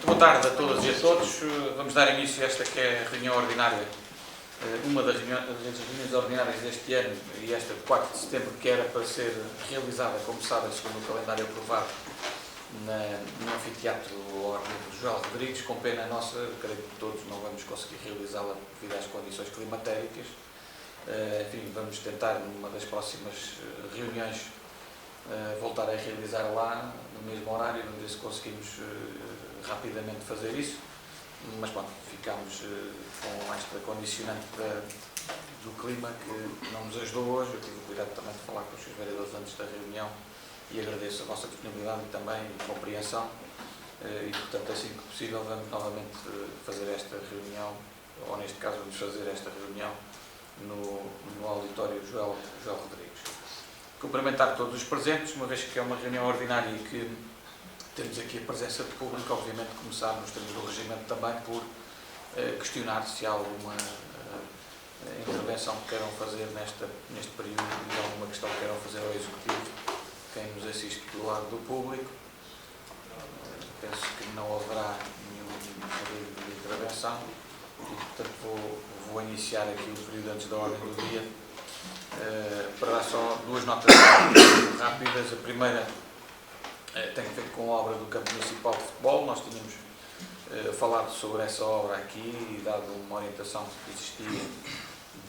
Muito boa tarde a todas e a todos. Vamos dar início a esta que é a reunião ordinária, uma das reuniões ordinárias deste ano, e esta de 4 de setembro, que era para ser realizada, como sabem, segundo o calendário aprovado, no anfiteatro ao ar livre de João Rodrigues. Com pena nossa, creio que todos não vamos conseguir realizá-la devido às condições climatéricas. Enfim, vamos tentar, numa das próximas reuniões, voltar a realizar lá, no mesmo horário. Vamos ver se conseguimos rapidamente fazer isso, mas bom, ficámos com esta condicionante do clima que não nos ajudou hoje. Eu tive o cuidado também de falar com os seus vereadores antes da reunião e agradeço a vossa disponibilidade e também compreensão, e portanto, assim que possível, vamos novamente fazer esta reunião, ou neste caso vamos fazer esta reunião no auditório João Rodrigues. Cumprimentar todos os presentes, uma vez que é uma reunião ordinária e que temos aqui a presença de público. Obviamente começar nos termos do regimento também por questionar se há alguma intervenção que queiram fazer neste período e alguma questão que queiram fazer ao Executivo, quem nos assiste do lado do público. Penso que não haverá nenhum pedido de intervenção e, portanto, vou iniciar aqui o período antes da ordem do dia, para dar só duas notas rápidas. A primeira tem a ver com a obra do Campo Municipal de Futebol. Nós tínhamos falado sobre essa obra aqui e dado uma orientação que existia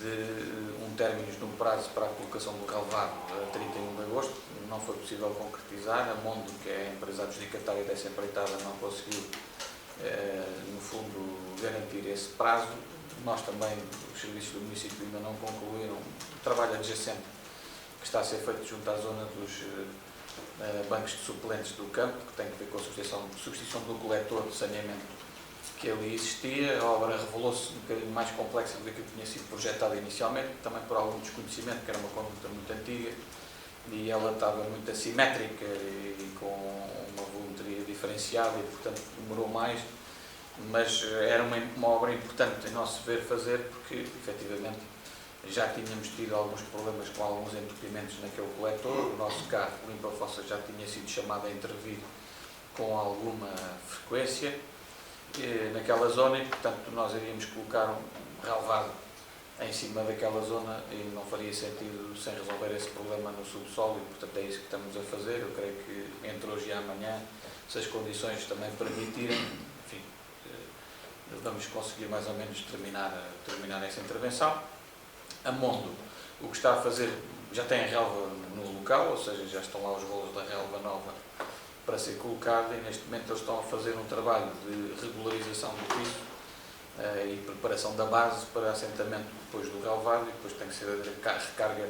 de um término de um prazo para a colocação do relevado a 31 de agosto. Não foi possível concretizar. A Mondo, que é a empresa adjudicatária dessa empreitada, não conseguiu, no fundo, garantir esse prazo. Nós também, os serviços do município ainda não concluíram o trabalho adjacente que está a ser feito junto à zona dos bancos de suplentes do campo, que tem a ver com a substituição do coletor de saneamento que ali existia. A obra revelou-se um bocadinho mais complexa do que aquilo que tinha sido projetado inicialmente, também por algum desconhecimento, que era uma conduta muito antiga, e ela estava muito assimétrica e com uma volumetria diferenciada e, portanto, demorou mais, mas era uma obra importante, em nosso ver, fazer, porque, efetivamente, já tínhamos tido alguns problemas com alguns entupimentos naquele coletor. O nosso carro Limpa Fossa já tinha sido chamado a intervir com alguma frequência naquela zona e, portanto, nós iríamos colocar um relevado em cima daquela zona e não faria sentido sem resolver esse problema no subsolo e, portanto, é isso que estamos a fazer. Eu creio que entre hoje e amanhã, se as condições também permitirem, enfim, vamos conseguir mais ou menos terminar essa intervenção. A Mondo, o que está a fazer, já tem a relva no local, ou seja, já estão lá os rolos da relva nova para ser colocada e neste momento eles estão a fazer um trabalho de regularização do piso e preparação da base para assentamento depois do relvado, e depois tem que ser a recarga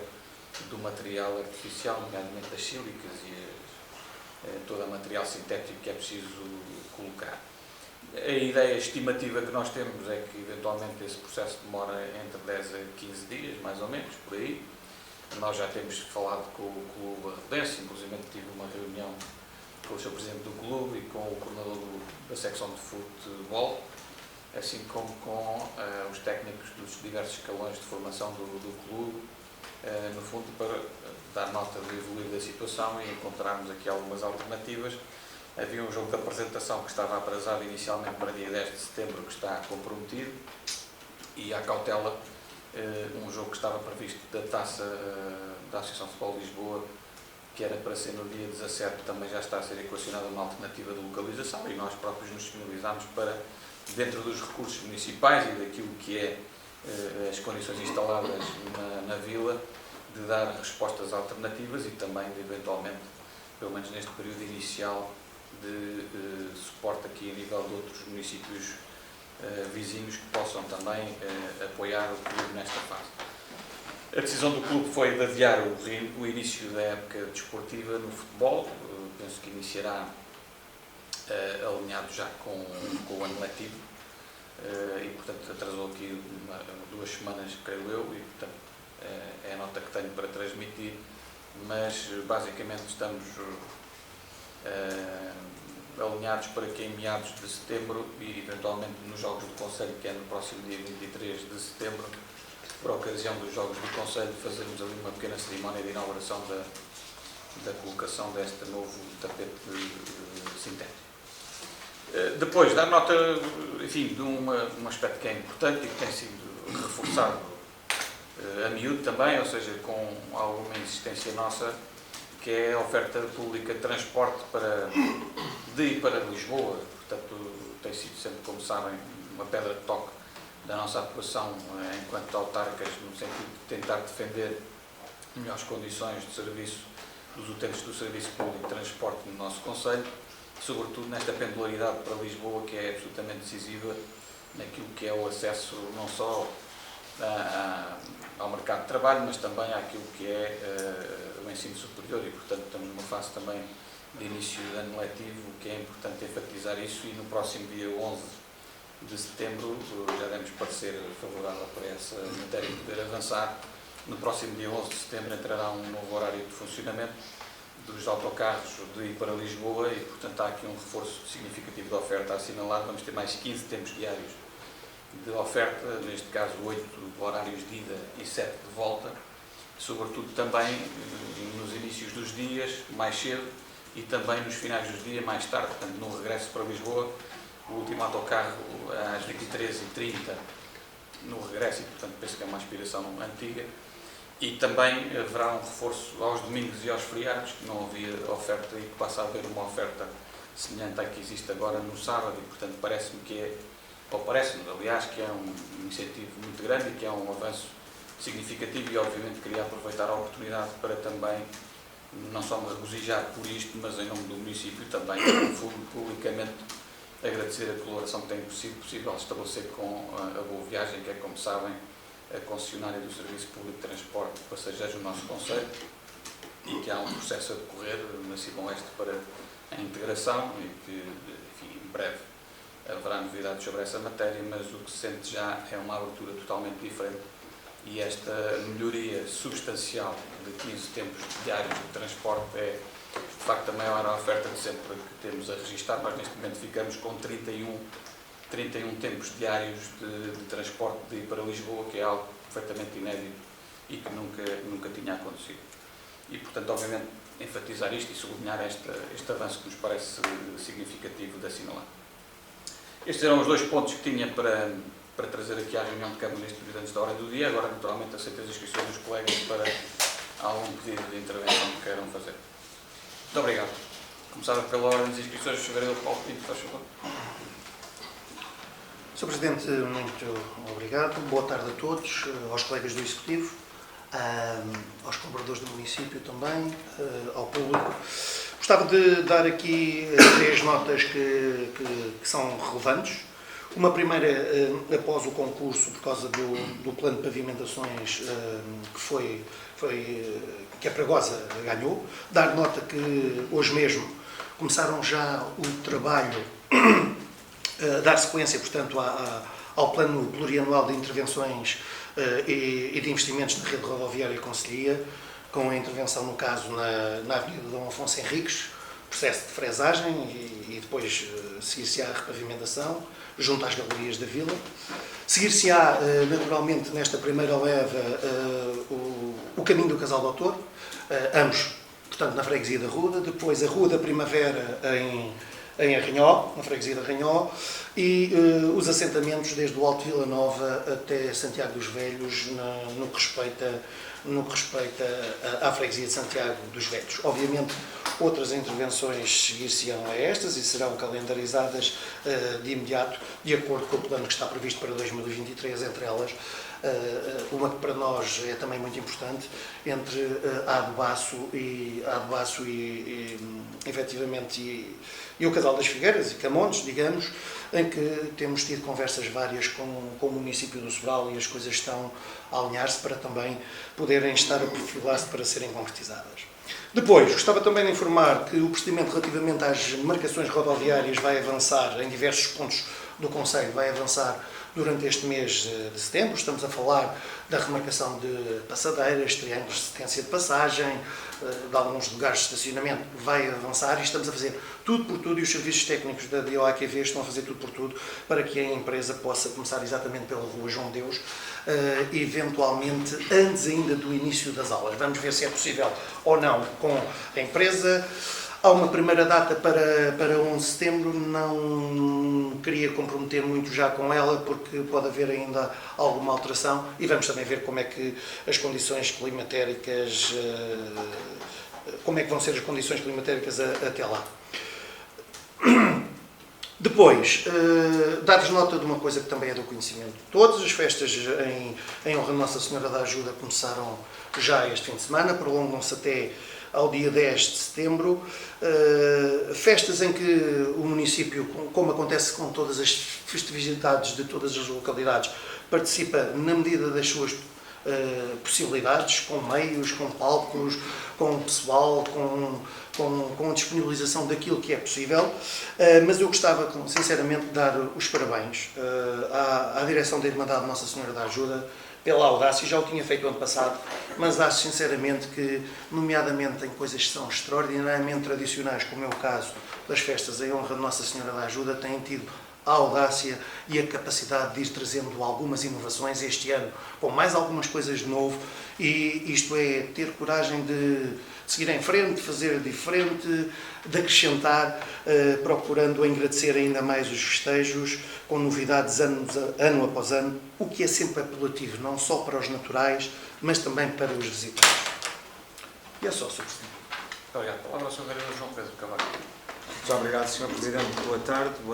do material artificial, nomeadamente das sílicas e todo o material sintético que é preciso colocar. A ideia estimativa que nós temos é que, eventualmente, esse processo demora entre 10 a 15 dias, mais ou menos, por aí. Nós já temos falado com o Clube Arredense, inclusive tive uma reunião com o Sr. Presidente do Clube e com o coordenador da secção de futebol, assim como com os técnicos dos diversos escalões de formação do clube, no fundo, para dar nota do evoluir da situação e encontrarmos aqui algumas alternativas. Havia um jogo de apresentação que estava atrasado inicialmente para dia 10 de setembro, que está comprometido, e à cautela, um jogo que estava previsto da taça da Associação de Futebol de Lisboa, que era para ser no dia 17, também já está a ser equacionada uma alternativa de localização, e nós próprios nos disponibilizámos para, dentro dos recursos municipais e daquilo que é as condições instaladas na vila, de dar respostas alternativas e também de, eventualmente, pelo menos neste período inicial, de suporte aqui a nível de outros municípios vizinhos que possam também apoiar o clube nesta fase. A decisão do clube foi de adiar o início da época desportiva no futebol. Penso que iniciará alinhado já com o ano letivo e, portanto, atrasou aqui 2 semanas, creio eu, e, portanto, é a nota que tenho para transmitir, mas basicamente estamos alinhados para que em meados de setembro e, eventualmente, nos Jogos do Conselho, que é no próximo dia 23 de setembro, por ocasião dos Jogos do Conselho, fazermos ali uma pequena cerimónia de inauguração da colocação deste novo tapete sintético. Depois, dar nota, enfim, de um aspecto que é importante e que tem sido reforçado a miúdo também, ou seja, com alguma insistência nossa, que é a oferta pública de transporte de e para Lisboa. Portanto, tem sido sempre, como sabem, uma pedra de toque da nossa atuação enquanto autarcas, no sentido de tentar defender melhores condições de serviço dos utentes do Serviço Público de Transporte no nosso concelho, sobretudo nesta pendularidade para Lisboa, que é absolutamente decisiva naquilo que é o acesso não só ao mercado de trabalho, mas também àquilo que é o ensino superior e, portanto, estamos numa fase também de início de ano letivo, que é importante enfatizar isso, e no próximo dia 11 de setembro já demos parecer favorável para essa matéria poder avançar. No próximo dia 11 de setembro entrará um novo horário de funcionamento dos autocarros de ir para Lisboa e, portanto, há aqui um reforço significativo de oferta a assinalar. Vamos ter mais 15 tempos diários de oferta, neste caso 8 horários de ida e 7 de volta, sobretudo também nos inícios dos dias, mais cedo, e também nos finais dos dias, mais tarde, portanto, no regresso para Lisboa, o último autocarro às 23h30 no regresso, e, portanto, penso que é uma aspiração antiga. E também haverá um reforço aos domingos e aos feriados, que não havia oferta e que passa a haver uma oferta semelhante à que existe agora no sábado, e, portanto, parece-me que é, ou parece-me, aliás, que é um incentivo muito grande e que é um avanço significativo, e obviamente queria aproveitar a oportunidade para também não só me regozijar por isto, mas em nome do município também, no fundo, publicamente agradecer a colaboração que tem sido possível estabelecer com a Boa Viagem, que é, como sabem, a concessionária do Serviço Público de Transporte de Passageiros no nosso concelho, e que há um processo a decorrer na Cibom-Oeste para a integração e que, enfim, em breve haverá novidades sobre essa matéria, mas o que se sente já é uma abertura totalmente diferente, e esta melhoria substancial de 15 tempos diários de transporte é, de facto, a maior oferta de sempre que temos a registrar. Nós, neste momento, ficamos com 31 tempos diários de transporte de ir para Lisboa, que é algo perfeitamente inédito e que nunca tinha acontecido. E, portanto, obviamente, enfatizar isto e sublinhar este avanço que nos parece significativo de assinalar. Estes eram os dois pontos que tinha para trazer aqui à reunião de Câmara neste período antes da hora do dia. Agora, naturalmente, aceito as inscrições dos colegas para algum pedido de intervenção que queiram fazer. Muito obrigado. Começava pela ordem das inscrições, o vereador Paulo Pinto, faz favor. Sr. Presidente, muito obrigado. Boa tarde a todos, aos colegas do Executivo, aos colaboradores do município também, ao público. Gostava de dar aqui 3 notas que são relevantes. Uma primeira, após o concurso, por causa do plano de pavimentações que a Pragosa ganhou, dar nota que hoje mesmo começaram já o trabalho, dar sequência, portanto, ao plano plurianual de intervenções e de investimentos na rede rodoviária e concelhia, com a intervenção, no caso, na Avenida Dom Afonso Henriques, processo de fresagem e depois seguir-se-á a repavimentação, junto às galerias da Vila. Seguir-se-á, naturalmente, nesta primeira leva, o caminho do Casal do Autor, ambos, portanto, na freguesia da Ruda, depois a Rua da Primavera em Arranhó, na freguesia de Arranhó, e os assentamentos desde o Alto Vila Nova até Santiago dos Velhos, no que respeita à freguesia de Santiago dos Velhos. Obviamente, outras intervenções seguir-se-ão a estas e serão calendarizadas de imediato, de acordo com o plano que está previsto para 2023, entre elas uma que para nós é também muito importante, entre a Adebaço e efetivamente e o Casal das Figueiras e Camontes, digamos, em que temos tido conversas várias com o município do Sobral, e as coisas estão a alinhar-se para também poderem estar a perfilar-se para serem concretizadas. Depois, gostava também de informar que o procedimento relativamente às marcações rodoviárias vai avançar em diversos pontos do concelho, vai avançar durante este mês de setembro. Estamos a falar da remarcação de passadeiras, triângulos de assistência de passagem, de alguns lugares de estacionamento, vai avançar, e estamos a fazer tudo por tudo, e os serviços técnicos da DOAQV estão a fazer tudo por tudo para que a empresa possa começar exatamente pela Rua João Deus, eventualmente antes ainda do início das aulas. Vamos ver se é possível ou não com a empresa. Há uma primeira data para 11 de setembro, não queria comprometer muito já com ela, porque pode haver ainda alguma alteração e vamos também ver como é que as condições climatéricas, como é que vão ser as condições climatéricas até lá. Depois, dar-vos nota de uma coisa que também é do conhecimento de todos. As festas em honra de Nossa Senhora da Ajuda começaram já este fim de semana, prolongam-se até ao dia 10 de setembro. Festas em que o município, como acontece com todas as festividades de todas as localidades, participa na medida das suas possibilidades, com meios, com palcos, com pessoal, com a disponibilização daquilo que é possível, mas eu gostava, sinceramente, de dar os parabéns à direção da Irmandade de Nossa Senhora da Ajuda pela audácia. Já o tinha feito ano passado, mas acho sinceramente que, nomeadamente em coisas que são extraordinariamente tradicionais, como é o caso das festas em honra de Nossa Senhora da Ajuda, têm tido a audácia e a capacidade de ir trazendo algumas inovações este ano, com mais algumas coisas de novo, e isto é ter coragem de seguir em frente, de fazer diferente, de acrescentar, procurando engrandecer ainda mais os festejos, com novidades ano após ano, o que é sempre apelativo, não só para os naturais, mas também para os visitantes. E é só, Sr. Presidente. Muito obrigado. A palavra ao Sr. Vereador João Pedro Carvalho. Muito obrigado, Sr. Presidente. Boa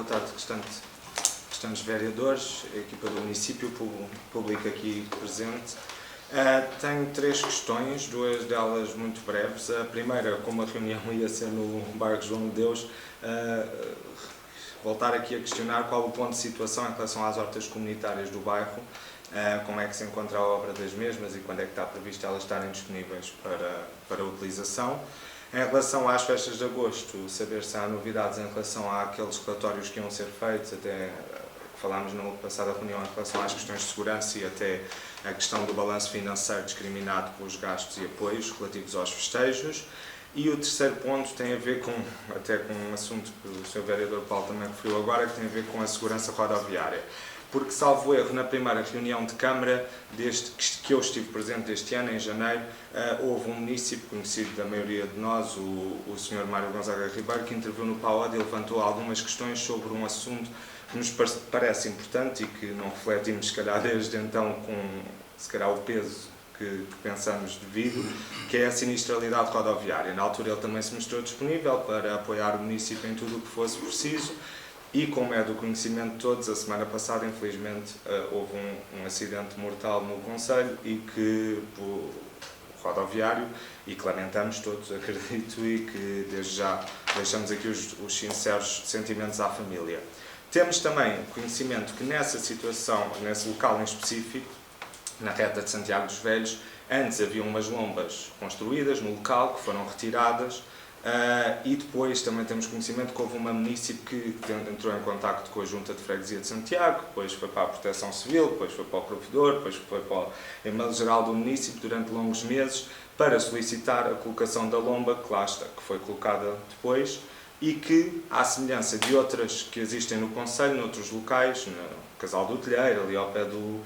tarde, restantes vereadores, a equipa do município, o público aqui presente. Tenho 3 questões, 2 delas muito breves. A primeira, como a reunião ia ser no bairro João de Deus, voltar aqui a questionar qual o ponto de situação em relação às hortas comunitárias do bairro, como é que se encontra a obra das mesmas e quando é que está previsto elas estarem disponíveis para utilização. Em relação às festas de agosto, saber se há novidades em relação àqueles relatórios que iam ser feitos, até falámos na passada reunião em relação às questões de segurança e até a questão do balanço financeiro discriminado pelos gastos e apoios relativos aos festejos. E o terceiro ponto tem a ver até com um assunto que o Sr. Vereador Paulo também referiu agora, que tem a ver com a segurança rodoviária. Porque, salvo erro, na primeira reunião de Câmara, desde que eu estive presente este ano, em janeiro, houve um município conhecido da maioria de nós, o Sr. Mário Gonzaga Ribeiro, que interviu no PAOD e levantou algumas questões sobre um assunto que nos parece importante e que não refletimos, se calhar, desde então, com se calhar o peso que pensamos devido, que é a sinistralidade rodoviária. Na altura ele também se mostrou disponível para apoiar o município em tudo o que fosse preciso. E, como é do conhecimento de todos, a semana passada, infelizmente, houve um acidente mortal no concelho e que o rodoviário, e que lamentamos todos, acredito, e que desde já deixamos aqui os sinceros sentimentos à família. Temos também conhecimento que nessa situação, nesse local em específico, na reta de Santiago dos Velhos, antes havia umas lombas construídas no local que foram retiradas. E depois também temos conhecimento que houve uma munícipe que entrou em contacto com a Junta de Freguesia de Santiago, depois foi para a Proteção Civil, depois foi para o Provedor, depois foi para o e-mail geral do município durante longos meses para solicitar a colocação da lomba que lá está, que foi colocada depois e que, à semelhança de outras que existem no concelho, noutros locais, no Casal do Telheiro, ali ao pé do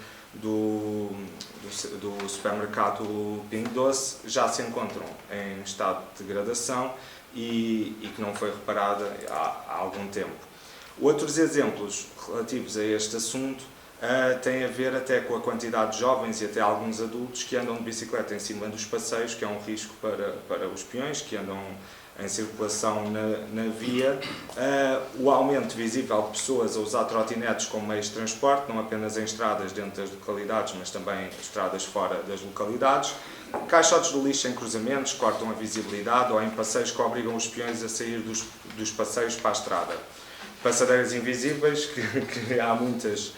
supermercado Pingo Doce, já se encontram em estado de degradação e que não foi reparada há algum tempo. Outros exemplos relativos a este assunto têm a ver até com a quantidade de jovens e até alguns adultos que andam de bicicleta em cima dos passeios, que é um risco para os peões que andam em circulação na via, o aumento visível de pessoas a usar trotinetes como meios de transporte, não apenas em estradas dentro das localidades, mas também estradas fora das localidades, caixotes de lixo em cruzamentos que cortam a visibilidade ou em passeios que obrigam os peões a sair dos passeios para a estrada. Passadeiras invisíveis, que há muitas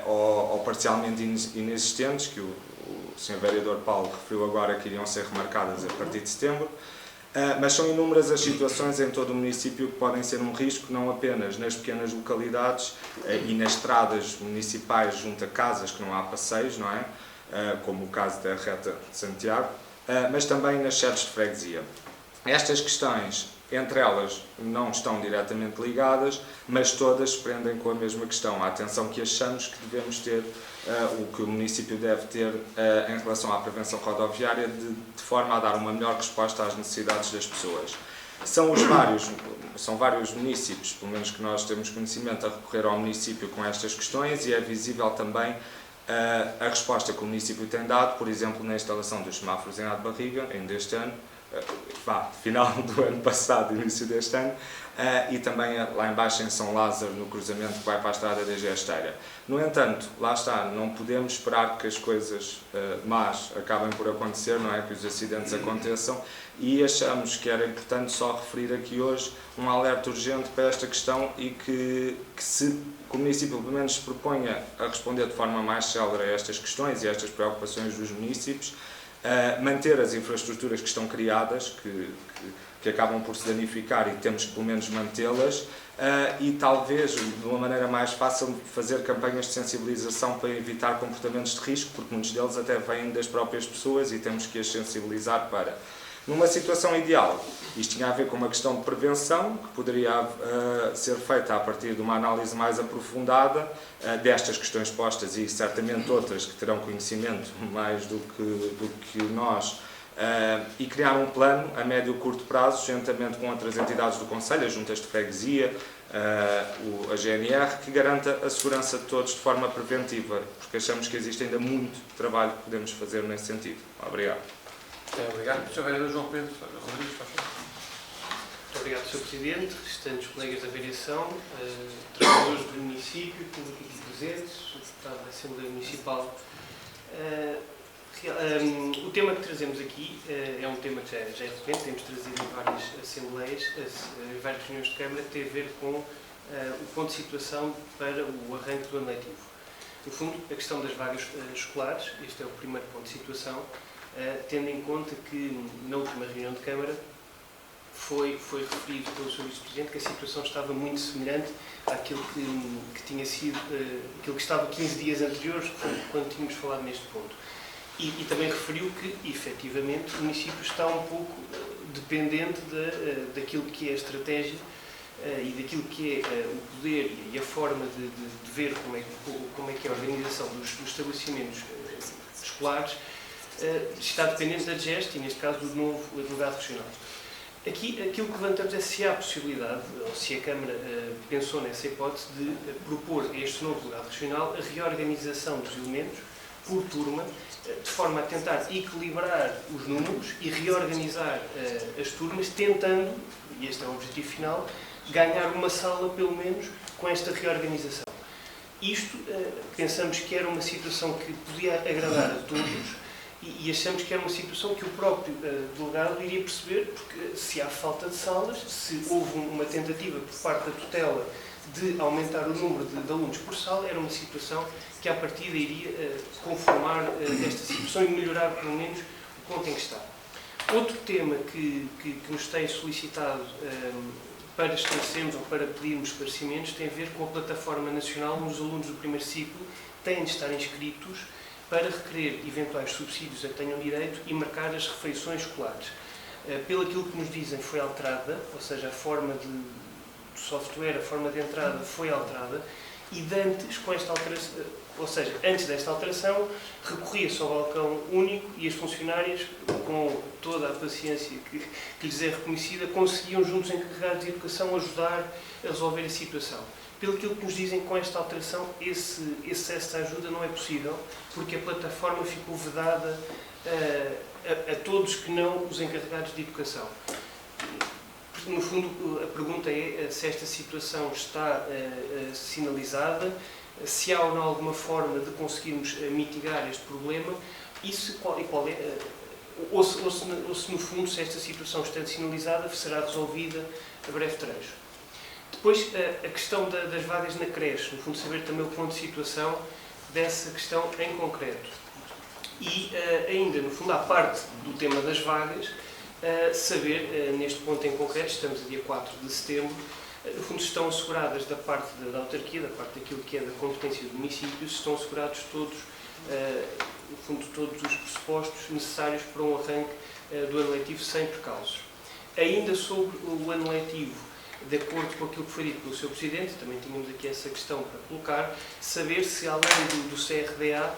ou parcialmente inexistentes, que o Sr. Vereador Paulo referiu agora que iriam ser remarcadas a partir de setembro. Mas são inúmeras as situações em todo o município que podem ser um risco, não apenas nas pequenas localidades e nas estradas municipais junto a casas que não há passeios, não é? Como o caso da reta de Santiago, mas também nas sedes de freguesia. Estas questões, entre elas, não estão diretamente ligadas, mas todas se prendem com a mesma questão, a atenção que achamos que devemos ter, o que o município deve ter em relação à prevenção rodoviária, de forma a dar uma melhor resposta às necessidades das pessoas. São vários municípios, pelo menos que nós temos conhecimento, a recorrer ao município com estas questões, e é visível também a resposta que o município tem dado, por exemplo, na instalação dos semáforos em Alto Barriga, ainda este ano, final do ano passado, início deste ano, e também lá embaixo em São Lázaro, no cruzamento que vai para a estrada da Gesteira. No entanto, lá está, não podemos esperar que as coisas más acabem por acontecer, não é? Que os acidentes aconteçam, e achamos que era importante só referir aqui hoje um alerta urgente para esta questão, e que o município pelo menos se proponha a responder de forma mais célere a estas questões e a estas preocupações dos municípios, manter as infraestruturas que estão criadas, que acabam por se danificar, e temos que pelo menos mantê-las, e talvez, de uma maneira mais fácil, fazer campanhas de sensibilização para evitar comportamentos de risco, porque muitos deles até vêm das próprias pessoas e temos que as sensibilizar para... Numa situação ideal, isto tinha a ver com uma questão de prevenção, que poderia ser feita a partir de uma análise mais aprofundada destas questões postas, e certamente outras que terão conhecimento mais do que nós, e criar um plano a médio e curto prazo, juntamente com outras entidades do Conselho, as juntas de freguesia, a GNR, que garanta a segurança de todos de forma preventiva, porque achamos que existe ainda muito trabalho que podemos fazer nesse sentido. Obrigado. Obrigado. Sr. Vereador João Pedro Rodrigues, faz favor. Muito obrigado, Sr. Presidente, restantes colegas da Variação, trabalhadores do município, público aqui presentes, o deputado da Assembleia Municipal. O tema que trazemos aqui é um tema que já é recorrente, temos trazido em várias assembleias, em várias reuniões de Câmara, que tem a ver com o ponto de situação para o arranque do ano letivo. No fundo, a questão das vagas escolares, este é o primeiro ponto de situação, tendo em conta que na última reunião de Câmara foi referido pelo Sr. Vice-Presidente que a situação estava muito semelhante àquilo que tinha sido, aquilo que estava 15 dias anteriores, quando tínhamos falado neste ponto. E também referiu que, efetivamente, o município está um pouco dependente daquilo que é a estratégia e daquilo que é o poder e a forma de ver como é que é a organização dos estabelecimentos escolares, está dependente da DGEST e, neste caso, do novo delegado regional. Aqui, aquilo que levantamos é se há a possibilidade, ou se a Câmara pensou nessa hipótese, de propor a este novo delegado regional a reorganização dos elementos por turma, de forma a tentar equilibrar os números e reorganizar as turmas, tentando, e este é o objetivo final, ganhar uma sala, pelo menos, com esta reorganização. Isto, pensamos que era uma situação que podia agradar a todos, e achamos que era uma situação que o próprio delegado iria perceber, porque se há falta de salas, se houve uma tentativa por parte da tutela de aumentar o número de alunos por sala, era uma situação que à partida iria conformar esta situação e melhorar pelo menos o ponto em que está. Outro tema que nos tem solicitado para esclarecermos ou para pedirmos esclarecimentos tem a ver com a plataforma nacional, onde os alunos do primeiro ciclo têm de estar inscritos para requerer eventuais subsídios a que tenham direito e marcar as refeições escolares. Pelo aquilo que nos dizem, foi alterada, ou seja, a forma do software, a forma de entrada foi alterada, e antes, com esta alteração, ou seja, antes desta alteração, recorria-se ao balcão único e as funcionárias, com toda a paciência que lhes é reconhecida, conseguiam, juntos encarregados de educação, ajudar a resolver a situação. Pelo que nos dizem, com esta alteração, esse acesso à ajuda não é possível, porque a plataforma ficou vedada a todos que não os encarregados de educação. No fundo, a pergunta é se esta situação está sinalizada, se há ou não alguma forma de conseguirmos mitigar este problema, e ou se no fundo, se esta situação está sinalizada, será resolvida a breve trecho. Depois, a questão das vagas na creche, no fundo, saber também o ponto de situação dessa questão em concreto. E ainda, no fundo, à parte do tema das vagas, saber, neste ponto em concreto, estamos a dia 4 de setembro, no fundo, estão asseguradas da parte da autarquia, da parte daquilo que é da competência do município, estão assegurados todos, no fundo, todos os pressupostos necessários para um arranque do ano letivo sem precalços. Ainda sobre o ano letivo, de acordo com aquilo que foi dito pelo Sr. Presidente, também tínhamos aqui essa questão para colocar, saber se, além do CRDA,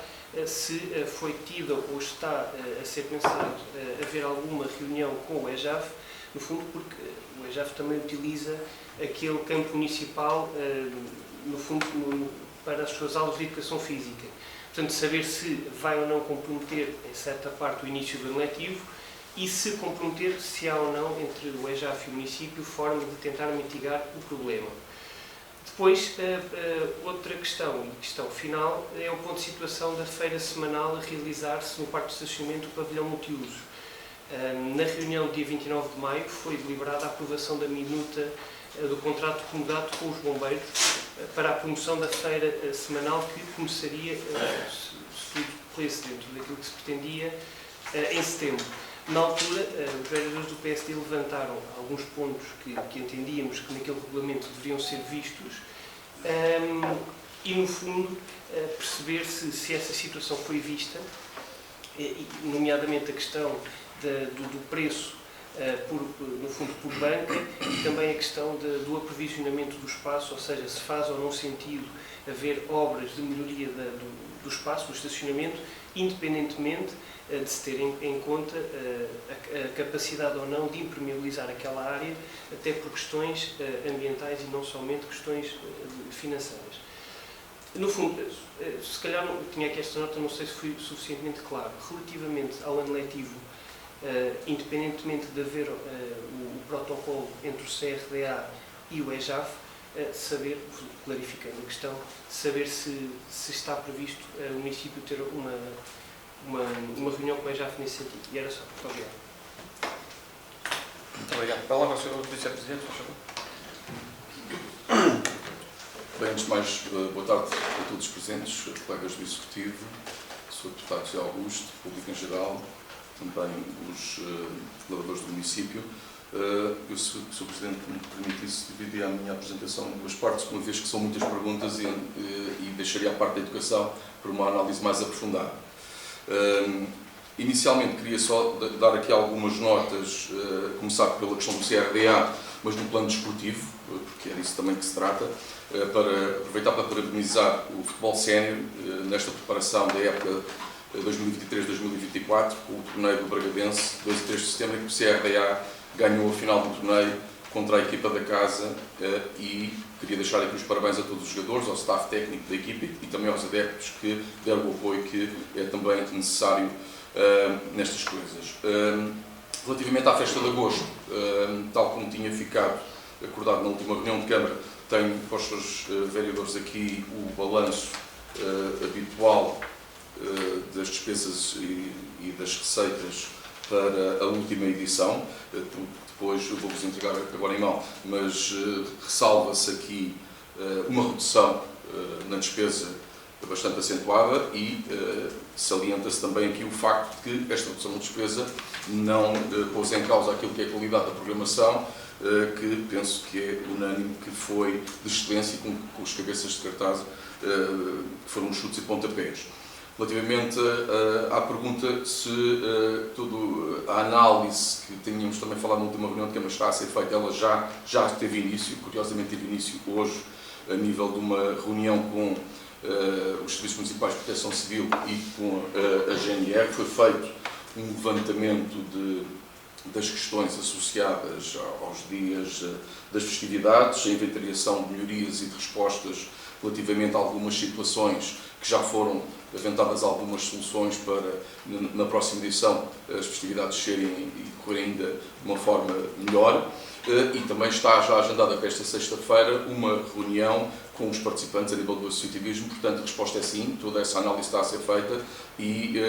se foi tida ou está a ser pensado haver alguma reunião com o EJAF No fundo, porque o EJAF também utiliza aquele campo municipal, no fundo, para as suas aulas de educação física. Portanto, saber se vai ou não comprometer, em certa parte, o início do ano letivo e se comprometer, se há ou não, entre o EJAF e o município, forma de tentar mitigar o problema. Depois, outra questão, e questão final, é o ponto de situação da feira semanal a realizar-se no Parque de Estacionamento do Pavilhão Multiuso. Na reunião do dia 29 de maio foi deliberada a aprovação da minuta do contrato de comodato com os bombeiros para a promoção da feira semanal que começaria, se tudo corresse dentro daquilo que se pretendia, em setembro. Na altura, os vereadores do PSD levantaram alguns pontos que entendíamos que naquele regulamento deveriam ser vistos e, no fundo, perceber se essa situação foi vista, nomeadamente a questão do preço, no fundo, por banca, e também a questão do aprovisionamento do espaço, ou seja, se faz ou não sentido haver obras de melhoria do espaço, do estacionamento, independentemente de se ter em conta a capacidade ou não de impermeabilizar aquela área, até por questões ambientais e não somente questões financeiras. No fundo, se calhar tinha aqui esta nota, não sei se fui suficientemente claro. Relativamente ao ano letivo, independentemente de haver o protocolo entre o CRDA e o EJAF, saber, clarificando a questão, saber se está previsto o município ter uma reunião com o EJAF nesse sentido. E era só. Muito obrigado. Muito obrigado. Palavra ao Sr. Vice-Presidente, por favor. Bem, antes de mais, boa tarde a todos os presentes, colegas do Executivo, Sr. Deputado José Augusto, público em geral, também os colaboradores do município. Eu, se o Sr. Presidente me permitisse, dividir a minha apresentação em duas partes, uma vez que são muitas perguntas e deixaria a parte da educação para uma análise mais aprofundada. Inicialmente queria só dar aqui algumas notas, começar pela questão do CRDA, mas no plano desportivo, porque é disso também que se trata, para aproveitar para parabenizar o futebol sénior nesta preparação da época 2023-2024, com o torneio do Bragadense, 2 e 3 de setembro, em que o CRDA ganhou a final do torneio contra a equipa da casa e queria deixar aqui os parabéns a todos os jogadores, ao staff técnico da equipa e também aos adeptos que deram o apoio que é também necessário nestas coisas. Relativamente à festa de agosto, tal como tinha ficado acordado na última reunião de Câmara, tenho para os seus vereadores aqui o balanço habitual das despesas e das receitas para a última edição. Depois eu vou-vos entregar agora em mão, mas ressalva-se aqui uma redução na despesa bastante acentuada e salienta-se também aqui o facto de que esta redução de despesa não pôs em causa aquilo que é a qualidade da programação, que penso que é unânime, que foi de excelência e com os cabeças de cartaz que foram os chutes e pontapés. Relativamente à pergunta se a análise que tínhamos também falado na última reunião de Câmara está a ser feita, ela já teve início, curiosamente teve início hoje, a nível de uma reunião com os Serviços Municipais de Proteção Civil e com a GNR. Foi feito um levantamento das questões associadas aos dias das festividades, a inventariação de melhorias e de respostas relativamente a algumas situações que já foram aventadas algumas soluções para, na próxima edição, as festividades serem e decorrerem ainda de uma forma melhor. E também está já agendada para esta sexta-feira uma reunião com os participantes a nível do associativismo. Portanto, a resposta é sim, toda essa análise está a ser feita e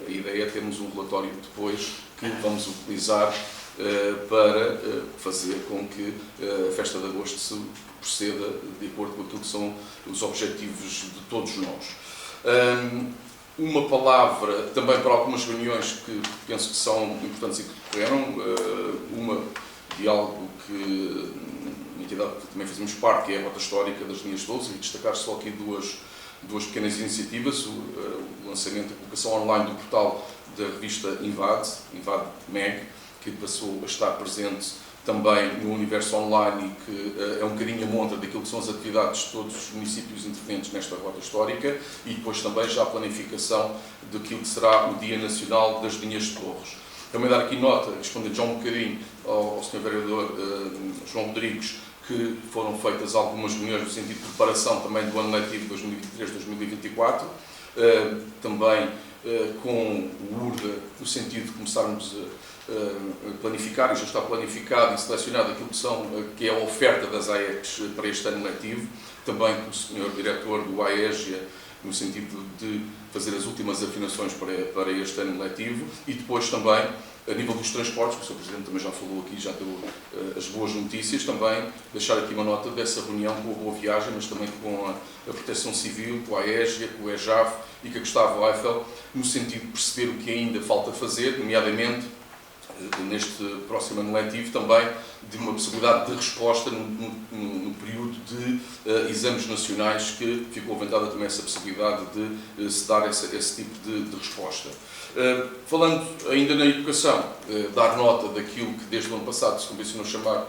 a ideia é termos um relatório depois que vamos utilizar para fazer com que a festa de agosto se proceda de acordo com aquilo que são os objetivos de todos nós. Uma palavra também para algumas reuniões que penso que são importantes e que decorreram, uma de algo que na entidade que também fazemos parte, que é a Rota Histórica das Linhas de Lousa, e destacar só aqui duas pequenas iniciativas, o lançamento da colocação online do portal da revista Invade Meg, que passou a estar presente também no universo online e que é um bocadinho a montra daquilo que são as atividades de todos os municípios intervenientes nesta Rota Histórica, e depois também já a planificação daquilo que será o Dia Nacional das Linhas de Torres. Também dar aqui nota, respondendo já um bocadinho ao Sr. Vereador João Rodrigues, que foram feitas algumas reuniões no sentido de preparação também do ano letivo 2023-2024, também com o URDA, no sentido de começarmos a planificar, e já está planificado e selecionado aquilo que é a oferta das AECs para este ano letivo, também com o Sr. Diretor do AEGIA, no sentido de fazer as últimas afinações para este ano letivo, e depois também, a nível dos transportes, que o Sr. Presidente também já falou aqui, já deu as boas notícias, também deixar aqui uma nota dessa reunião com a Boa Viagem, mas também com a Proteção Civil, com a AEGIA, com o EJAF e com a Gustavo Eiffel, no sentido de perceber o que ainda falta fazer, nomeadamente, neste próximo ano letivo, também de uma possibilidade de resposta no período de exames nacionais, que ficou aventada também essa possibilidade de se dar esse tipo de resposta. Falando ainda na educação, dar nota daquilo que desde o ano passado se convencionou chamar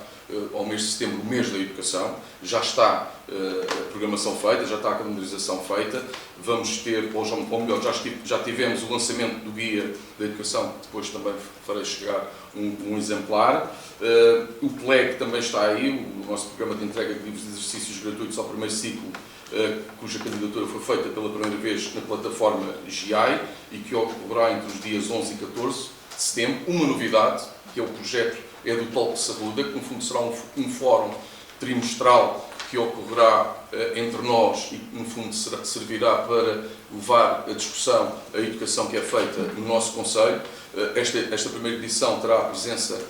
ao mês de setembro, o mês da educação. Já está a programação feita, já está a calendarização feita. Vamos ter, ou melhor, já tivemos o lançamento do guia da educação, que depois também farei chegar um exemplar. O PLEG também está aí, o nosso programa de entrega de livros de exercícios gratuitos ao primeiro ciclo, cuja candidatura foi feita pela primeira vez na plataforma GIAI e que ocorrerá entre os dias 11 e 14 de setembro. Uma novidade, que é o projeto do Talk Saúde, que no fundo será um fórum trimestral que ocorrerá entre nós e que no fundo servirá para levar a discussão, a educação que é feita no nosso Conselho. Esta primeira edição terá a presença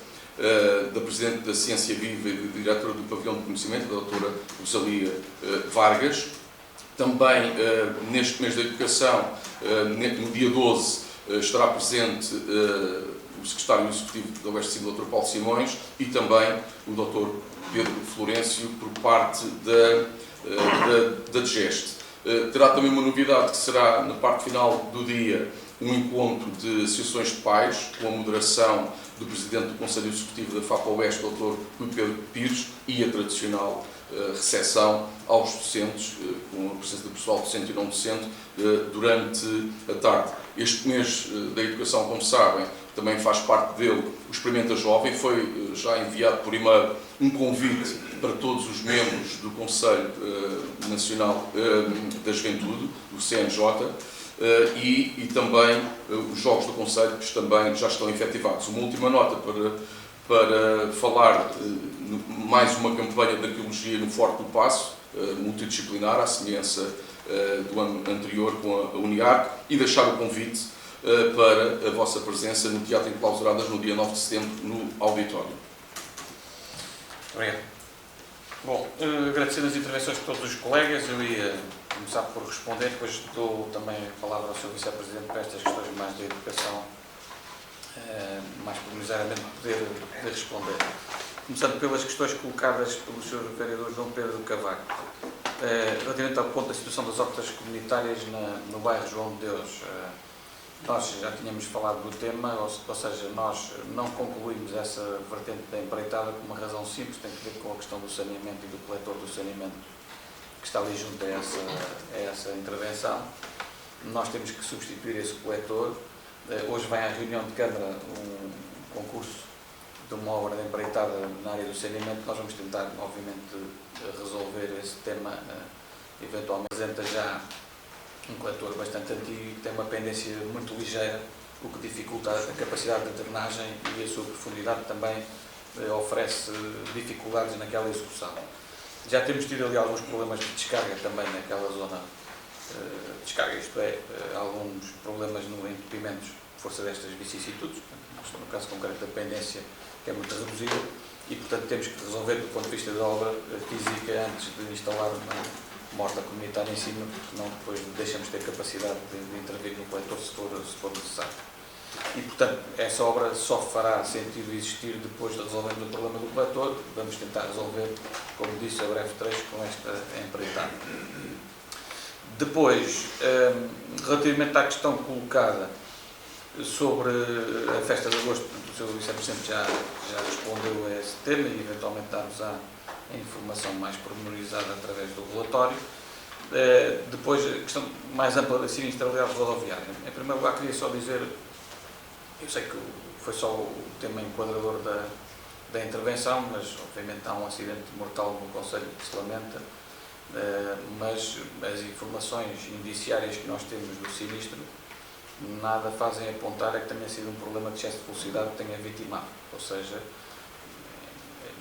da Presidente da Ciência Viva e Diretora do Pavilhão de Conhecimento, a doutora Rosalia Vargas. Também, neste mês da educação, no dia 12, estará presente o Secretário Executivo da Oeste Civil, Dr. Paulo Simões, e também o Dr. Pedro Florencio, por parte da DGEST. Terá também uma novidade, que será, na parte final do dia, um encontro de associações de pais, com a moderação do Presidente do Conselho Executivo da FAPA Oeste, Dr. Rui Pedro Pires, e a tradicional recepção aos docentes, com a presença do pessoal docente e não docente, durante a tarde. Este mês da educação, como sabem, também faz parte dele o Experimenta Jovem. Foi já enviado por e-mail um convite para todos os membros do Conselho Nacional da Juventude, do CNJ, e também os Jogos do Conselho, que também já estão efetivados. Uma última nota para falar mais uma campanha de arqueologia no Forte do Paço, multidisciplinar, à semelhança do ano anterior com a UNIARC, e deixar o convite para a vossa presença no Teatro Enclausuradas no dia 9 de setembro, no auditório. Obrigado. Bom, agradecendo as intervenções de todos os colegas, eu ia começar por responder, depois dou também a palavra ao Sr. Vice-Presidente para estas questões mais da educação, mais pormenorizadamente poder responder. Começando pelas questões colocadas pelo Sr. Vereador João Pedro do Cavaco. Relativamente ao ponto da situação das hortas comunitárias no bairro João de Deus, nós já tínhamos falado do tema, ou seja, nós não concluímos essa vertente da empreitada por uma razão simples, tem que ver com a questão do saneamento e do coletor do saneamento que está ali junto a essa intervenção. Nós temos que substituir esse coletor. Hoje vai à reunião de Câmara um concurso de uma obra de empreitada na área do saneamento. Nós vamos tentar, obviamente, resolver esse tema. Eventualmente apresenta já um coletor bastante antigo e que tem uma pendência muito ligeira, o que dificulta a capacidade de drenagem, e a sua profundidade também oferece dificuldades naquela execução. Já temos tido ali alguns problemas de descarga também naquela zona de descarga, isto é, alguns problemas no entupimento por força destas vicissitudes, no caso concreto da pendência, que é muito reduzida, e portanto temos que resolver do ponto de vista da obra física antes de instalar uma horta comunitária em cima, porque senão depois deixamos de ter capacidade de intervir no coletor se for necessário. E portanto essa obra só fará sentido existir depois de resolvermos o problema do coletor. Vamos tentar resolver, como disse, a breve trecho com esta empreitada. Depois, relativamente à questão colocada sobre a festa de agosto, o Sr. Vice-Presidente já respondeu a esse tema e eventualmente dar-nos a informação mais pormenorizada através do relatório. Depois, a questão mais ampla da sinistralidade rodoviária. Em primeiro lugar, queria só dizer, eu sei que o foi só o tema enquadrador da intervenção, mas obviamente há um acidente mortal no concelho que se lamenta, mas as informações indiciárias que nós temos do sinistro nada fazem apontar a que tenha sido um problema de excesso de velocidade que tenha vitimado, ou seja,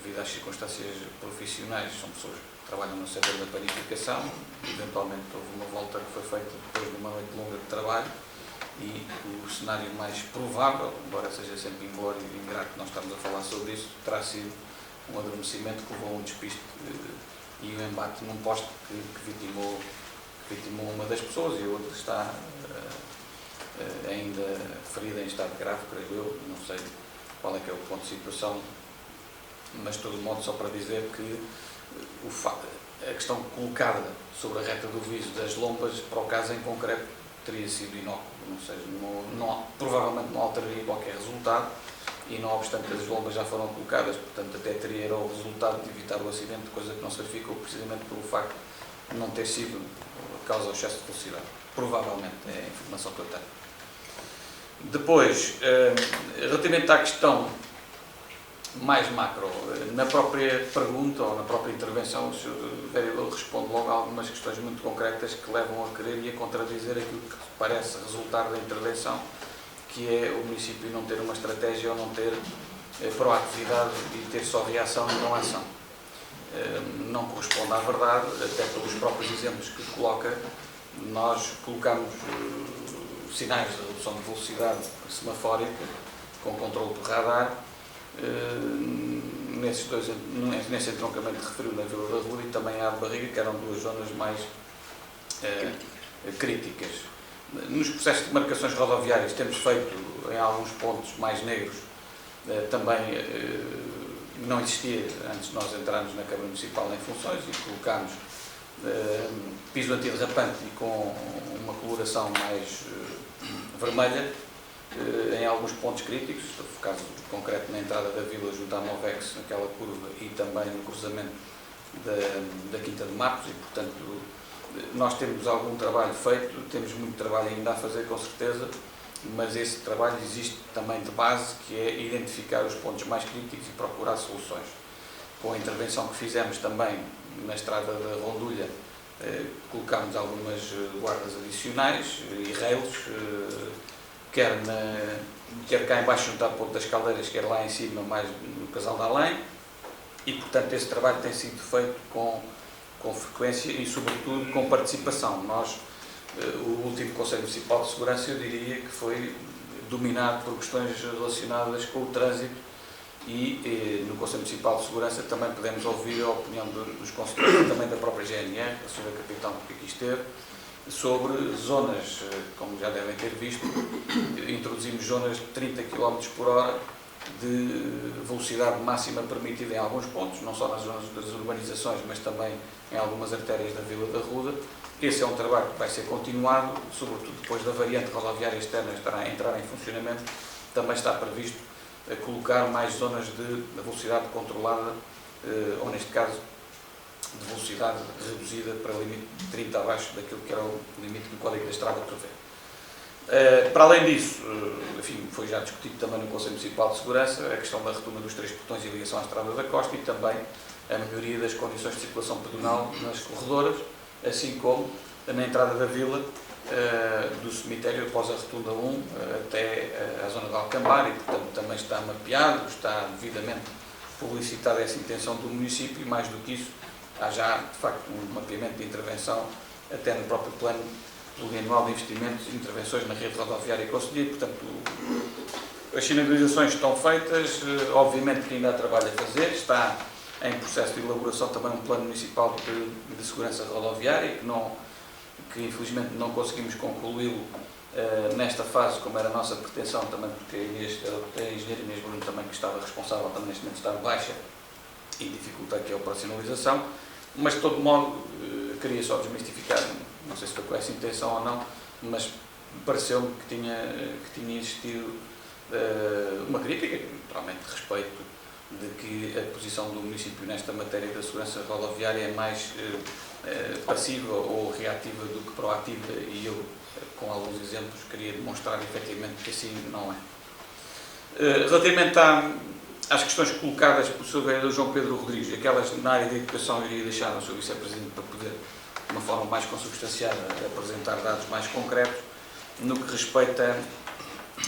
devido às circunstâncias profissionais, são pessoas que trabalham no setor da panificação, eventualmente houve uma volta que foi feita depois de uma noite longa de trabalho, e o cenário mais provável, embora seja sempre inglório e ingrato que nós estamos a falar sobre isso, terá sido um adormecimento que levou a um despiste e um embate num poste que vitimou uma das pessoas, e a outra está ainda ferida em estado grave, creio eu, não sei qual é que é o ponto de situação, mas de todo modo só para dizer que a questão colocada sobre a reta do Viso das lombas, para o caso em concreto, teria sido inócuo, ou seja, provavelmente não alteraria qualquer resultado, e não obstante as lombas já foram colocadas, portanto até teria o resultado de evitar o acidente, coisa que não se verificou precisamente pelo facto de não ter sido causa do excesso de velocidade. Provavelmente, é a informação que eu tenho. Depois, relativamente à questão mais macro, na própria pergunta ou na própria intervenção, o Sr. Vereador responde logo a algumas questões muito concretas que levam a querer e a contradizer aquilo que parece resultar da intervenção, que é o município não ter uma estratégia ou não ter proatividade e ter só reação e não ação. Não corresponde à verdade, até pelos próprios exemplos que coloca. Nós colocamos sinais de redução de velocidade semafórica com controle por radar nesse entroncamento que referiu na Vila da Ruda e também à de Barriga, que eram duas zonas mais críticas. Nos processos de marcações rodoviárias temos feito em alguns pontos mais negros, também não existia antes de nós entrarmos na Câmara Municipal em funções e colocámos piso antiderrapante e com uma coloração mais vermelha em alguns pontos críticos, no caso concreto na entrada da vila junto à Movex, naquela curva, e também no cruzamento da Quinta de Marcos, e portanto nós temos algum trabalho feito, temos muito trabalho ainda a fazer com certeza, mas esse trabalho existe também de base, que é identificar os pontos mais críticos e procurar soluções. Com a intervenção que fizemos também na estrada da Rondulha, colocámos algumas guardas adicionais e rails, quer cá embaixo junto à Ponte das Caldeiras, quer lá em cima mais no Casal da Além, e portanto esse trabalho tem sido feito com frequência e sobretudo com participação. Nós, o último Conselho Municipal de Segurança, eu diria que foi dominado por questões relacionadas com o trânsito, e no Conselho Municipal de Segurança também podemos ouvir a opinião dos conselheiros, também da própria GNR, a senhora Capitão que aqui esteve, sobre zonas, como já devem ter visto, introduzimos zonas de 30 km por hora de velocidade máxima permitida em alguns pontos, não só nas zonas das urbanizações, mas também em algumas artérias da Vila da Ruda. Esse é um trabalho que vai ser continuado, sobretudo depois da variante rodoviária externa entrar em funcionamento, também está previsto colocar mais zonas de velocidade controlada, ou neste caso, de velocidade reduzida para limite de 30 abaixo daquilo que era o limite que o Código da Estrada prevê. Para além disso, enfim, foi já discutido também no Conselho Municipal de Segurança a questão da retoma dos 3 portões e ligação à Estrada da Costa e também a melhoria das condições de circulação pedonal nas corredoras, assim como na entrada da vila, do cemitério após a Rotunda 1 até a zona de Alcambar, e portanto também está mapeado, está devidamente publicitada essa intenção do município, e mais do que isso, há já de facto um mapeamento de intervenção até no próprio plano plurianual de investimentos e intervenções na rede rodoviária e concelhia. Portanto, as sinalizações estão feitas, obviamente que ainda há trabalho a fazer, está em processo de elaboração também um plano municipal de segurança rodoviária, que infelizmente não conseguimos concluí-lo nesta fase, como era a nossa pretensão, também porque a engenheira Inês Bruno, também, que estava responsável, também neste momento está baixa e dificulta aqui a operacionalização, mas de todo modo queria só desmistificar, não sei se foi com essa intenção ou não, mas pareceu-me que tinha existido uma crítica, naturalmente de respeito, de que a posição do município nesta matéria da segurança rodoviária é mais passiva ou reativa do que proativa, e eu, com alguns exemplos, queria demonstrar efetivamente que assim não é. Relativamente às questões colocadas pelo Sr. Vereador João Pedro Rodrigues, aquelas na área da educação, eu iria deixar ao Sr. Vice-Presidente para poder, de uma forma mais consubstanciada, apresentar dados mais concretos. No que respeita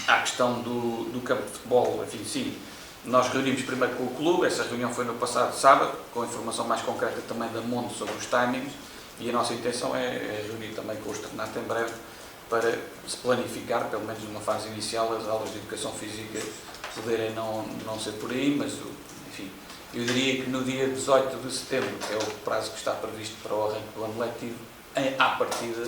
à questão do campo de futebol, enfim, sim, nós reunimos primeiro com o clube, essa reunião foi no passado sábado, com informação mais concreta também da Monte sobre os timings, e a nossa intenção é reunir também com o externato em breve para se planificar, pelo menos numa fase inicial, as aulas de educação física poderem não ser por aí, mas, enfim, eu diria que no dia 18 de setembro, que é o prazo que está previsto para o arranque do ano letivo, à partida,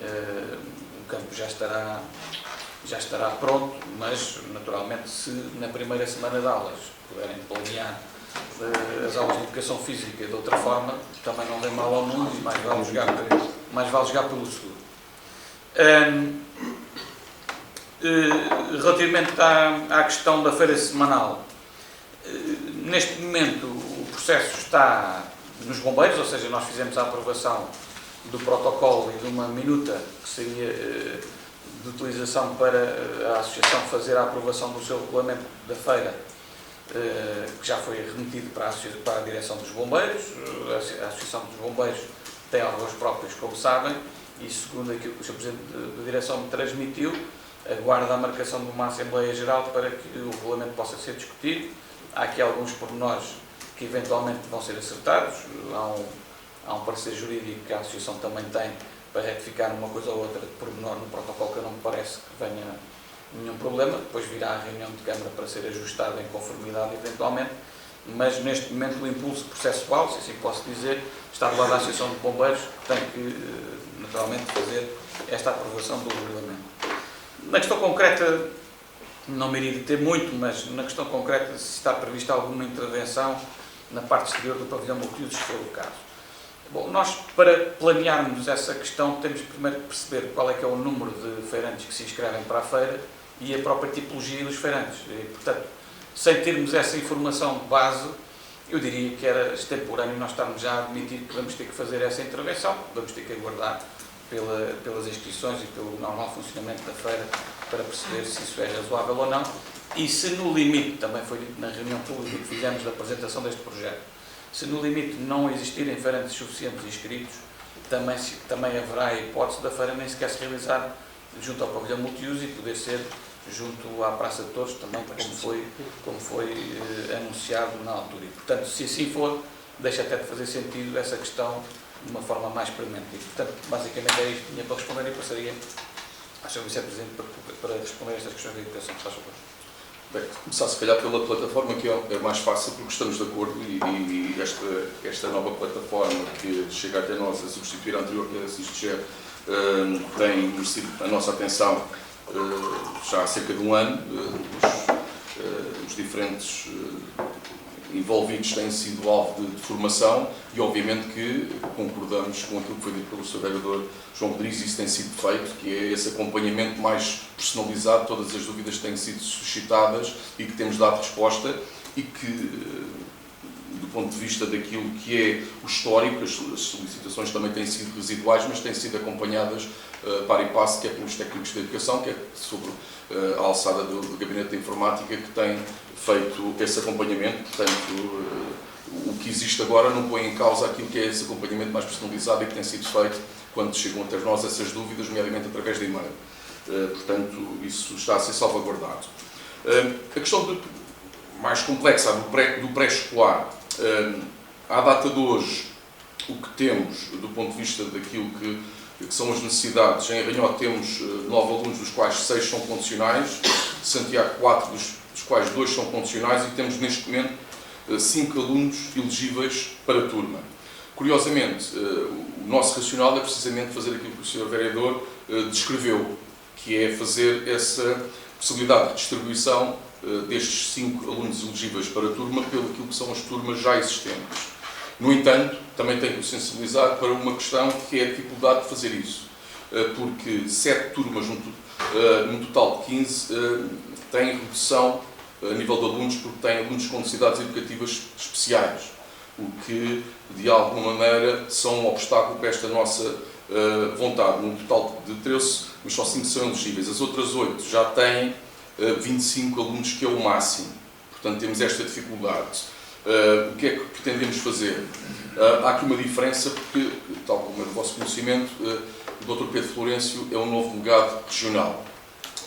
o campo já estará pronto, mas, naturalmente, se na primeira semana de aulas puderem planear as aulas de educação física de outra forma, também não vem mal ao mundo e mais vale jogar pelo seguro. Relativamente à questão da feira semanal, neste momento o processo está nos bombeiros, ou seja, nós fizemos a aprovação do protocolo e de uma minuta que seria de utilização para a Associação fazer a aprovação do seu regulamento da feira, que já foi remetido para a Direção dos Bombeiros. A Associação dos Bombeiros tem órgãos próprios, como sabem, e segundo aquilo que o Sr. Presidente da Direção me transmitiu, aguarda a marcação de uma Assembleia Geral para que o regulamento possa ser discutido. Há aqui alguns pormenores que eventualmente vão ser acertados. Há um parecer jurídico que a Associação também tem para retificar uma coisa ou outra de pormenor no protocolo, que não me parece que venha nenhum problema. Depois virá a reunião de Câmara para ser ajustado em conformidade eventualmente, mas neste momento o impulso processual, se assim posso dizer, está do lado da Associação de Bombeiros, que tem que naturalmente fazer esta aprovação do regulamento. Na questão concreta, não me iria deter muito, mas na questão concreta, se está prevista alguma intervenção na parte exterior do pavilhão multiusos, se for o caso. Bom, nós, para planearmos essa questão, temos primeiro que perceber qual é que é o número de feirantes que se inscrevem para a feira e a própria tipologia dos feirantes. E, portanto, sem termos essa informação de base, eu diria que era extemporâneo nós estarmos já a admitir que vamos ter que fazer essa intervenção, vamos ter que aguardar pelas inscrições e pelo normal funcionamento da feira para perceber se isso é razoável ou não. E se no limite, também foi dito na reunião pública que fizemos da apresentação deste projeto, se no limite não existirem feirantes suficientes inscritos, também haverá a hipótese da feira nem sequer se realizar junto ao pavilhão multiuso e poder ser junto à Praça de Touros, também como foi anunciado na altura. E, portanto, se assim for, deixa até de fazer sentido essa questão de uma forma mais premente. E, portanto, basicamente é isto que tinha para responder e passaria ao Sr. Vice-Presidente para responder a estas questões de educação. Se faz favor. Bem, começar se calhar pela plataforma, que é mais fácil porque estamos de acordo e esta nova plataforma que chega até nós a substituir a anterior, que é a SISTGER, tem merecido a nossa atenção já há cerca de um ano. Os diferentes envolvidos têm sido alvo de formação e obviamente que concordamos com aquilo que foi dito pelo Sr. Vereador João Rodrigues, isso tem sido feito, que é esse acompanhamento mais personalizado, todas as dúvidas que têm sido suscitadas e que temos dado resposta e que, do ponto de vista daquilo que é o histórico, as solicitações também têm sido residuais, mas têm sido acompanhadas para e passo, quer pelos técnicos de educação, quer sobre a alçada do Gabinete de Informática, que tem feito esse acompanhamento. Portanto, o que existe agora não põe em causa aquilo que é esse acompanhamento mais personalizado e que tem sido feito quando chegam até nós essas dúvidas, nomeadamente através de e-mail. Portanto, isso está a ser salvaguardado. A questão mais complexa do pré-escolar, à data de hoje, o que temos, do ponto de vista daquilo que são as necessidades, em Arranhó temos 9 alunos, dos quais 6 são condicionais, Santiago 4, dos quais 2 são condicionais, e temos neste momento 5 alunos elegíveis para a turma. Curiosamente, o nosso racional é precisamente fazer aquilo que o Sr. Vereador descreveu, que é fazer essa possibilidade de distribuição destes 5 alunos elegíveis para a turma pelo que são as turmas já existentes. No entanto, também tenho que sensibilizar para uma questão que é a dificuldade de fazer isso, porque 7 turmas num total de 15 têm redução a nível de alunos porque têm alunos com necessidades educativas especiais, o que, de alguma maneira, são um obstáculo para esta nossa vontade. Num total de 13, mas só 5 são elegíveis. As outras 8 já têm 25 alunos, que é o máximo. Portanto, temos esta dificuldade. O que é que pretendemos fazer? Há aqui uma diferença, porque, tal como é do vosso conhecimento, o Dr. Pedro Florencio é um novo delegado regional.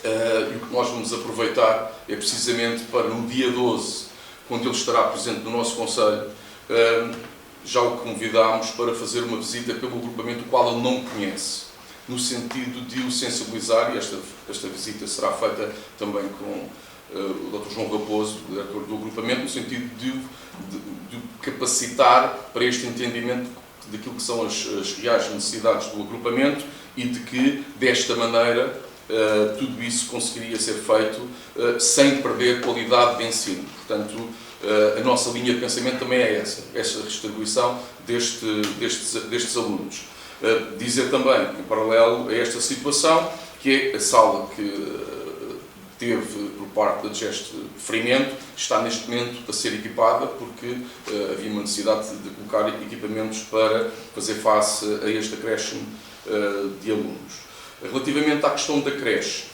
E o que nós vamos aproveitar é precisamente para, no dia 12, quando ele estará presente no nosso Conselho, já o convidámos para fazer uma visita pelo agrupamento, o qual ele não conhece, no sentido de o sensibilizar, e esta visita será feita também com o Dr. João Raposo, diretor do agrupamento, no sentido de capacitar para este entendimento daquilo que são as reais necessidades do agrupamento e de que, desta maneira, tudo isso conseguiria ser feito sem perder qualidade de ensino. Portanto, a nossa linha de pensamento também é essa redistribuição destes alunos. Dizer também, em paralelo a esta situação, que é a sala que teve, por parte da Digeste Ferimento, está neste momento a ser equipada, porque havia uma necessidade de colocar equipamentos para fazer face a este acréscimo de alunos. Relativamente à questão da creche,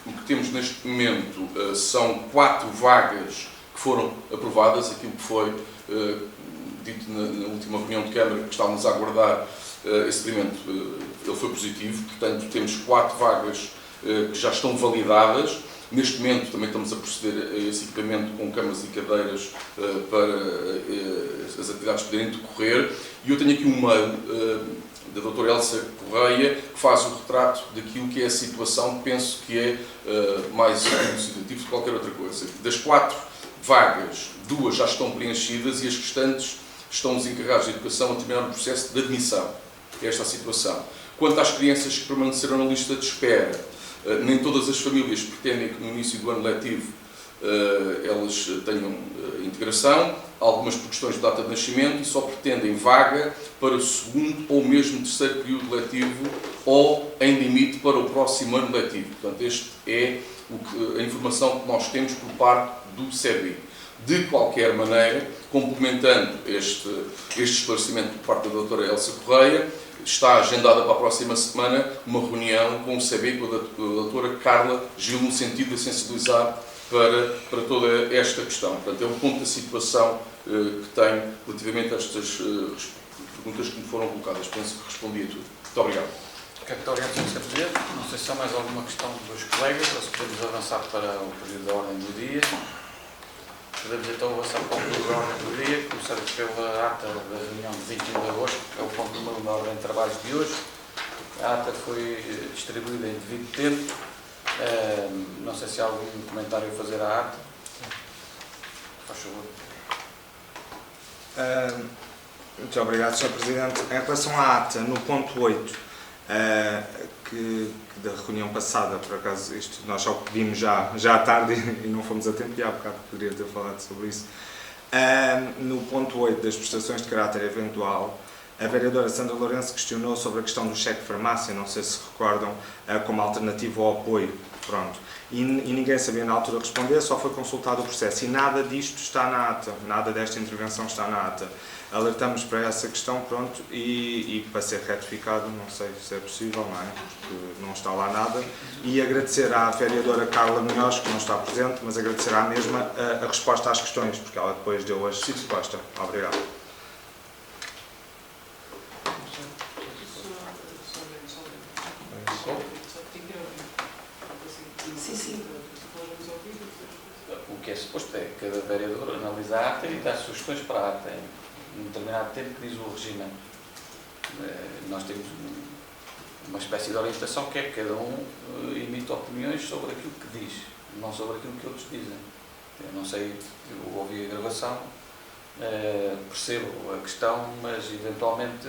o que temos neste momento são 4 vagas que foram aprovadas, aquilo que foi dito na última reunião de Câmara, que estávamos a aguardar esse experimento, ele foi positivo, portanto temos 4 vagas que já estão validadas. Neste momento também estamos a proceder a esse equipamento com camas e cadeiras para as atividades poderem decorrer. E eu tenho aqui um mail da doutora Elsa Correia, que faz o retrato daquilo que é a situação, penso que é mais elucidativo de qualquer outra coisa. Das 4 vagas, 2 já estão preenchidas e as restantes estão os encarregados de educação a terminar o processo de admissão. Esta é a situação. Quanto às crianças que permaneceram na lista de espera, nem todas as famílias pretendem que no início do ano letivo elas tenham integração, algumas por questões de data de nascimento, e só pretendem vaga para o 2º ou mesmo 3º período letivo ou, em limite, para o próximo ano letivo. Portanto, esta é a informação que nós temos por parte do SEBI. De qualquer maneira, complementando este esclarecimento por parte da doutora Elsa Correia, está agendada para a próxima semana uma reunião com o SEBI e com a doutora Carla Gil, no sentido de sensibilizar para toda esta questão. Portanto, é um ponto da situação que tenho relativamente a estas perguntas que me foram colocadas. Penso que respondi a tudo. Muito obrigado. Muito obrigado, Sr. Presidente. Não sei se há mais alguma questão dos colegas ou se podemos avançar para o período da ordem do dia. Podemos então avançar para o período da ordem do dia, começando pela ata da reunião de 21 de agosto, que é o ponto número 1 da ordem de trabalhos de hoje. A ata foi distribuída em devido tempo. Não sei se há algum comentário a fazer à ata. Faz favor. Muito obrigado, Sr. Presidente. Em relação à ata, no ponto 8, que da reunião passada, por acaso, isto nós só pedimos já à tarde e não fomos a tempo, e há bocado poderia ter falado sobre isso. No ponto 8 das prestações de caráter eventual, a vereadora Sandra Lourenço questionou sobre a questão do cheque de farmácia, não sei se recordam, como alternativa ao apoio. Pronto. E ninguém sabia na altura responder, só foi consultado o processo. E nada disto está na ata, nada desta intervenção está na ata. Alertamos para essa questão, pronto, e para ser retificado, não sei se é possível, não é? Porque não está lá nada. E agradecer à vereadora Carla Munhoz, que não está presente, mas agradecer à mesma a resposta às questões, porque ela depois deu a resposta. Obrigado. O que é suposto é que cada vereador analisa a ata e dá sugestões para a ata em um determinado tempo que diz o regimento. Nós temos uma espécie de orientação que é que cada um emite opiniões sobre aquilo que diz, não sobre aquilo que outros dizem. Eu não sei, eu ouvi a gravação, percebo a questão, mas eventualmente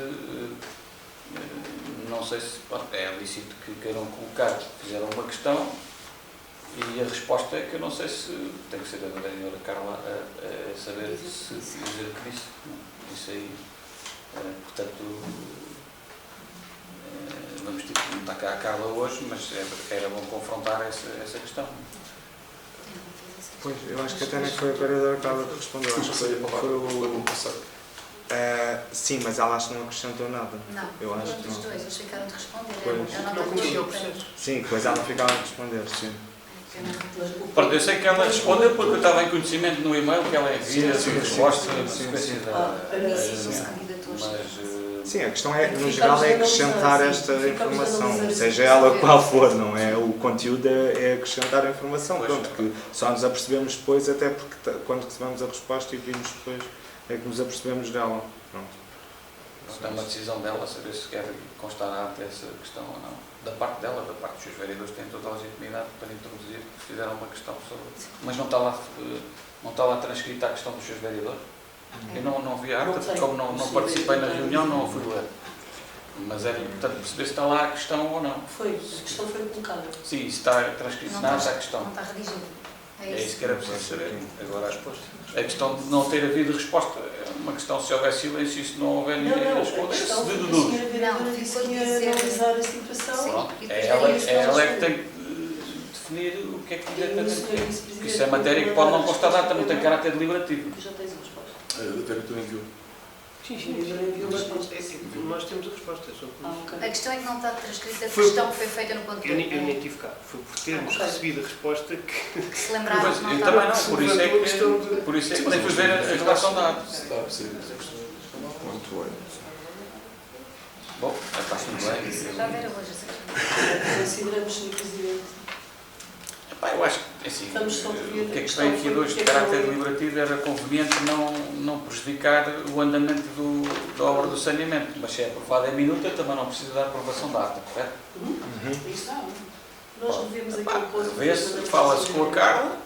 não sei se é lícito que queiram colocar, fizeram uma questão e a resposta é que eu não sei se tem que ser a vereadora Carla a saber se dizer o que disse. Isso aí, portanto, vamos ter que perguntar cá a Carla hoje, mas era bom confrontar essa questão. Pois, eu acho que até nem foi a vereadora Carla que respondeu, acho que foi o... Sim, mas ela acho que não acrescentou nada. Não, Eu acho nenhum que dos não. dois, eles ficaram de responder. Pois. Eu Não não conhecia o processo. Sim, depois ela ficava a responder, sim. Pronto, eu sei que ela respondeu porque eu estava em conhecimento no e-mail que ela envia a resposta na sequência da Sim, reunião. candidatos. Mas, Sim, a questão é, no geral, é acrescentar esta informação, seja ela qual for, não é? O conteúdo é acrescentar a informação, Pois, pronto, que só nos apercebemos depois, até porque quando recebemos a resposta e vimos depois, é que nos apercebemos dela, pronto. é uma decisão dela saber se quer constar a ata essa questão ou não. Da parte dela, da parte dos seus vereadores, têm toda a legitimidade para introduzir, fizeram uma questão sobre. Mas não está lá transcrita a questão dos seus vereadores? Eu não vi a ata, porque como não participei na reunião, não a fui ler. Mas era importante perceber se está lá a questão ou não. Foi, a questão foi colocada. Sim, se está transcrito na ata a questão. Não está redigido. É isso que era preciso saber. Agora, a questão de não ter havido resposta é uma questão se houver silêncio e se não houver ninguém a responder. Se de A dúvida. senhora vereadora disse que ia analisar a situação. Pronto, E é depois ela é que tem que definir o que é que diretamente tem. Isso é matéria que pode não constar data, não tem caráter deliberativo. Já tens a resposta. A vereadora enviou. Sim, Sim, eu envio a resposta. nós temos a resposta. A questão é que não está transcrita a Foi- questão que foi feita no ponto Eu nem 2. tive cá. Foi por termos Ok. recebido a resposta que Que se lembraram Mas que não eu estava. também não, por isso é que nem fui ver a relação da ata. Está a perceber. Muito bem. Bom, está tudo bem. Já ver hoje essa questão. Consideramos, Sr. Presidente. Epá, eu acho que, assim, Vamos só o ver que é a que questão vem aqui foi de hoje de porque é que caráter não é- deliberativo era conveniente não prejudicar o andamento da obra do saneamento. Mas se é aprovada em minuta, também não precisa da aprovação da ata, correto? Isso não. Nós revemos aqui o ponto. Vê-se, fala-se com a Carla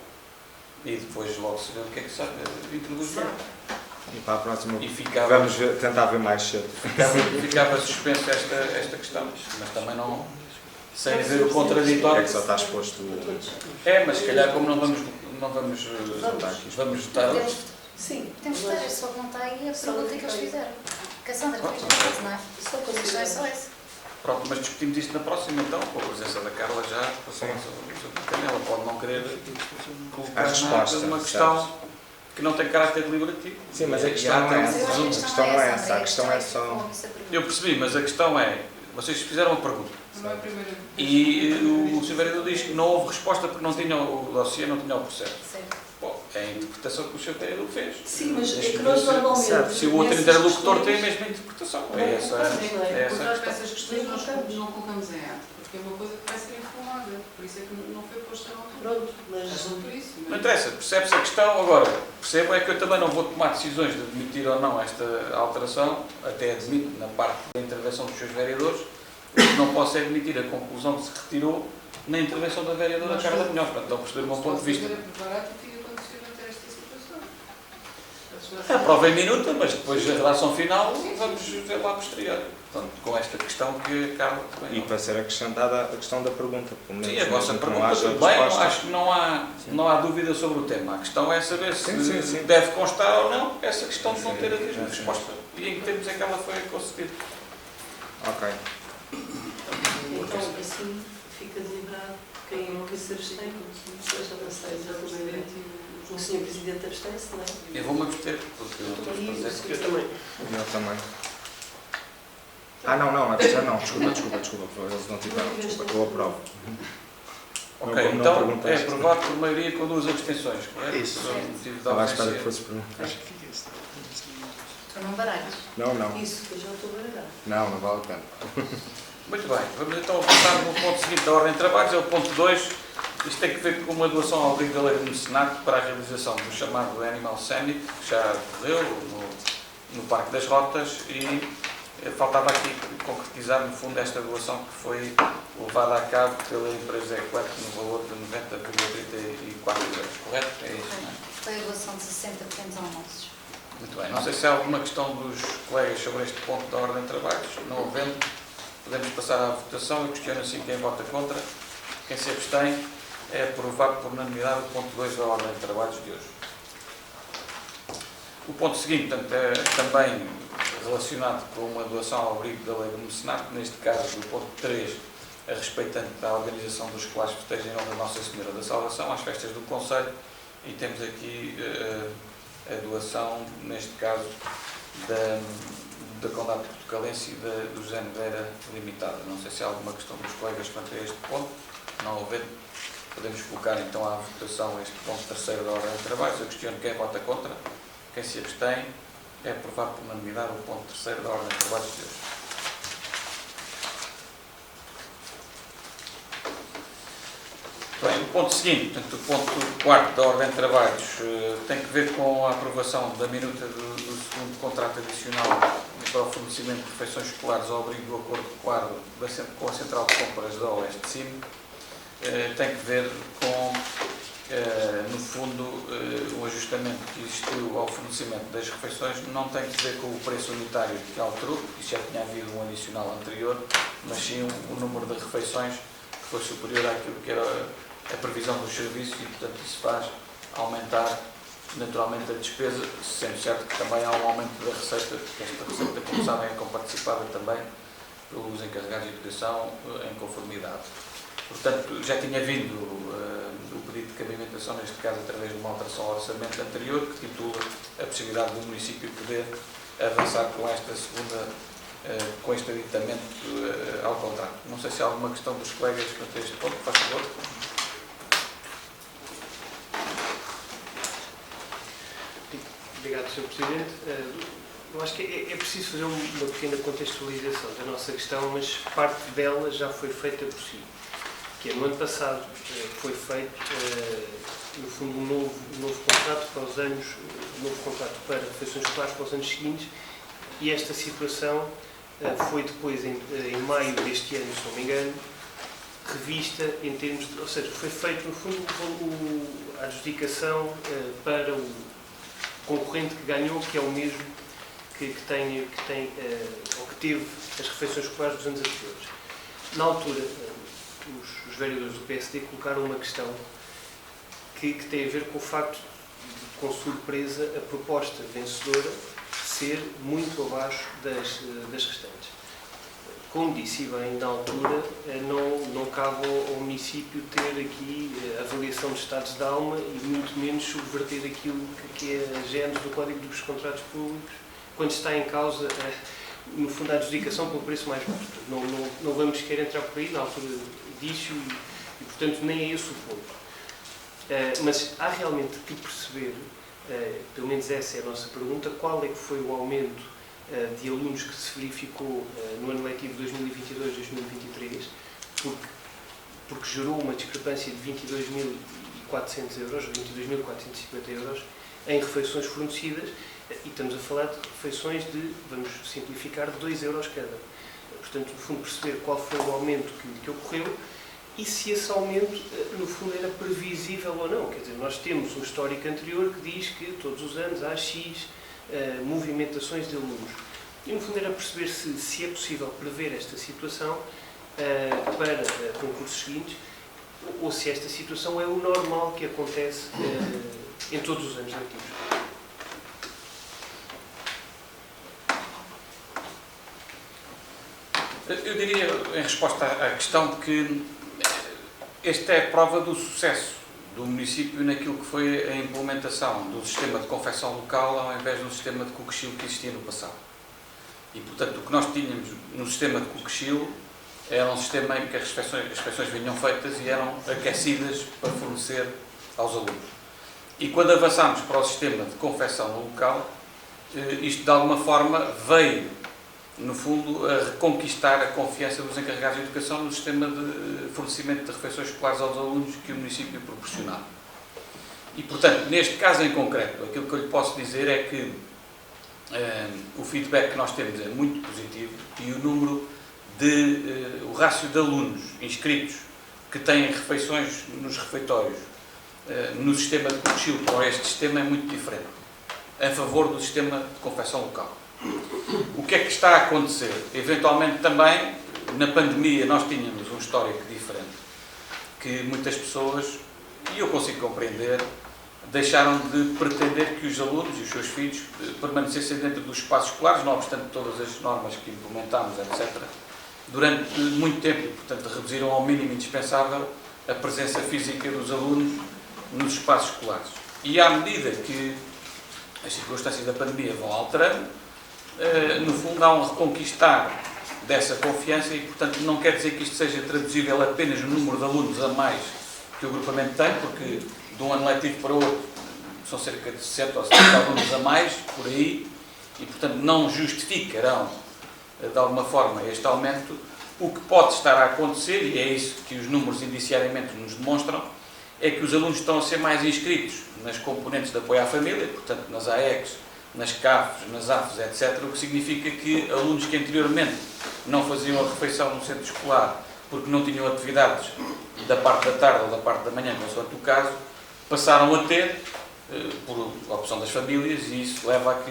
e depois logo se vê o que é que sabe, introduz bem. E para a próxima, E ficava vamos tentar ver mais cedo. suspensa esta questão, mas também não, sem haver o É contraditório. que só está exposto. É, mas se calhar como não vamos votar hoje, Sim. Temos que ter, só que não está aí a pergunta que eles fizeram. Cassandra, depois não faz, não é? Só A questão é só essa. pronto, mas discutimos isto na próxima então, com a presença da Carla já, para falar sobre o tema. Ela pode não querer colocar A resposta, uma questão que não tem caráter deliberativo. Sim, mas a E questão não é Mas eu essa. acho que A questão não é essa. André, A questão é só. como isso é pergunta. Eu percebi, mas a questão é, vocês fizeram uma pergunta Não é a primeira vez. e o Sr. Vereador diz que não houve resposta porque não tinha o dossiê, não tinha o processo. Certo. Bom, é a interpretação que o Sr. Vereador fez. Sim, mas é que Deixa-me nós ver se- normalmente. Se o outro nessas interlocutor tem a questões- mesma interpretação. Não É essa colocamos, não é? é Por essa a causa questão. dessas questões nós não colocamos em ata, porque é uma coisa que vai ser informada, por isso é que não foi posta na altura. Pronto, É mas. só por isso. Não interessa, percebe-se a questão. Agora, percebo é que eu também não vou tomar decisões de admitir ou não esta alteração, até admito na parte da intervenção dos seus vereadores, o que não posso é admitir a conclusão que se retirou na intervenção da vereadora Nós Carla fazemos- Munhoz. Portanto, não perceber o meu ponto de vista. Se preparar, fica acontecendo até esta situação. A prova é minuta, mas depois a redação final vamos ver lá a posterior. Portanto, com esta questão que a Carla E também. para ser acrescentada a questão da pergunta. Pelo menos, Sim, a vossa mesmo que não pergunta haja tudo bem, resposta. acho que não há dúvida sobre o tema. A questão é saber se Sim. deve constar ou não essa questão de não ter havido resposta. E em que termos é que ela foi concedida. Ok. Então, assim, fica deliberado quem é que se abstém, seja não sei exatamente. O Sr. Presidente abstém-se, não é? Eu vou-me abster, porque eu não estou a E o fazer. Sr. Eu também. Eu também. Ah, não, a pessoa não. Desculpa. Eles não tiveram. Desculpa, eu aprovo. Ok, Não então é perguntaste. aprovado por maioria com 2 abstenções, correto? Isso. Por motivo de Estava à espera que ausência. fosse perguntar. Tu não baralhas. Não. Isso, que eu já estou baralhado. Não vale a pena. Muito bem, vamos então avançar no ponto seguinte da ordem de trabalhos, é o ponto 2. Isto tem que ver com uma doação ao abrigo da lei do mecenato para a realização do chamado Animal Summit, que já decorreu no Parque das Rotas, e faltava aqui concretizar, no fundo, esta doação que foi levada a cabo pela empresa Eclat no valor de 90,34 euros, correto? É isso, não é? Foi a doação de 60 pequenos almoços. Muito bem, não sei se há alguma questão dos colegas sobre este ponto da ordem de trabalhos. Não havendo, podemos passar à votação. Eu questiono assim quem vota contra. Quem se abstém é aprovado por unanimidade o ponto 2 da ordem de trabalhos de hoje. O ponto seguinte, portanto, é também relacionado com uma doação ao abrigo da lei do mecenato, neste caso do ponto 3, a respeitante da organização dos colares festejos em nome da Nossa Senhora da Salvação, às festas do Conselho, e temos aqui a doação, neste caso, da Condado Portucalense e do José Nogueira Limitada. Não sei se há alguma questão dos colegas quanto a este ponto. Não havendo, podemos colocar então à votação este ponto terceiro da ordem de trabalhos. Eu questiono quem vota contra, quem se abstém. É aprovado por unanimidade o ponto terceiro da ordem de trabalhos de hoje. Bem, o ponto seguinte, portanto, o ponto quarto da ordem de trabalhos, tem que ver com a aprovação da minuta do segundo contrato adicional para o fornecimento de refeições escolares ao abrigo do acordo quadro com a Central de Compras da Oeste CIM. Tem que ver com, no fundo, o ajustamento que existiu ao fornecimento das refeições. Não tem que ver com o preço unitário que alterou, porque já tinha havido um adicional anterior, mas sim o número de refeições que foi superior àquilo que era a previsão dos serviços e, portanto, isso faz aumentar naturalmente a despesa, sendo certo que também há um aumento da receita, porque esta receita, como sabem, é comparticipada também pelos encarregados de educação em conformidade. Portanto, já tinha vindo o pedido de cabimentação, neste caso através de uma alteração ao orçamento anterior, que titula a possibilidade do município poder avançar com esta segunda, com este aditamento ao contrato. Não sei se há alguma questão dos colegas quanto a este ponto, faz favor. Obrigado, Sr. Presidente. Eu acho que é preciso fazer uma pequena contextualização da nossa questão, mas parte dela já foi feita por si. Que no ano passado foi feito, no fundo, um novo contrato para os anos, um novo contrato para refeições escolares para os anos seguintes, e esta situação foi depois, em maio deste ano, se não me engano, revista em termos de, ou seja, foi feito, no fundo, a adjudicação para o concorrente que ganhou, que é o mesmo que teve as refeições escolares dos anos anteriores. Na altura, os vereadores do PSD colocaram uma questão que tem a ver com o facto de, com surpresa, a proposta vencedora ser muito abaixo das restantes. Como disse bem, na altura, não cabe ao município ter aqui avaliação de estados de alma e muito menos subverter aquilo que é a gênese do Código dos Contratos Públicos, quando está em causa, no fundo, a adjudicação pelo preço mais baixo. Não vamos sequer entrar por aí, na altura disso, e portanto, nem é esse o ponto. Mas há realmente que perceber, pelo menos essa é a nossa pergunta, qual é que foi o aumento de alunos que se verificou no ano letivo 2022-2023, porque gerou uma discrepância de 22.400 euros, 22.450 euros, em refeições fornecidas, e estamos a falar de refeições de, vamos simplificar, de 2 euros cada. Portanto, no fundo, perceber qual foi o aumento que ocorreu e se esse aumento, no fundo, era previsível ou não. Quer dizer, nós temos um histórico anterior que diz que todos os anos há X movimentações de alunos. E, no fundo, era perceber se é possível prever esta situação para concursos seguintes, ou se esta situação é o normal que acontece em todos os anos letivos. Eu diria, em resposta à questão, que esta é a prova do sucesso do município naquilo que foi a implementação do sistema de confecção local ao invés do sistema de coquechil que existia no passado. E, portanto, o que nós tínhamos no sistema de coquechil era um sistema em que as refeições vinham feitas e eram aquecidas para fornecer aos alunos. E quando avançámos para o sistema de confecção no local, isto de alguma forma veio, no fundo, a reconquistar a confiança dos encarregados de educação no sistema de fornecimento de refeições escolares aos alunos que o município proporcionava. E, portanto, neste caso em concreto, aquilo que eu lhe posso dizer é que o feedback que nós temos é muito positivo e o número o rácio de alunos inscritos que têm refeições nos refeitórios no sistema de coquechil para este sistema é muito diferente, a favor do sistema de confecção local. O que é que está a acontecer? Eventualmente também, na pandemia, nós tínhamos um histórico diferente, que muitas pessoas, e eu consigo compreender, deixaram de pretender que os alunos e os seus filhos permanecessem dentro dos espaços escolares, não obstante todas as normas que implementámos, etc., durante muito tempo, e, portanto, reduziram ao mínimo indispensável a presença física dos alunos nos espaços escolares. E à medida que as circunstâncias da pandemia vão alterando, no fundo, há um reconquistar dessa confiança e, portanto, não quer dizer que isto seja traduzível apenas no número de alunos a mais que o agrupamento tem, porque de um ano letivo para o outro são cerca de 60 ou 70 alunos a mais, por aí, e, portanto, não justificarão, de alguma forma, este aumento. O que pode estar a acontecer, e é isso que os números indiciariamente nos demonstram, é que os alunos estão a ser mais inscritos nas componentes de apoio à família, portanto, nas AECs, nas CAFs, nas AFs, etc., o que significa que alunos que anteriormente não faziam a refeição no centro escolar porque não tinham atividades da parte da tarde ou da parte da manhã, consoante o caso, passaram a ter, por opção das famílias, e isso leva a que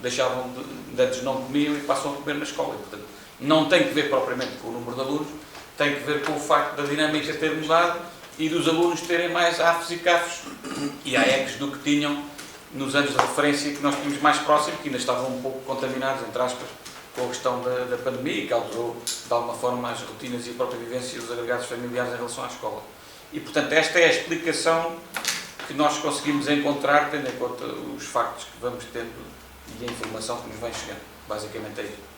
deixavam de antes não comiam e passam a comer na escola. E, portanto, não tem que ver propriamente com o número de alunos, tem que ver com o facto da dinâmica ter mudado e dos alunos terem mais AFs e CAFs e AECs do que tinham nos anos de referência que nós tínhamos mais próximo, que ainda estavam um pouco contaminados, entre aspas, com a questão da pandemia e que alterou, de alguma forma, as rotinas e a própria vivência dos agregados familiares em relação à escola. E, portanto, esta é a explicação que nós conseguimos encontrar, tendo em conta os factos que vamos tendo e a informação que nos vem chegando. Basicamente é isso.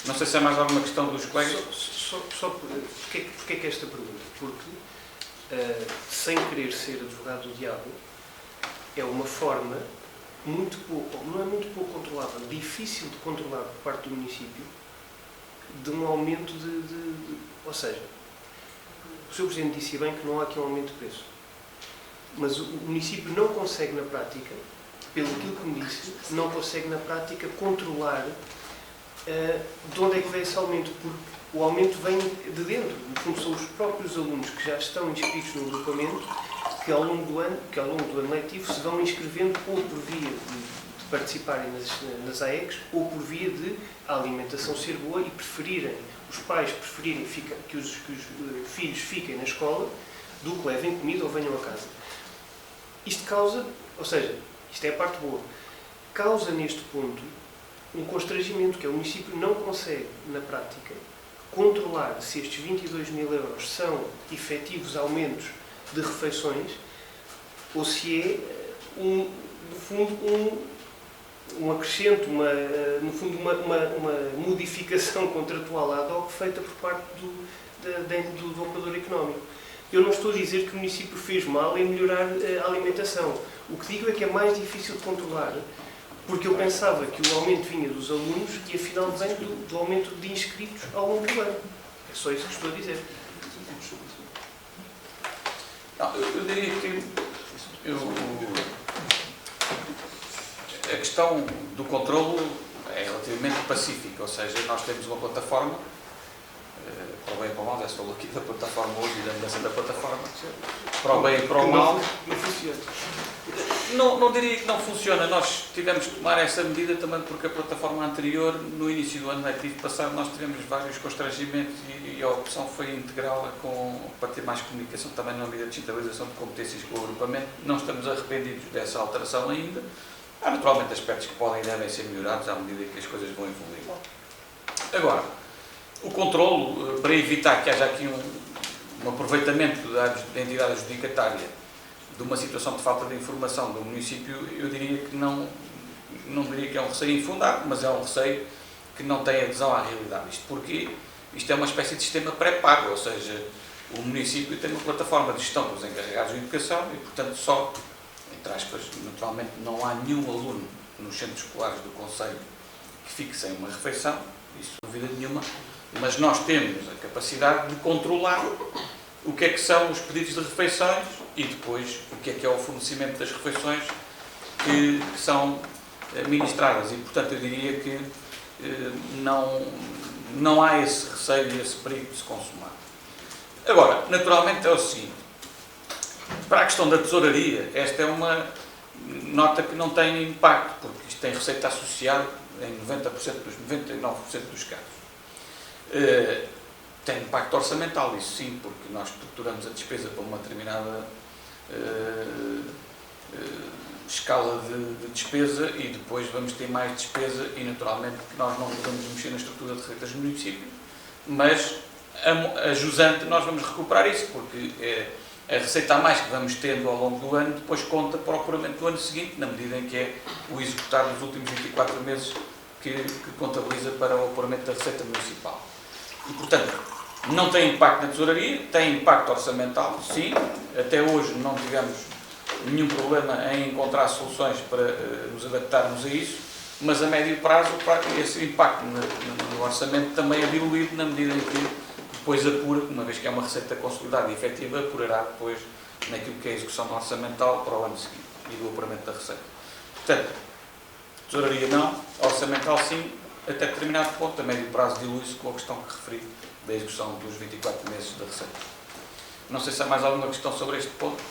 Não sei se há mais alguma questão dos colegas. Porquê que esta pergunta? Porque, sem querer ser advogado do diabo, é uma forma muito pouco, não é muito pouco controlável, difícil de controlar por parte do município, de um aumento ou seja, o Sr. Presidente disse bem que não há aqui um aumento de preço, mas o município não consegue na prática, pelo que me disse, não consegue na prática controlar de onde é que vem esse aumento, porque o aumento vem de dentro. No fundo, são os próprios alunos que já estão inscritos no agrupamento que ao longo do ano letivo se vão inscrevendo ou por via de participarem nas AECs ou por via de a alimentação ser boa e os pais preferirem que os filhos fiquem na escola do que levem comida ou venham a casa. Isto causa, ou seja, isto é a parte boa, causa neste ponto um constrangimento, que é o município não consegue, na prática, controlar se estes 22.000 euros são efetivos aumentos de refeições ou se é, no fundo, um acrescento, no fundo, uma modificação contratual ad hoc feita por parte do operador económico. Eu não estou a dizer que o município fez mal em melhorar a alimentação. O que digo é que é mais difícil de controlar, porque eu pensava que o aumento vinha dos alunos e afinal vem do aumento de inscritos ao longo do ano. É só isso que estou a dizer. Não, eu diria que a questão do controlo é relativamente pacífica, ou seja, nós temos uma plataforma, para o bem e para o mal, já se falou aqui da plataforma hoje e da mudança da plataforma, para o bem e para o mal. Não funciona. Não diria que não funciona, nós tivemos que tomar essa medida também porque a plataforma anterior, no início do ano letivo passado, nós tivemos vários constrangimentos e a opção foi integrá-la para ter mais comunicação também na medida de digitalização de competências com o agrupamento. Não estamos arrependidos dessa alteração ainda. Há naturalmente aspectos que podem e devem ser melhorados à medida que as coisas vão evoluir. Agora, o controlo, para evitar que haja aqui um aproveitamento da entidade adjudicatária de uma situação de falta de informação do município, eu diria que não diria que é um receio infundado, mas é um receio que não tem adesão à realidade. Isto porque isto é uma espécie de sistema pré-pago, ou seja, o município tem uma plataforma de gestão dos encarregados de educação e, portanto, só, entre aspas, naturalmente não há nenhum aluno nos centros escolares do concelho que fique sem uma refeição, isso sem dúvida nenhuma, mas nós temos a capacidade de controlar o que é que são os pedidos de refeições e depois o que é o fornecimento das refeições que são ministradas e, portanto, eu diria que não há esse receio e esse perigo de se consumar. Agora, naturalmente é o seguinte, para a questão da tesouraria, esta é uma nota que não tem impacto, porque isto tem receita associada em 99% dos casos. Tem impacto orçamental, isso sim, porque nós estruturamos a despesa para uma determinada escala de despesa e depois vamos ter mais despesa e naturalmente que nós não podemos mexer na estrutura de receitas do município, mas a jusante nós vamos recuperar isso, porque A receita a mais que vamos tendo ao longo do ano depois conta para o apuramento do ano seguinte, na medida em que é o executar dos últimos 24 meses que contabiliza para o apuramento da receita municipal. E, portanto, não tem impacto na tesouraria, tem impacto orçamental, sim. Até hoje não tivemos nenhum problema em encontrar soluções para nos adaptarmos a isso, mas a médio prazo esse impacto no orçamento também é diluído na medida em que depois apura, uma vez que é uma receita consolidada e efetiva, apurará depois naquilo que é a execução orçamental para o ano seguinte e do apuramento da receita. Portanto, tesouraria não, orçamental sim, até determinado ponto, a médio prazo dilui-se com a questão que referi da execução dos 24 meses da receita. Não sei se há mais alguma questão sobre este ponto.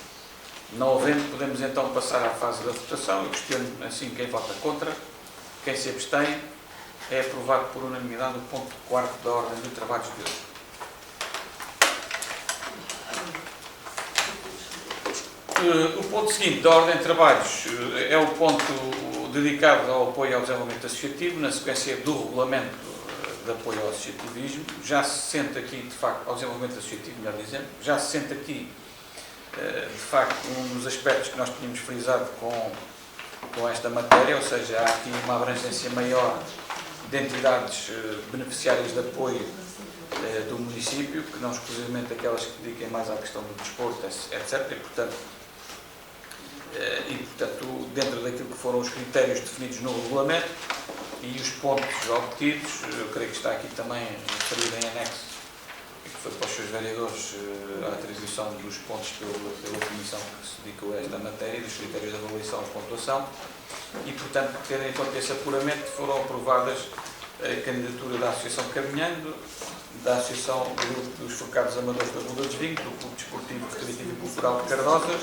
Não havendo, podemos então passar à fase da votação. Eu questiono assim quem vota contra, quem se abstém. É aprovado por unanimidade o ponto 4º da ordem de trabalhos de hoje. O ponto seguinte da ordem de trabalhos é o ponto dedicado ao apoio ao desenvolvimento associativo, na sequência do regulamento de apoio ao associativismo. Já se sente aqui, de facto, ao desenvolvimento associativo, melhor dizendo, já se sente aqui, de facto, um dos aspectos que nós tínhamos frisado com esta matéria, ou seja, há aqui uma abrangência maior de entidades beneficiárias de apoio do município, que não exclusivamente aquelas que dediquem mais à questão do desporto, etc. E, portanto, dentro daquilo que foram os critérios definidos no regulamento e os pontos obtidos, eu creio que está aqui também referido em anexo, que foi para os seus vereadores a atribuição dos pontos pela comissão que se dedicou a esta matéria, dos critérios de avaliação e pontuação, e, portanto, tendo em conta esse apuramento, foram aprovadas a candidatura da Associação Caminhando, da Associação do Grupo dos Focados Amadores da Rua dos Vinhos, do Clube Desportivo, Recreativo e Cultural de Cardosas,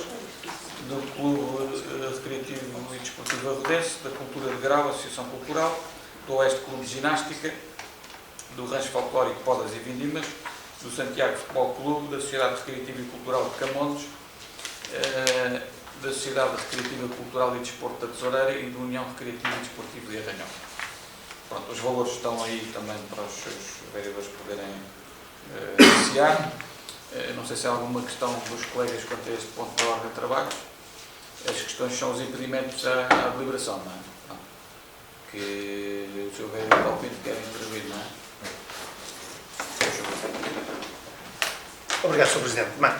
do Clube Recreativo e Desportivo Arrodense, da Cultura de Grau, Associação Cultural, do Oeste Clube de Ginástica, do Rancho Folclórico Podas e Vindimas, do Santiago Futebol Clube, da Sociedade Recreativa e Cultural de Camontes, da Sociedade Recreativa, Cultural e Desporto da Tesoureira e da União Recreativa e Desportivo de Arranhão. Pronto, os valores estão aí também para os seus vereadores poderem iniciar. Não sei se há alguma questão dos colegas quanto a este ponto da ordem de trabalho. As questões são os impedimentos à deliberação, não é? Não. Que o Sr. Vereador Palpinto quer intervir, não é? Obrigado, Sr. Presidente. Bem,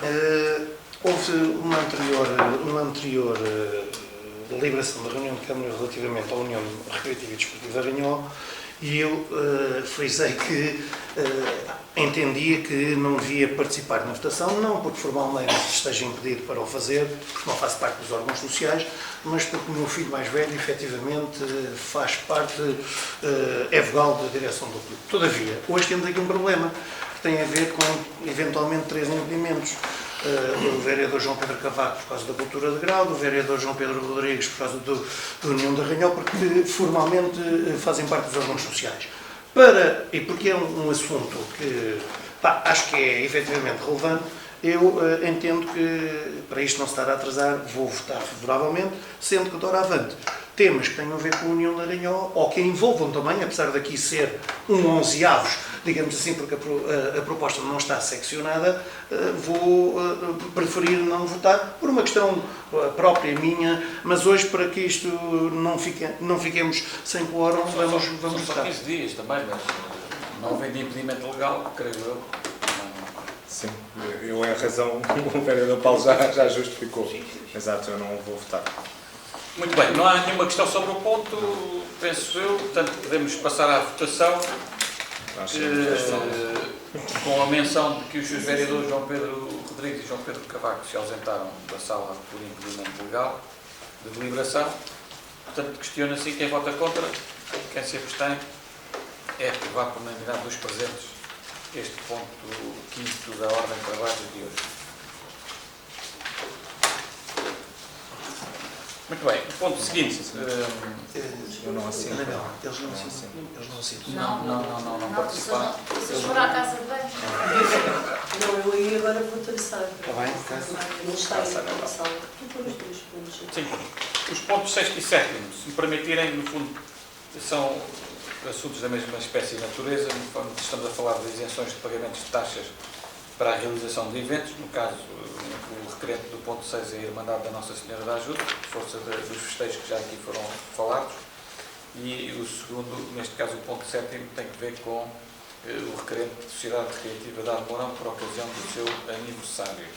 houve uma anterior deliberação da reunião de Câmara relativamente à União Recreativa e Desportiva de Arranhol e eu frisei que entendia que não devia participar na votação, não porque formalmente esteja impedido para o fazer, porque não faço parte dos órgãos sociais, mas porque o meu filho mais velho, efetivamente, faz parte, é vogal da direção do clube. Todavia, hoje temos aqui um problema que tem a ver com, eventualmente, 3 impedimentos. Do vereador João Pedro Cavaco por causa da cultura de grau, do vereador João Pedro Rodrigues por causa da União de Arranhol, porque formalmente fazem parte dos órgãos sociais. E porque é um assunto que acho que é efetivamente relevante, eu entendo que, para isto não se estar a atrasar, vou votar favoravelmente, sendo que, doravante, temas que tenham a ver com a União de Arranhol, ou que envolvam também, apesar daqui ser um 11avos, digamos assim, porque a proposta não está seccionada, vou preferir não votar, por uma questão própria minha, mas hoje, para que isto não fiquemos sem quórum, vamos São votar. 15 dias também, mas não vem de impedimento legal, creio eu. Sim, eu é a razão, o vereador Paulo já justificou. Exato, eu não vou votar. Muito bem, não há nenhuma questão sobre o ponto, penso eu, portanto podemos passar à votação. Com a menção de que os seus vereadores João Pedro Rodrigues e João Pedro Cavaco se ausentaram da sala por impedimento legal de deliberação. Portanto, questiono assim quem vota contra, quem se abstém. É aprovado por unanimidade dos presentes este ponto 5º da ordem de trabalho de hoje. Muito bem, o ponto seguinte. Eu não assino. Eles não assinam. Não participaram. Se for à casa de banho. Não, eu aí agora vou traçar. Está bem? Não está aí na sala. Tu pões 2 pontos. Sim, os pontos 6º e 7º, se me permitirem, no fundo, são assuntos da mesma espécie de natureza. No fundo, estamos a falar de isenções de pagamentos de taxas para a realização de eventos, no caso, o requerente do ponto 6 é a Irmandade da Nossa Senhora da Ajuda, força dos festejos que já aqui foram falados, e o segundo, neste caso o ponto 7, tem que ver com o requerente de Sociedade Recreativa de Almorão por ocasião do seu aniversário,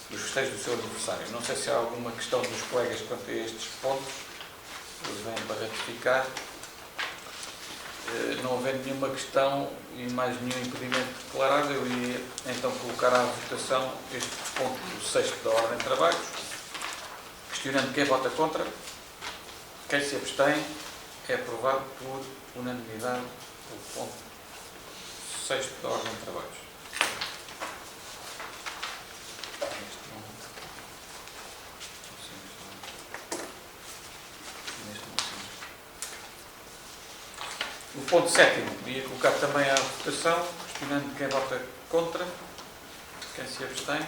dos festejos do seu aniversário. Não sei se há alguma questão dos colegas quanto a estes pontos, eles vêm para ratificar. Não havendo nenhuma questão e mais nenhum impedimento declarado, eu ia então colocar à votação este ponto 6 da ordem de trabalhos, questionando quem vota contra, quem se abstém. É aprovado por unanimidade o ponto 6 da ordem de trabalhos. O ponto 7 ia colocar também à votação, questionando quem vota contra, quem se abstém.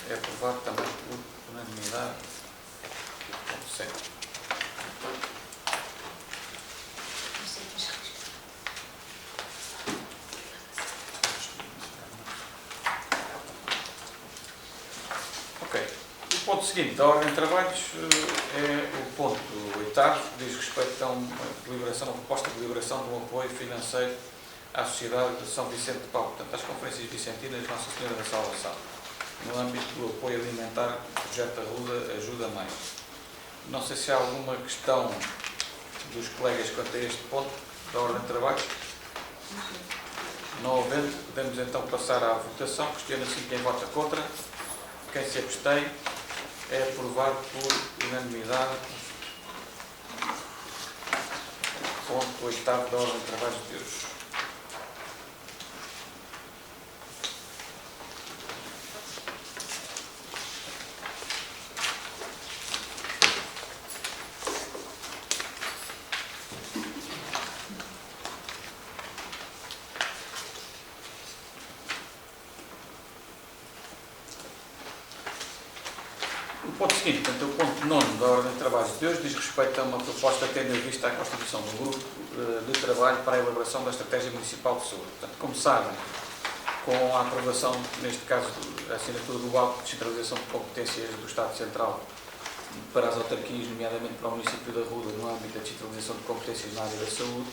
É aprovado também por unanimidade o ponto 7. Ok. O ponto seguinte da ordem de trabalhos é o ponto 8º, diz respeito a uma proposta de deliberação de um apoio financeiro à Sociedade de São Vicente de Paulo, portanto, às Conferências Vicentinas de Nossa Senhora da Salvação, no âmbito do apoio alimentar do projeto Arruda Ajuda Mais. Não sei se há alguma questão dos colegas quanto a este ponto da ordem de trabalhos. Não havendo, podemos então passar à votação. Questiona assim quem vota contra, quem se abstém. É aprovado por unanimidade. Ponto 8º da ordem de trabalhos de hoje. O ponto seguinte, portanto, o ponto 9 da ordem de trabalhos de hoje diz respeito a uma proposta tendo em vista a constituição de um grupo de trabalho para a elaboração da Estratégia Municipal de Saúde. Portanto, como sabem, com a aprovação, neste caso, a assinatura do ato de descentralização de competências do Estado Central para as autarquias, nomeadamente para o município de Arruda, no âmbito da descentralização de competências na área da saúde,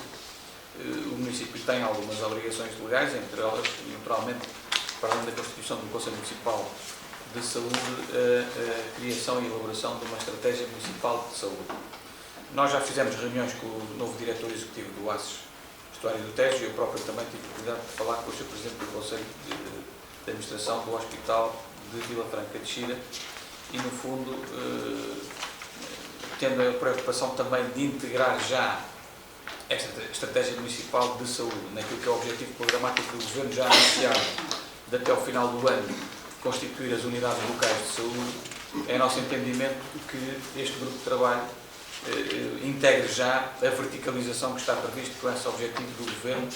o município tem algumas obrigações legais, entre elas, naturalmente, para além da constituição do Conselho Municipal de Saúde, a criação e elaboração de uma estratégia municipal de saúde. Nós já fizemos reuniões com o novo diretor executivo do ACES Estuário do Tejo e eu próprio também tive a oportunidade de falar com o Sr. Presidente do Conselho de Administração do Hospital de Vila Franca de Xira e, no fundo, tendo a preocupação também de integrar já esta estratégia municipal de saúde naquilo que é o objetivo programático do Governo já anunciado de até ao final do ano constituir as unidades locais de saúde. É nosso entendimento que este grupo de trabalho integre já a verticalização que está prevista com esse objetivo do Governo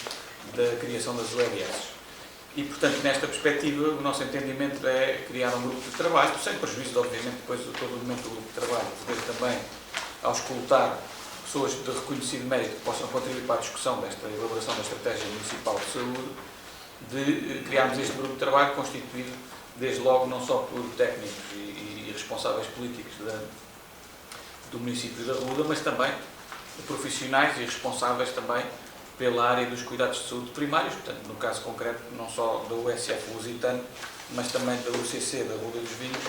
da criação das URS. E, portanto, nesta perspectiva, o nosso entendimento é criar um grupo de trabalho, sem prejuízo, obviamente, depois de todo o momento do grupo de trabalho, poder também auscultar pessoas de reconhecido mérito que possam contribuir para a discussão desta elaboração da Estratégia Municipal de Saúde, de criarmos este grupo de trabalho constituído, desde logo, não só por técnicos e responsáveis políticos do município de Arruda, mas também de profissionais e responsáveis também pela área dos cuidados de saúde primários, portanto, no caso concreto, não só da USF Lusitano, mas também da UCC, da Arruda dos Vinhos,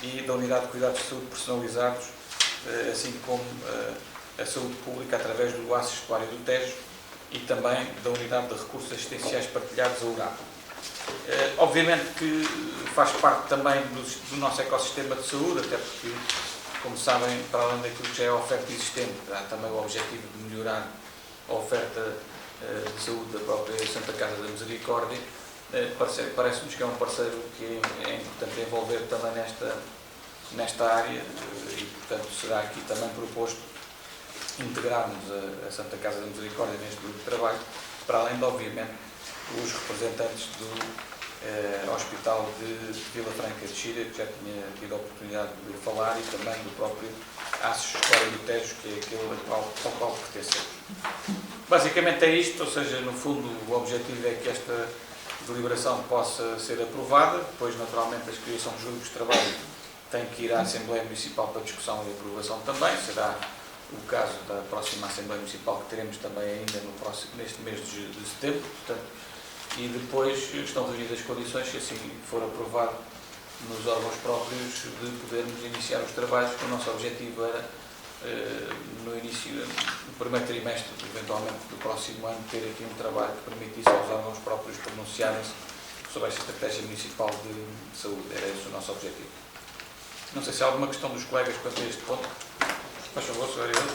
e da Unidade de Cuidados de Saúde Personalizados, assim como a saúde pública através do ACES Estuário do Tejo e também da Unidade de Recursos Assistenciais Partilhados, a URAP. Obviamente que faz parte também do nosso ecossistema de saúde, até porque, como sabem, para além daquilo que já é a oferta existente, há também o objetivo de melhorar a oferta de saúde da própria Santa Casa da Misericórdia. Parece-nos que é um parceiro que é importante envolver também nesta área e, portanto, será aqui também proposto integrarmos a Santa Casa da Misericórdia neste grupo de trabalho, para além de, obviamente, os representantes do Hospital de Vila Franca de Xira, que já tinha tido a oportunidade de falar, e também do próprio ACES Estuário do Tejo, que é aquele ao qual pertencemos. Basicamente é isto, ou seja, no fundo o objetivo é que esta deliberação possa ser aprovada. Depois, naturalmente, a criação dos grupos de trabalho tem que ir à Assembleia Municipal para discussão e aprovação também. Será o caso da próxima Assembleia Municipal que teremos também ainda neste mês de setembro. Portanto, e depois estão reunidas as condições, se assim for aprovado nos órgãos próprios, de podermos iniciar os trabalhos, que o nosso objetivo era, no início, no primeiro trimestre, eventualmente, do próximo ano, ter aqui um trabalho que permitisse aos órgãos próprios pronunciarem-se sobre esta estratégia municipal de saúde. Era esse o nosso objetivo. Não sei se há alguma questão dos colegas quanto a este ponto. Faz favor, Sr. Vereador.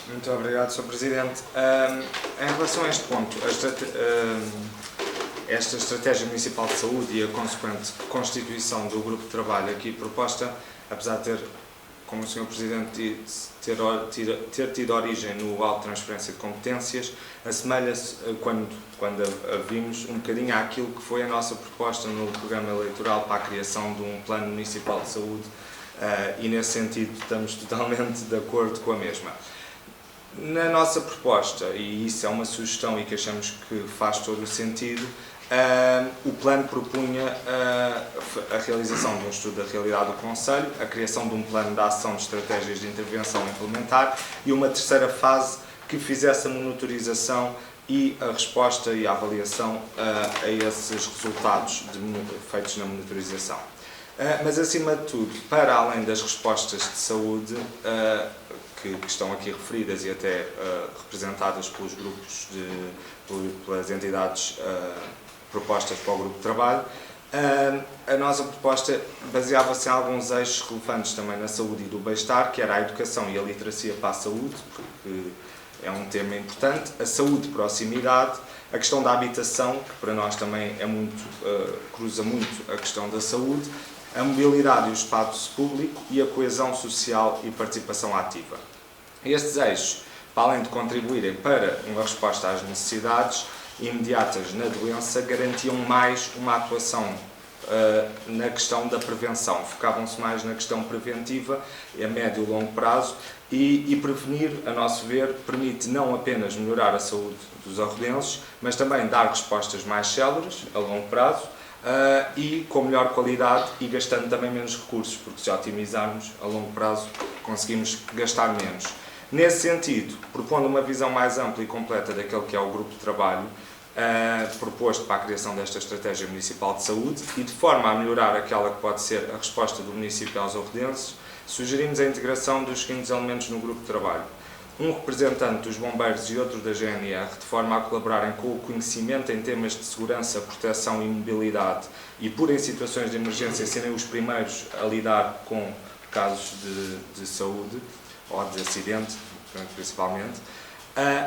Muito obrigado, Sr. Presidente. Em relação a este ponto, esta Estratégia Municipal de Saúde e a consequente constituição do grupo de trabalho aqui proposta, apesar de ter, como o Sr. Presidente disse, ter tido origem no Alto de Transferência de Competências, assemelha-se, quando a vimos, um bocadinho àquilo que foi a nossa proposta no programa eleitoral para a criação de um Plano Municipal de Saúde, e nesse sentido estamos totalmente de acordo com a mesma. Na nossa proposta, e isso é uma sugestão e que achamos que faz todo o sentido, o plano propunha a realização de um estudo da realidade do Concelho, a criação de um plano de ação de estratégias de intervenção a implementar e uma terceira fase que fizesse a monitorização e a resposta e a avaliação a esses resultados feitos na monitorização. Mas, acima de tudo, para além das respostas de saúde, que estão aqui referidas e até representadas pelos grupos, pelas entidades propostas para o grupo de trabalho, a nossa proposta baseava-se em alguns eixos relevantes também na saúde e do bem-estar, que era a educação e a literacia para a saúde, porque é um tema importante, a saúde de proximidade, a questão da habitação, que para nós também é cruza muito a questão da saúde, a mobilidade e o espaço público e a coesão social e participação ativa. Estes eixos, para além de contribuírem para uma resposta às necessidades imediatas na doença, garantiam mais uma atuação na questão da prevenção. Focavam-se mais na questão preventiva, a médio e longo prazo, e prevenir, a nosso ver, permite não apenas melhorar a saúde dos arrodenses, mas também dar respostas mais céleres, a longo prazo, e com melhor qualidade e gastando também menos recursos, porque se otimizarmos a longo prazo conseguimos gastar menos. Nesse sentido, propondo uma visão mais ampla e completa daquele que é o grupo de trabalho proposto para a criação desta Estratégia Municipal de Saúde e de forma a melhorar aquela que pode ser a resposta do município aos arrodenses, sugerimos a integração dos seguintes elementos no grupo de trabalho. Um representante dos bombeiros e outro da GNR, de forma a colaborarem com o conhecimento em temas de segurança, proteção e mobilidade e, por em situações de emergência, serem os primeiros a lidar com casos de saúde ou de acidente, principalmente.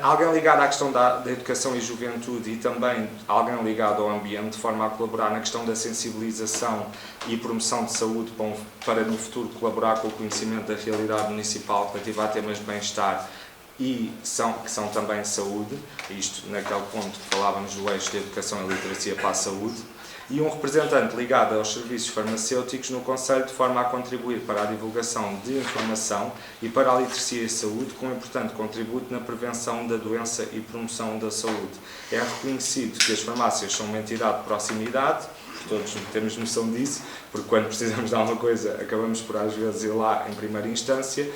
Alguém ligado à questão da educação e juventude e também alguém ligado ao ambiente, de forma a colaborar na questão da sensibilização e promoção de saúde para no futuro colaborar com o conhecimento da realidade municipal relativa a temas de bem-estar e que são também saúde, isto naquele ponto que falávamos do eixo de educação e literacia para a saúde, e um representante ligado aos serviços farmacêuticos no Concelho, de forma a contribuir para a divulgação de informação e para a literacia e saúde, com um importante contributo na prevenção da doença e promoção da saúde. É reconhecido que as farmácias são uma entidade de proximidade, todos temos noção disso, porque quando precisamos de alguma coisa acabamos por às vezes ir lá em primeira instância,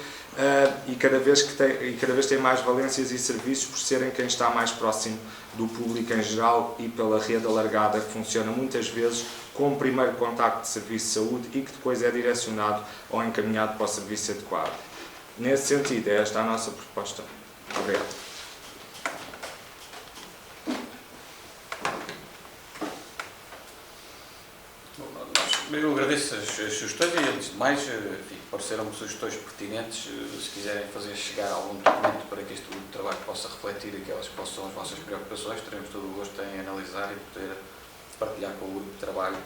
e cada vez tem mais valências e serviços por serem quem está mais próximo do público em geral e pela rede alargada que funciona muitas vezes como primeiro contacto de serviço de saúde e que depois é direcionado ou encaminhado para o serviço adequado. Nesse sentido, é esta a nossa proposta. Obrigado. Eu agradeço as sugestões e, antes de mais, pareceram-me sugestões pertinentes. Se quiserem fazer chegar algum documento para que este grupo de trabalho possa refletir aquelas que são as vossas preocupações, teremos todo o gosto em analisar e poder partilhar com o grupo de trabalho.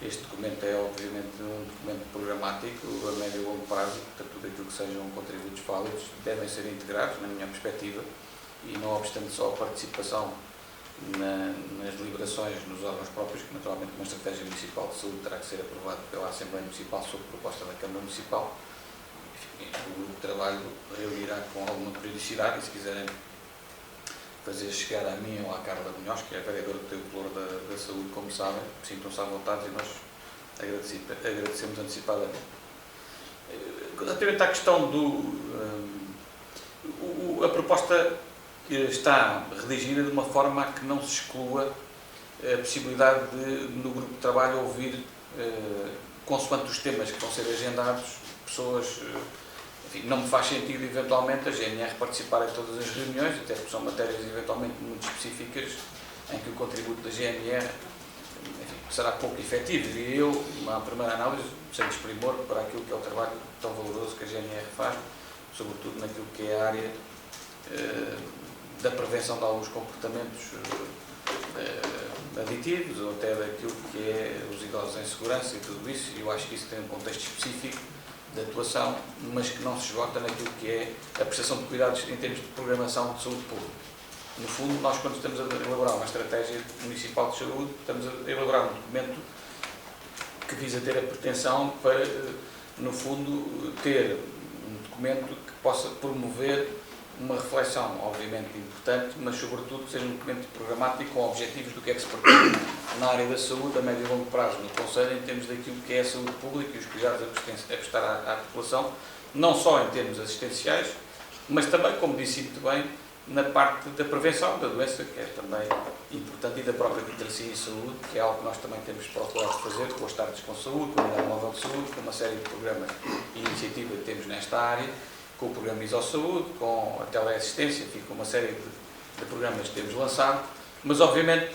Este documento é, obviamente, um documento programático a médio e longo prazo, portanto, tudo aquilo que sejam contributos válidos devem ser integrados, na minha perspectiva, e não obstante só a participação nas deliberações nos órgãos próprios, que naturalmente uma estratégia municipal de saúde terá que ser aprovada pela Assembleia Municipal sob proposta da Câmara Municipal. Enfim, o grupo de trabalho reunirá com alguma periodicidade e, se quiserem fazer chegar a mim ou à Carla Munhoz, que é a vereadora que tem o valor da saúde, como sabem, sintam-se à vontade e nós agradecemos antecipadamente. Relativamente à questão a proposta está redigida de uma forma a que não se exclua a possibilidade de, no grupo de trabalho, ouvir, consoante os temas que vão ser agendados, pessoas. Enfim, não me faz sentido, eventualmente, a GNR participar em todas as reuniões, até porque são matérias, eventualmente, muito específicas, em que o contributo da GNR, enfim, será pouco efetivo, diria eu, uma primeira análise, sem desprimor, para aquilo que é o trabalho tão valoroso que a GNR faz, sobretudo naquilo que é a área da prevenção de alguns comportamentos aditivos, ou até daquilo que é os idosos em segurança e tudo isso, e eu acho que isso tem um contexto específico de atuação, mas que não se esgota naquilo que é a prestação de cuidados em termos de programação de saúde pública. No fundo, nós, quando estamos a elaborar uma estratégia municipal de saúde, estamos a elaborar um documento que visa ter a pretensão para, no fundo, ter um documento que possa promover uma reflexão, obviamente importante, mas sobretudo que seja um documento programático com objetivos do que é que se pretende na área da saúde a médio e longo prazo no Conselho, em termos daquilo que é a saúde pública e os cuidados a prestar à população, não só em termos assistenciais, mas também, como disse muito bem, na parte da prevenção da doença, que é também importante, e da própria literacia em saúde, que é algo que nós também temos procurado fazer com as tardes com saúde, com a unidade móvel de saúde, com uma série de programas e iniciativas que temos nesta área, com o programa Isosaúde, com a teleassistência, enfim, com uma série de programas que temos lançado, mas obviamente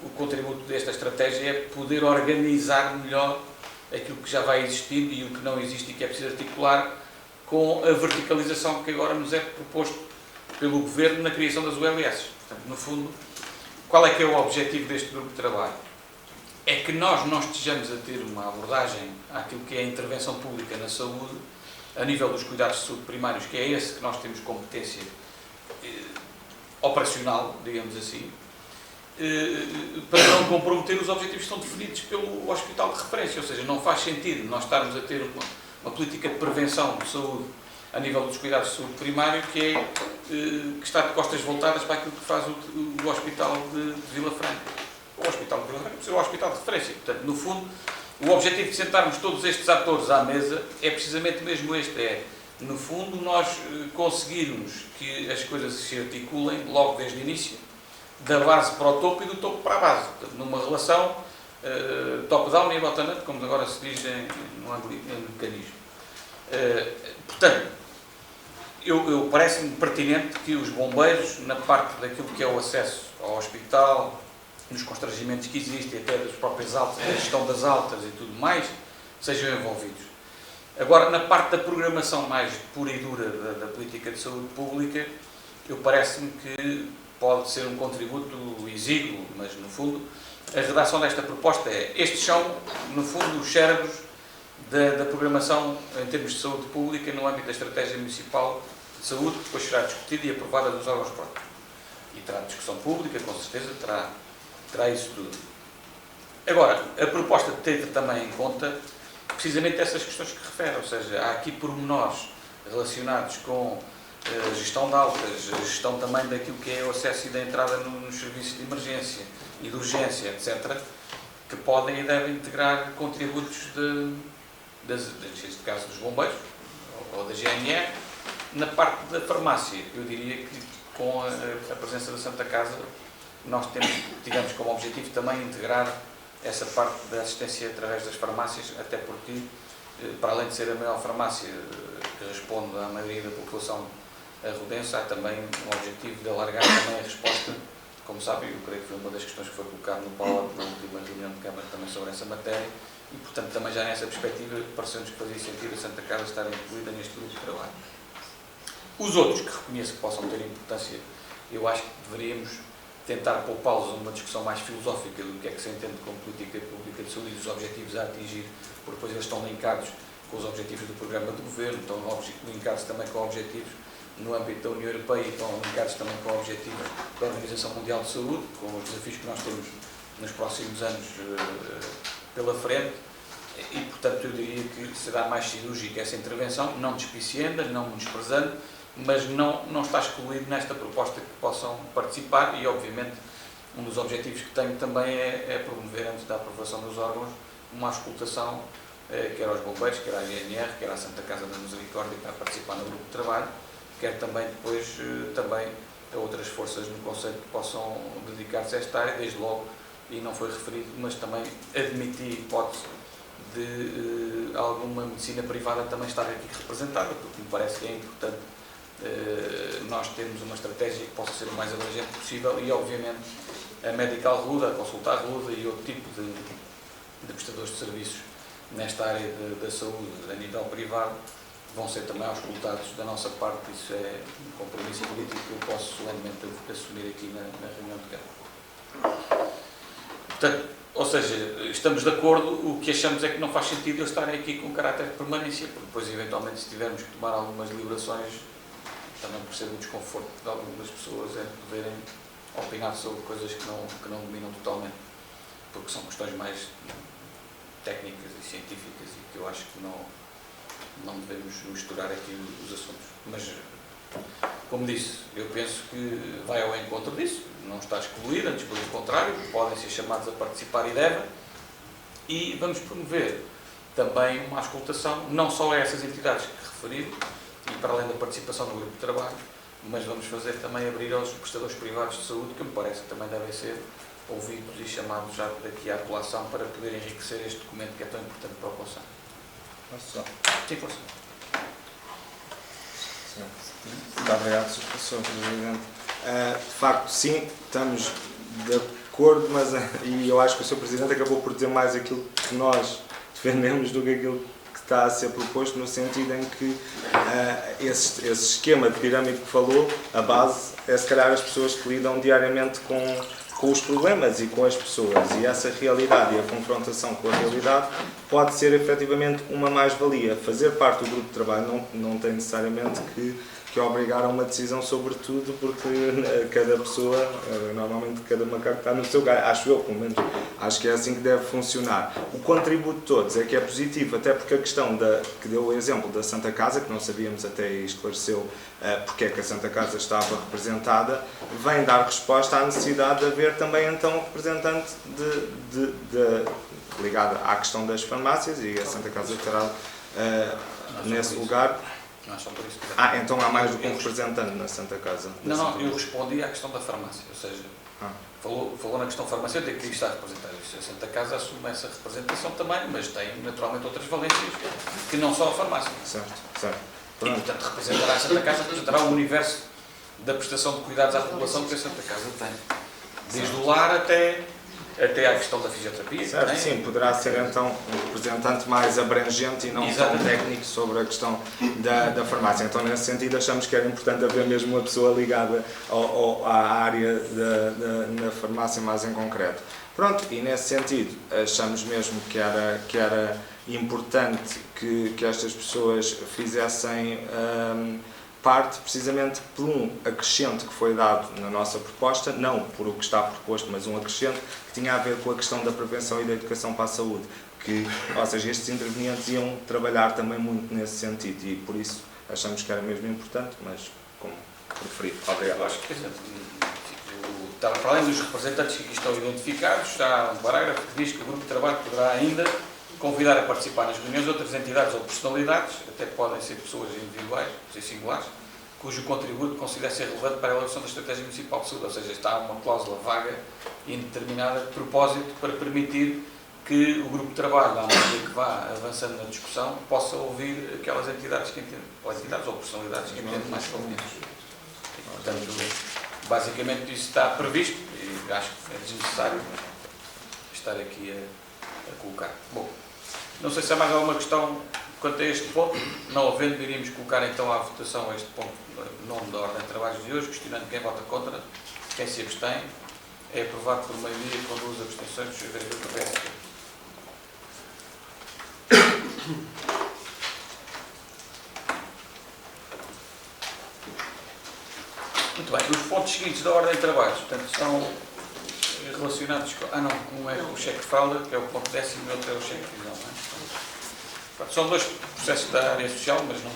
o contributo desta estratégia é poder organizar melhor aquilo que já vai existindo e o que não existe e que é preciso articular com a verticalização que agora nos é proposto pelo Governo na criação das ULS. Portanto, no fundo, qual é que é o objetivo deste grupo de trabalho? É que nós não estejamos a ter uma abordagem àquilo que é a intervenção pública na saúde, a nível dos cuidados de saúde primários, que é esse que nós temos competência operacional, digamos assim, para não comprometer os objetivos que estão definidos pelo hospital de referência. Ou seja, não faz sentido nós estarmos a ter uma política de prevenção de saúde a nível dos cuidados de saúde primário que está de costas voltadas para aquilo que faz o Hospital de Vila Franca. O Hospital de Vila Franca precisa ser o hospital de referência. Portanto, no fundo, o objetivo de sentarmos todos estes atores à mesa é precisamente mesmo este, é, no fundo, nós conseguirmos que as coisas se articulem logo desde o início, da base para o topo e do topo para a base, portanto, numa relação top-down e bottom-up, como agora se diz em mecanismo. Portanto, eu parece-me pertinente que os bombeiros, na parte daquilo que é o acesso ao hospital, nos constrangimentos que existem, até das próprias altas, da gestão das altas e tudo mais, sejam envolvidos. Agora, na parte da programação mais pura e dura da política de saúde pública, eu parece-me que pode ser um contributo exíguo, mas, no fundo, a redação desta proposta é: estes são, no fundo, os cérebros da programação em termos de saúde pública no âmbito da Estratégia Municipal de Saúde, que depois será discutida e aprovada nos órgãos próprios. E terá discussão pública, com certeza, terá isso tudo. Agora, a proposta teve também em conta precisamente essas questões que refere, ou seja, há aqui pormenores relacionados com a gestão de altas, a gestão também daquilo que é o acesso e da entrada nos serviços de emergência e de urgência, etc., que podem e devem integrar contributos neste caso dos bombeiros ou da GNR, na parte da farmácia. Eu diria que com a presença da Santa Casa nós tivemos como objetivo também integrar essa parte da assistência através das farmácias, até porque, para além de ser a maior farmácia que responde à maioria da população arrodense, há também um objetivo de alargar também a resposta. Como sabem, eu creio que foi uma das questões que foi colocada no PAO na última reunião de Câmara também sobre essa matéria e, portanto, também já nessa perspectiva pareceu-nos que fazia sentido a Santa Casa estar incluída neste grupo de trabalho. Os outros que reconheço que possam ter importância, eu acho que deveríamos tentar poupá-los a uma discussão mais filosófica do que é que se entende como política pública de saúde e dos objetivos a atingir, porque depois eles estão linkados com os objetivos do programa do Governo, estão linkados também com objetivos no âmbito da União Europeia e estão ligados também com objetivos da Organização Mundial de Saúde, com os desafios que nós temos nos próximos anos pela frente e, portanto, eu diria que será mais cirúrgica essa intervenção, não despiciando, não menosprezando, mas não está excluído nesta proposta que possam participar e, obviamente, um dos objetivos que tenho também é promover, antes da aprovação dos órgãos, uma auscultação, quer aos bombeiros, quer à GNR, quer à Santa Casa da Misericórdia, para participar no grupo de trabalho, quer também depois também a outras forças no Conselho que possam dedicar-se a esta área, desde logo, e não foi referido, mas também admiti a hipótese de alguma medicina privada também estar aqui representada, porque me parece que é importante nós termos uma estratégia que possa ser o mais abrangente possível e, obviamente, a Medical Ruda, a Consulta Ruda e outro tipo de prestadores de serviços nesta área da saúde a nível privado vão ser também auscultados da nossa parte. Isso é um compromisso político que eu posso solenemente assumir aqui na reunião de Câmara. Portanto, ou seja, estamos de acordo, o que achamos é que não faz sentido eu estarem aqui com caráter de permanência, porque depois, eventualmente, se tivermos que tomar algumas deliberações, também percebo o desconforto de algumas pessoas em poderem opinar sobre coisas que não dominam totalmente, porque são questões mais técnicas e científicas e que eu acho que não devemos misturar aqui os assuntos. Mas, como disse, eu penso que vai ao encontro disso, não está excluído, antes pelo contrário, podem ser chamados a participar e devem, e vamos promover também uma auscultação, não só a essas entidades que referi, e para além da participação no grupo de trabalho, mas vamos fazer também abrir aos prestadores privados de saúde, que me parece que também devem ser ouvidos e chamados já daqui à apelação para poder enriquecer este documento que é tão importante para a população. Posso só? Sim, força. Muito obrigado, Sr. Presidente. De facto, sim, estamos de acordo, mas e eu acho que o Sr. Presidente acabou por dizer mais aquilo que nós defendemos do que aquilo que está a ser proposto, no sentido em que esse esquema de pirâmide que falou, a base é se calhar as pessoas que lidam diariamente com os problemas e com as pessoas, e essa realidade e a confrontação com a realidade pode ser efetivamente uma mais-valia. Fazer parte do grupo de trabalho não tem necessariamente que obrigar a uma decisão sobre tudo, porque cada pessoa, normalmente cada macaco está no seu lugar, acho eu, pelo menos, acho que é assim que deve funcionar. O contributo de todos é que é positivo, até porque a questão que deu o exemplo da Santa Casa, que não sabíamos até e esclareceu porque é que a Santa Casa estava representada, vem dar resposta à necessidade de haver também então um representante ligado à questão das farmácias, e a Santa Casa estará nesse lugar. Não é só por isso. Então há mais do que um representante na Santa Casa? Não, eu respondi à questão da farmácia, ou seja, falou na questão farmacêutica que está representada. A Santa Casa assume essa representação também, mas tem naturalmente outras valências que não só a farmácia. Certo. E, portanto, representará a Santa Casa, representará o universo da prestação de cuidados à população que a Santa Casa tem. Desde o lar até à questão da fisioterapia. Certo, sim, poderá ser então um representante mais abrangente e não tão técnico sobre a questão da farmácia. Então, nesse sentido, achamos que era importante haver mesmo uma pessoa ligada à área da farmácia mais em concreto. Pronto, e nesse sentido, achamos mesmo que era importante que estas pessoas fizessem parte precisamente por um acrescente que foi dado na nossa proposta, não por o que está proposto, mas um acrescente que tinha a ver com a questão da prevenção e da educação para a saúde, ou seja, estes intervenientes iam trabalhar também muito nesse sentido, e por isso achamos que era mesmo importante, mas como preferido. Obrigado. Eu acho que, para além dos representantes que aqui estão identificados, há um parágrafo que diz que o grupo de trabalho poderá ainda convidar a participar nas reuniões outras entidades ou personalidades, até podem ser pessoas individuais, singulares, cujo contributo considera ser relevante para a elaboração da Estratégia Municipal de Saúde. Ou seja, está uma cláusula vaga e indeterminada de propósito para permitir que o grupo de trabalho, à medida que vá avançando na discussão, possa ouvir aquelas entidades que entendem, ou entidades ou personalidades que entendem mais convenientes. Portanto, basicamente isso está previsto e acho que é desnecessário estar aqui a colocar. Bom, não sei se há mais alguma questão quanto a este ponto. Não havendo, iríamos colocar então à votação este ponto no nome da ordem de trabalhos de hoje, questionando quem vota contra, quem se abstém. É aprovado por maioria com 2 abstenções dos vereadores do PSD. Muito bem, os pontos seguintes da ordem de trabalhos, portanto, são relacionados com... um é o cheque de fraude, que é o ponto 10º, e o outro é o cheque de visão. São 2 processos da área social, mas não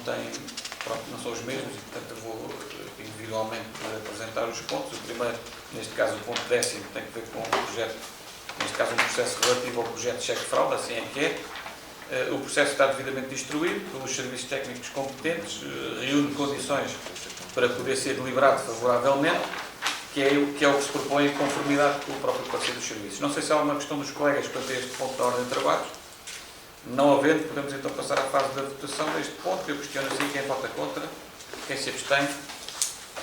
são os mesmos, e portanto eu vou individualmente apresentar os pontos. O primeiro, neste caso o ponto 10º, tem que ver com o projeto, neste caso um processo relativo ao projeto de cheque-fraude, assim é que é. O processo está devidamente instruído pelos serviços técnicos competentes, reúne condições para poder ser deliberado favoravelmente, que é o que se propõe em conformidade com o próprio parecer dos serviços. Não sei se há alguma questão dos colegas quanto a este ponto da ordem de trabalhos. Não havendo, podemos então passar à fase da votação deste ponto. Eu questiono assim quem vota contra, quem se abstém.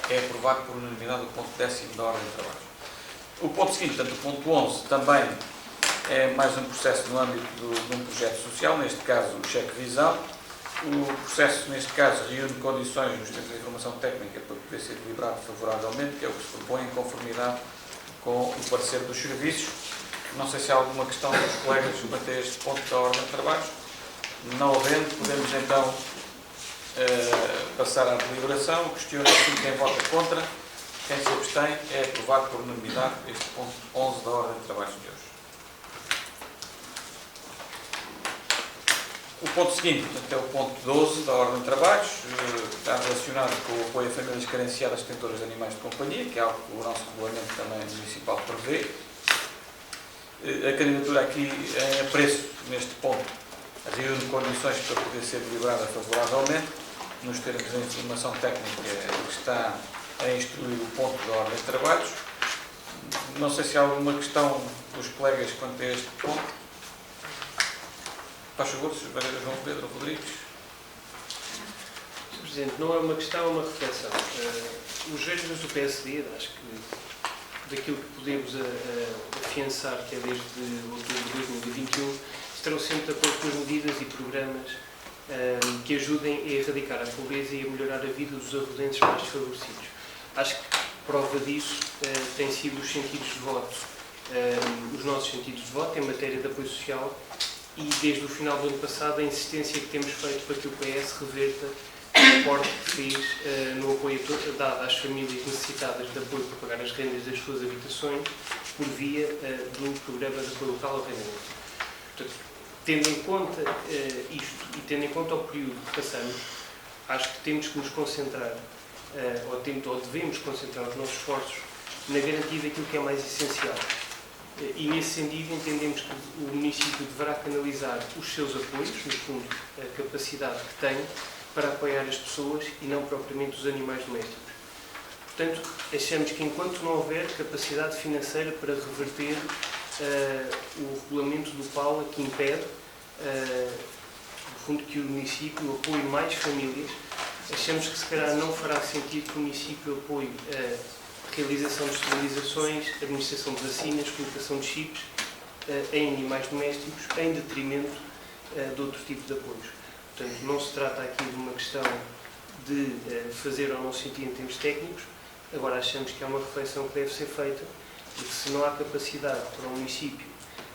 É aprovado por unanimidade o ponto 10º da ordem de trabalhos. O ponto seguinte, portanto, o ponto 11, também é mais um processo no âmbito de um projeto social, neste caso o cheque-visão. O processo, neste caso, reúne condições nos termos de informação técnica para poder ser deliberado favoravelmente, que é o que se propõe em conformidade com o parecer dos serviços. Não sei se há alguma questão dos colegas quanto a este ponto da ordem de trabalhos. Não havendo, podemos então passar à deliberação. Questiono aqui quem vota contra, quem se abstém. É aprovado por unanimidade este ponto 11 da ordem de trabalhos de hoje. O ponto seguinte, portanto, é o ponto 12 da ordem de trabalhos, está relacionado com o apoio a famílias carenciadas detentoras de animais de companhia, que é algo que o nosso regulamento também municipal prevê. A candidatura aqui em apreço, neste ponto, reúne condições para poder ser deliberada favoravelmente. Nos termos de informação técnica que está a instruir o ponto da ordem de trabalhos. Não sei se há alguma questão dos colegas quanto a este ponto. Faz favor, Sr. Vereador João Pedro Rodrigues. Sr. Presidente, não é uma questão, é uma reflexão. Os vereadores do PSD, acho que daquilo que podemos afiançar, que é desde outubro de 2021, estarão sempre de acordo com as medidas e programas que ajudem a erradicar a pobreza e a melhorar a vida dos arrodenses mais desfavorecidos. Acho que prova disso têm sido os sentidos de voto, os nossos sentidos de voto em matéria de apoio social, e desde o final do ano passado a insistência que temos feito para que o PS reverta o aporte que fez no apoio dado às famílias necessitadas de apoio para pagar as rendas das suas habitações por via do programa de apoio local ao rendimento. Portanto, tendo em conta isto e tendo em conta o período que passamos, acho que temos que nos concentrar, ou devemos concentrar os nossos esforços na garantia daquilo que é mais essencial. E, nesse sentido, entendemos que o município deverá canalizar os seus apoios, no fundo, a capacidade que tem para apoiar as pessoas e não propriamente os animais domésticos. Portanto, achamos que enquanto não houver capacidade financeira para reverter o regulamento do PAULA que impede, no fundo, que o município apoie mais famílias, achamos que se calhar não fará sentido que o município apoie realização de esterilizações, administração de vacinas, colocação de chips em animais domésticos, em detrimento de outro tipo de apoios. Portanto, não se trata aqui de uma questão de fazer ou não sentido em termos técnicos, agora achamos que é uma reflexão que deve ser feita, porque se não há capacidade para o município,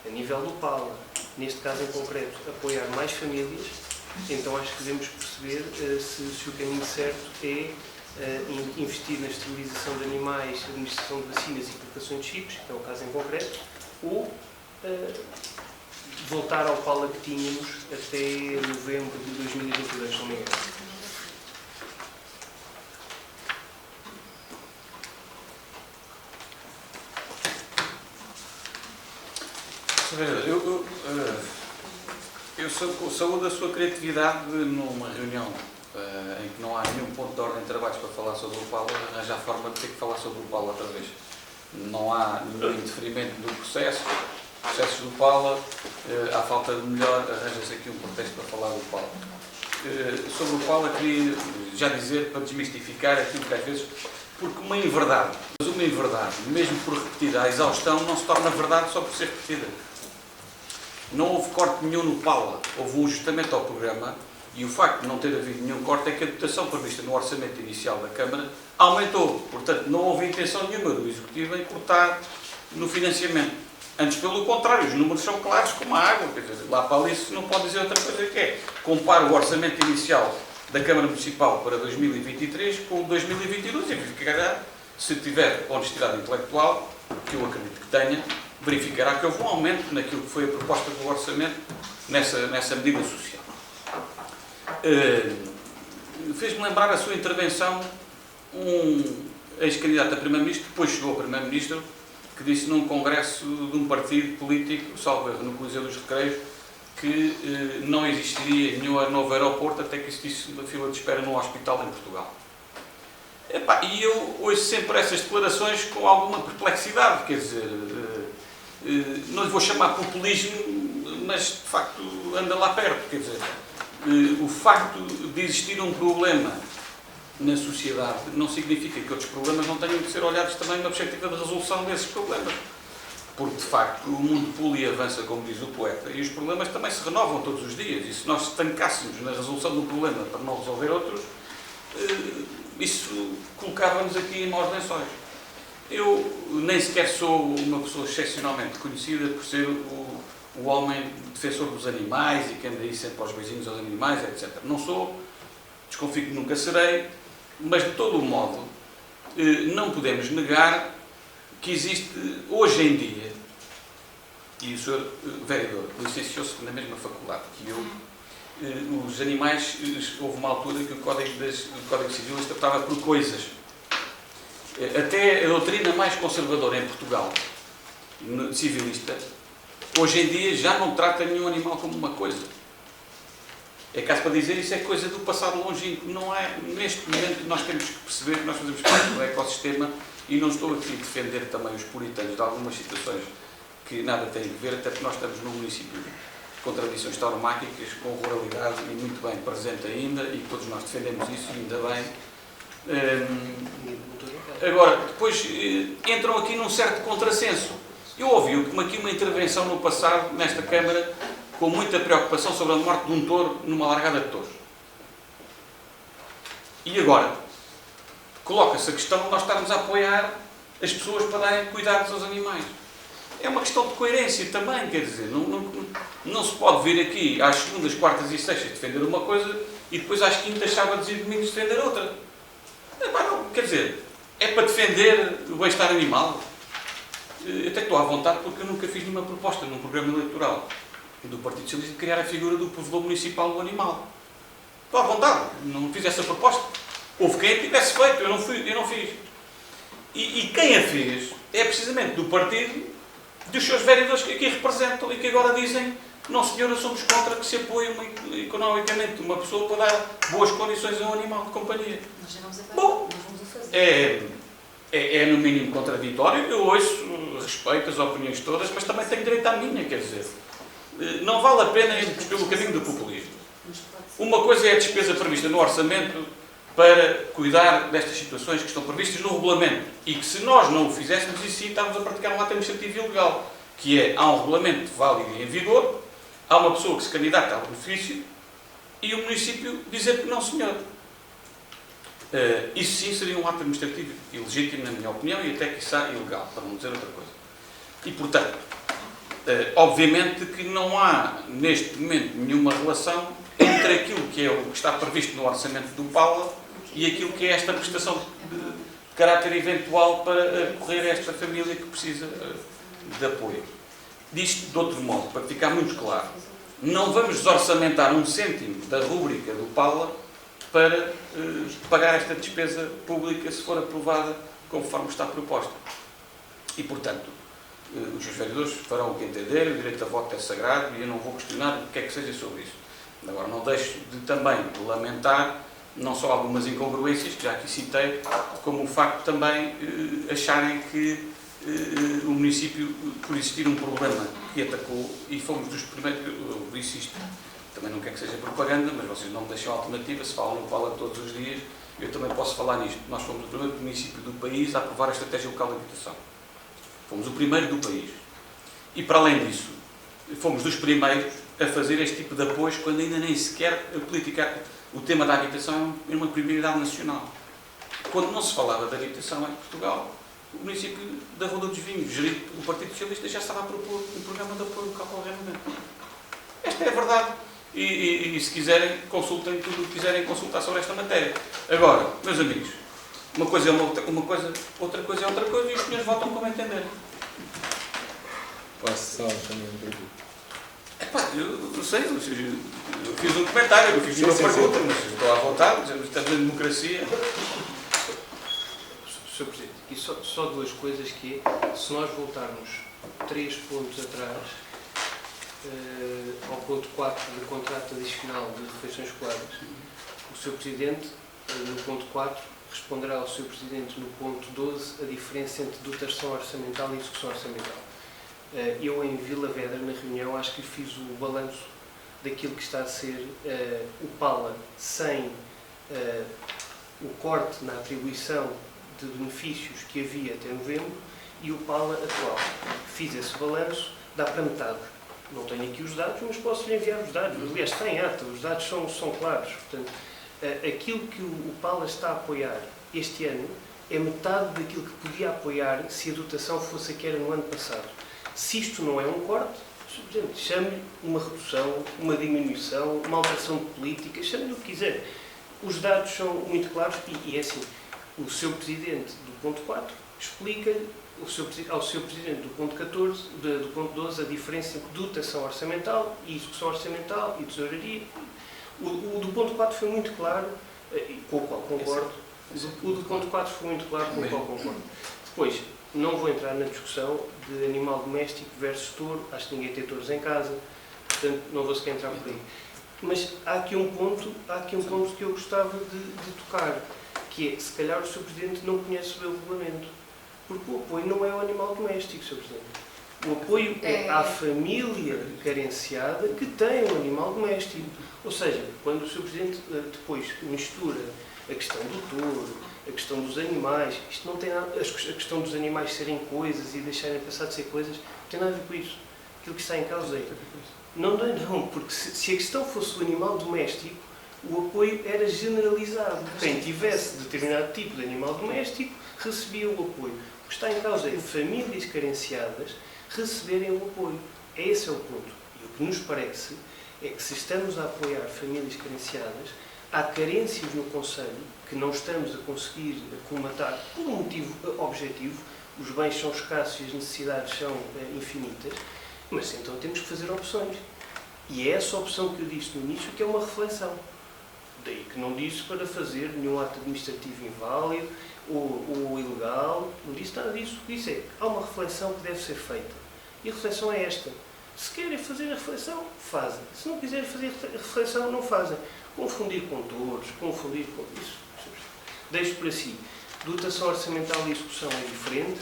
a nível do PAULA, neste caso em concreto, apoiar mais famílias, então acho que devemos perceber se o caminho certo é investir na esterilização de animais, administração de vacinas e colocação de chips, que é o caso em concreto, ou voltar ao PAULA que tínhamos até novembro de 2022, se não me engano. Eu saúdo a sua criatividade numa reunião em que não há nenhum ponto de ordem de trabalhos para falar sobre o PAULA, arranjar forma de ter que falar sobre o PAULA outra vez. Não há nenhum interferimento do processo, processos do PAULA, à falta de melhor, arranja-se aqui um pretexto para falar do PAULA. Sobre o PAULA, queria já dizer, para desmistificar aquilo que às vezes, porque uma inverdade, mesmo por repetida à exaustão, não se torna verdade só por ser repetida. Não houve corte nenhum no PAULA, houve um ajustamento ao programa, e o facto de não ter havido nenhum corte é que a dotação prevista no orçamento inicial da Câmara aumentou. Portanto, não houve intenção nenhuma do Executivo em cortar no financiamento. Antes, pelo contrário, os números são claros como a água. Quer dizer, lá para ali se não pode dizer outra coisa que é. Compare o orçamento inicial da Câmara Municipal para 2023 com 2022 e verificará, se tiver honestidade intelectual, que eu acredito que tenha, verificará que houve um aumento naquilo que foi a proposta do orçamento nessa medida social. Fez-me lembrar a sua intervenção um ex-candidato a Primeiro-Ministro, depois chegou a Primeiro-Ministro, que disse num congresso de um partido político, salvo erro, no Coliseu dos Recreios, que não existiria nenhum novo aeroporto até que existisse uma fila de espera num hospital em Portugal. E eu ouço sempre essas declarações com alguma perplexidade, quer dizer, não lhe vou chamar populismo, mas de facto anda lá perto, quer dizer, o facto de existir um problema na sociedade não significa que outros problemas não tenham de ser olhados também numa perspectiva de resolução desses problemas. Porque, de facto, o mundo pula e avança, como diz o poeta, e os problemas também se renovam todos os dias. E se nós estancássemos na resolução do problema para não resolver outros, isso colocava-nos aqui em maus lençóis. Eu nem sequer sou uma pessoa excepcionalmente conhecida por ser o homem defensor dos animais e que anda aí sempre aos beijinhos aos animais, etc. Não sou, desconfio que nunca serei, mas de todo o modo não podemos negar que existe hoje em dia, e o Sr. Vereador licenciou-se na mesma faculdade que eu, os animais, houve uma altura em que o Código Civil os tratava por coisas. Até a doutrina mais conservadora em Portugal, civilista, hoje em dia já não trata nenhum animal como uma coisa. É caso para dizer, isso é coisa do passado longínquo. Não é, neste momento nós temos que perceber que nós fazemos parte do ecossistema e não estou aqui a defender também os puritanos de algumas situações que nada têm a ver, até porque nós estamos num município de contradições tauromáquicas, com ruralidade e muito bem presente ainda, e todos nós defendemos isso, e ainda bem. Agora, depois entram aqui num certo contrassenso. Eu ouvi aqui uma intervenção no passado, nesta Câmara, com muita preocupação sobre a morte de um touro numa largada de touros. E agora, coloca-se a questão de nós estarmos a apoiar as pessoas para darem cuidados aos animais. É uma questão de coerência também, quer dizer, não se pode vir aqui às segundas, quartas e sextas defender uma coisa e depois às quintas, sábados e domingos defender outra. Não, quer dizer, é para defender o bem-estar animal. Eu até estou à vontade porque eu nunca fiz nenhuma proposta num programa eleitoral do Partido Socialista de criar a figura do provedor municipal do animal. Estou à vontade, não fiz essa proposta. Houve quem a tivesse feito, eu não fiz. E quem a fez é precisamente do partido dos seus vereadores que aqui representam e que agora dizem: não senhora, somos contra que se apoie economicamente uma pessoa para dar boas condições a um animal de companhia. Nós já vamos a Bom, nós vamos o fazer. é no mínimo contraditório. Eu ouço, respeito as opiniões todas, mas também tenho direito à minha, quer dizer. Não vale a pena irmos pelo caminho do populismo. Uma coisa é a despesa prevista no orçamento para cuidar destas situações que estão previstas no regulamento e que, se nós não o fizéssemos, isso sim estamos a praticar um ato administrativo ilegal, que é, há um regulamento válido e em vigor, há uma pessoa que se candidata ao benefício e o município dizer que não, senhor. Isso sim seria um ato administrativo ilegítimo, na minha opinião, e até quiçá ilegal, para não dizer outra coisa. E, portanto, obviamente que não há, neste momento, nenhuma relação entre aquilo que é o que está previsto no orçamento do PALA e aquilo que é esta prestação de caráter eventual para correr a esta família que precisa de apoio. Disto de outro modo, para ficar muito claro, não vamos desorçamentar um cêntimo da rúbrica do PALA para pagar esta despesa pública se for aprovada conforme está proposta. E, portanto, os vereadores farão o que entenderem, o direito a voto é sagrado e eu não vou questionar o que é que seja sobre isso. Agora, não deixo de também lamentar não só algumas incongruências, que já aqui citei, como o facto de também acharem que o município, por existir um problema que atacou, e fomos dos primeiros, eu disse isto, também não quero que seja propaganda, mas vocês não me deixam alternativa, se falam no PALA todos os dias, eu também posso falar nisto. Nós fomos o primeiro município do país a aprovar a estratégia local de habitação. Fomos o primeiro do país. E, para além disso, fomos dos primeiros a fazer este tipo de apoios quando ainda nem sequer a política, o tema da habitação é uma prioridade nacional. Quando não se falava de habitação em Portugal, o município da Ronda dos Vinhos, gerido pelo Partido Socialista, já estava a propor um programa de apoio local ao arrendamento. Esta é a verdade. E se quiserem, consultem tudo o que quiserem consultar sobre esta matéria. Agora, meus amigos, uma coisa é uma coisa, outra coisa é outra coisa, e os senhores votam como entenderem. Posso só também um pouco? Eu sei, eu fiz um comentário, eu fiz uma pergunta, mas estou à vontade, estamos em democracia. Sr. Presidente, e só duas coisas que é, se nós voltarmos 3 pontos atrás, ao ponto 4 do contrato adicional de refeições escolares, o Sr. Presidente, no ponto 4, responderá ao Sr. Presidente no ponto 12 a diferença entre dotação orçamental e execução orçamental. Eu, em Vila Vedra, na reunião, acho que fiz o balanço daquilo que está a ser o PALA sem o corte na atribuição de benefícios que havia até novembro e o PALA atual. Fiz esse balanço, dá para metade. Não tenho aqui os dados, mas posso-lhe enviar os dados. Aliás, está em ata, os dados são claros. Portanto, aquilo que o PALA está a apoiar este ano é metade daquilo que podia apoiar se a dotação fosse a que era no ano passado. Se isto não é um corte, chame-lhe uma redução, uma diminuição, uma alteração de política, chame-lhe o que quiser. Os dados são muito claros e é assim, o Sr. Presidente do ponto 4 explica-lhe ao Sr. Presidente do ponto 14, do ponto 12, a diferença entre dotação orçamental e execução orçamental e tesouraria. O do ponto 4 foi muito claro, com o qual concordo. O do ponto 4 foi muito claro, com o qual concordo. Depois, não vou entrar na discussão de animal doméstico versus touro, acho que ninguém tem touros em casa, portanto não vou sequer entrar por aí. Mas há aqui um ponto que eu gostava de tocar, que é, se calhar o Sr. Presidente não conhece bem o regulamento, porque o apoio não é o animal doméstico, Sr. Presidente. O apoio é à família carenciada que tem um animal doméstico. Ou seja, quando o Sr. Presidente depois mistura a questão do touro, a questão dos animais, isto não tem nada, a questão dos animais serem coisas e deixarem passar de ser coisas, não tem nada a ver com isso. Aquilo que está em causa é... Não, porque se a questão fosse o animal doméstico, o apoio era generalizado. Quem tivesse determinado tipo de animal doméstico recebia o apoio. O que está em causa é famílias carenciadas receberem o apoio. Esse é o ponto. E o que nos parece é que se estamos a apoiar famílias carenciadas, há carências no Conselho que não estamos a conseguir colmatar por um motivo objetivo. Os bens são escassos e as necessidades são infinitas, mas então temos que fazer opções. E é essa opção que eu disse no início que é uma reflexão. Daí que não disse para fazer nenhum ato administrativo inválido ou ilegal, não disse nada disso. O que disse é, há uma reflexão que deve ser feita. E a reflexão é esta. Se querem fazer a reflexão, fazem. Se não quiserem fazer a reflexão, não fazem. Confundir com touros, confundir com isso. Deixo para si. Dotação orçamental e execução é diferente.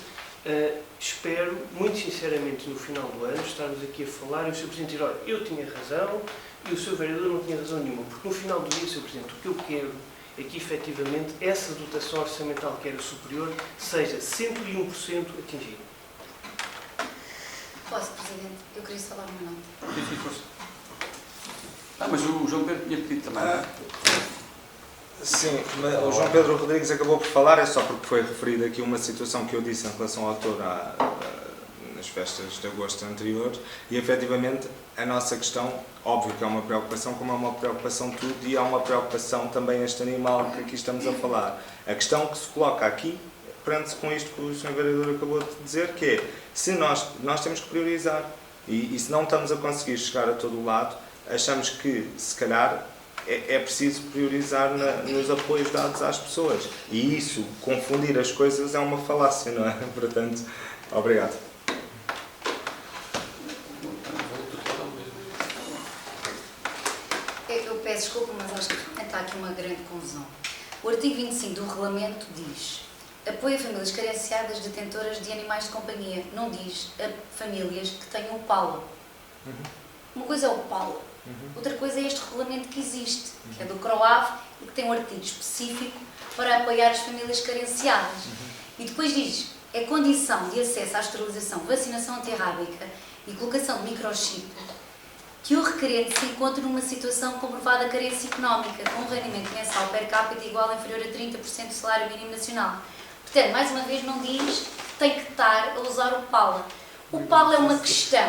Espero, muito sinceramente, no final do ano, estarmos aqui a falar e o Sr. Presidente dizer, olha, eu tinha razão e o Sr. Vereador não tinha razão nenhuma. Porque no final do dia, Sr. Presidente, o que eu quero é que, efetivamente, essa dotação orçamental que era superior seja 101% atingida. Posso, Presidente? Eu queria falar uma nota. Sim, força. Mas o João Pedro tinha pedido também, não é? Sim, mas o João Pedro Rodrigues acabou por falar, é só porque foi referida aqui uma situação que eu disse em relação ao touro nas festas de agosto anteriores e, efetivamente, a nossa questão, óbvio que é uma preocupação, como é uma preocupação tudo e há uma preocupação também este animal que aqui estamos a falar. A questão que se coloca aqui prende-se com isto que o Sr. Vereador acabou de dizer, que é, se nós temos que priorizar e se não estamos a conseguir chegar a todo o lado, achamos que, se calhar, é preciso priorizar nos apoios dados às pessoas. E isso, confundir as coisas, é uma falácia, não é? Portanto, obrigado. Eu peço desculpa, mas acho que está aqui uma grande confusão. O artigo 25 do regulamento diz: apoio a famílias carenciadas detentoras de animais de companhia. Não diz a famílias que tenham o PALA. Uma coisa é o PALA. Outra coisa é este regulamento que existe, que é do CROAV e que tem um artigo específico para apoiar as famílias carenciadas. E depois diz, é condição de acesso à esterilização, vacinação antirrábica e colocação de microchip que o requerente se encontre numa situação comprovada de carência económica, com um rendimento mensal per capita igual ou inferior a 30% do salário mínimo nacional. Portanto, mais uma vez, não diz que tem que estar a usar o PALA. O PALA é uma questão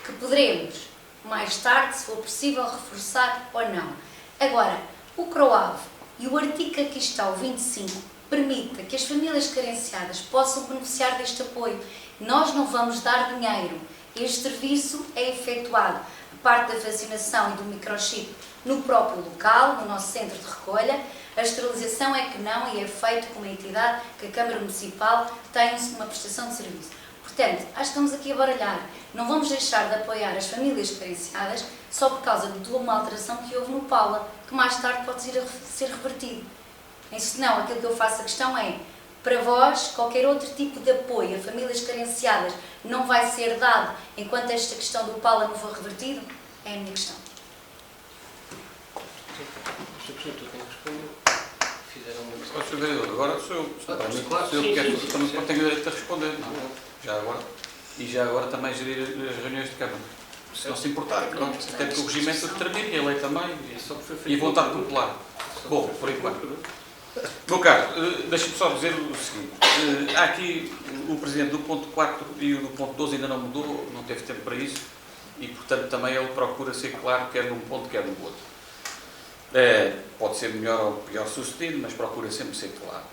que poderemos mais tarde, se for possível, reforçar ou não. Agora, o CROAV e o artigo que aqui está, o 25, permite que as famílias carenciadas possam beneficiar deste apoio. Nós não vamos dar dinheiro. Este serviço é efetuado, a parte da vacinação e do microchip, no próprio local, no nosso centro de recolha, A esterilização é que não e é feito com uma entidade que a Câmara Municipal tem uma prestação de serviço. Portanto, acho que estamos aqui a baralhar. Não vamos deixar de apoiar as famílias carenciadas só por causa de uma alteração que houve no PALA, que mais tarde pode ser revertido. Senão, aquilo que eu faço a questão é, para vós, qualquer outro tipo de apoio a famílias carenciadas não vai ser dado enquanto esta questão do PALA não for revertido? É a minha questão. Sr. Presidente, eu tenho que responder. Fizeram uma questão. Sr. Vereador, agora sou eu. Para mim, claro. se eu Sim, quero, sim, também sim. tenho direito a responder. Não. Já agora. E já agora também gerir as reuniões de Câmara. Se não se importar, pronto. Até que o regimento determine, e a lei também, e a vontade popular. Bom, por enquanto. Meu caro, deixa-me só dizer o seguinte. Há aqui o Presidente do ponto 4 e o do ponto 12 ainda não mudou, não teve tempo para isso, e portanto também ele procura ser claro, quer num ponto, quer no outro. Pode ser melhor ou pior sucedido, mas procura sempre ser claro.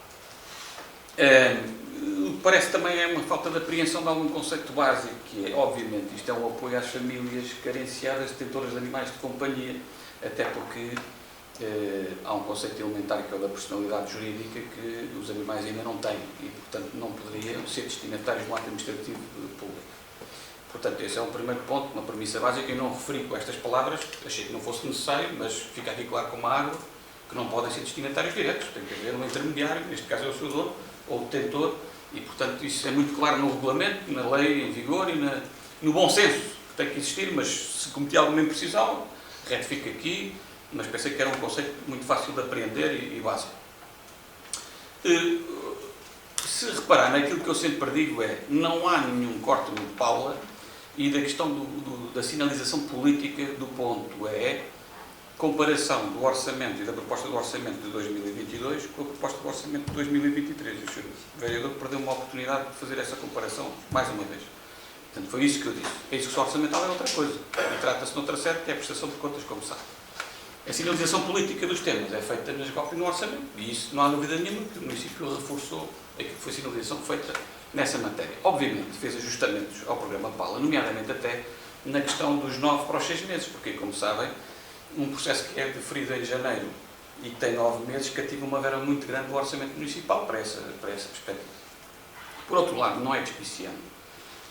Parece também é uma falta de apreensão de algum conceito básico, que é, obviamente, isto é um apoio às famílias carenciadas, detentoras de animais de companhia, até porque há um conceito elementar que é o da personalidade jurídica que os animais ainda não têm e, portanto, não poderiam ser destinatários de um ato administrativo público. Portanto, esse é um primeiro ponto, uma premissa básica. Eu não referi com estas palavras, achei que não fosse necessário, mas fica aqui claro como água, que não podem ser destinatários diretos, tem que haver um intermediário, neste caso é o seu dono ou o detentor, e, portanto, isso é muito claro no regulamento, na lei em vigor e no bom senso que tem que existir, mas se cometi alguma imprecisão, retifico aqui, mas pensei que era um conceito muito fácil de apreender e básico. Se reparar naquilo que eu sempre digo não há nenhum corte no PALA e da questão da sinalização política do ponto comparação do orçamento e da proposta do orçamento de 2022 com a proposta do orçamento de 2023. O Sr. Vereador perdeu uma oportunidade de fazer essa comparação mais uma vez. Portanto, foi isso que eu disse. A execução orçamental é outra coisa. E trata-se de outra sede, que é a prestação de contas, como sabe. A sinalização política dos temas é feita nas GOP e no orçamento. E isso não há dúvida nenhuma que o município reforçou aquilo que foi a sinalização feita nessa matéria. Obviamente, fez ajustamentos ao programa PALA, nomeadamente até na questão dos 9 para os 6 meses, porque, como sabem, um processo que é deferido em janeiro e que tem 9 meses, cativa uma verba muito grande do orçamento municipal para essa perspectiva. Por outro lado, não é despiciando.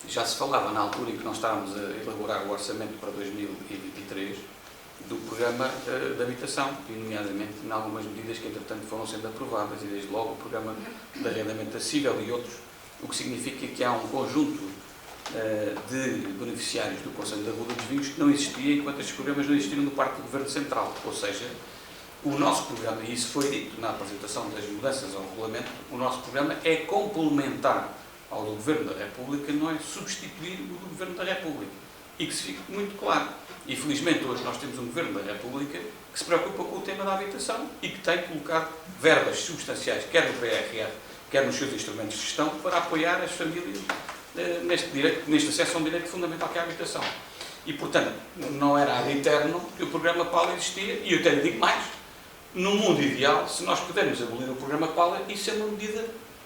Já se falava na altura em que nós estávamos a elaborar o orçamento para 2023 do programa de habitação, e nomeadamente em algumas medidas que entretanto foram sendo aprovadas, e desde logo o programa de arrendamento acessível e outros, o que significa que há um conjunto de beneficiários do Conselho da Rua dos Vinhos que não existia enquanto estes programas não existiram no parte do Governo Central. Ou seja, o nosso programa, e isso foi dito na apresentação das mudanças ao regulamento, o nosso programa é complementar ao do Governo da República, não é substituir o do Governo da República. E que se fique muito claro. E felizmente hoje nós temos um Governo da República que se preocupa com o tema da habitação e que tem colocado verbas substanciais, quer no PRR, quer nos seus instrumentos de gestão, para apoiar as famílias neste acesso a um direito fundamental que é a habitação. E, portanto, não era ad eterno que o programa PALA existia, e eu até lhe digo mais, no mundo ideal, se nós pudermos abolir o programa PALA, isso é uma medida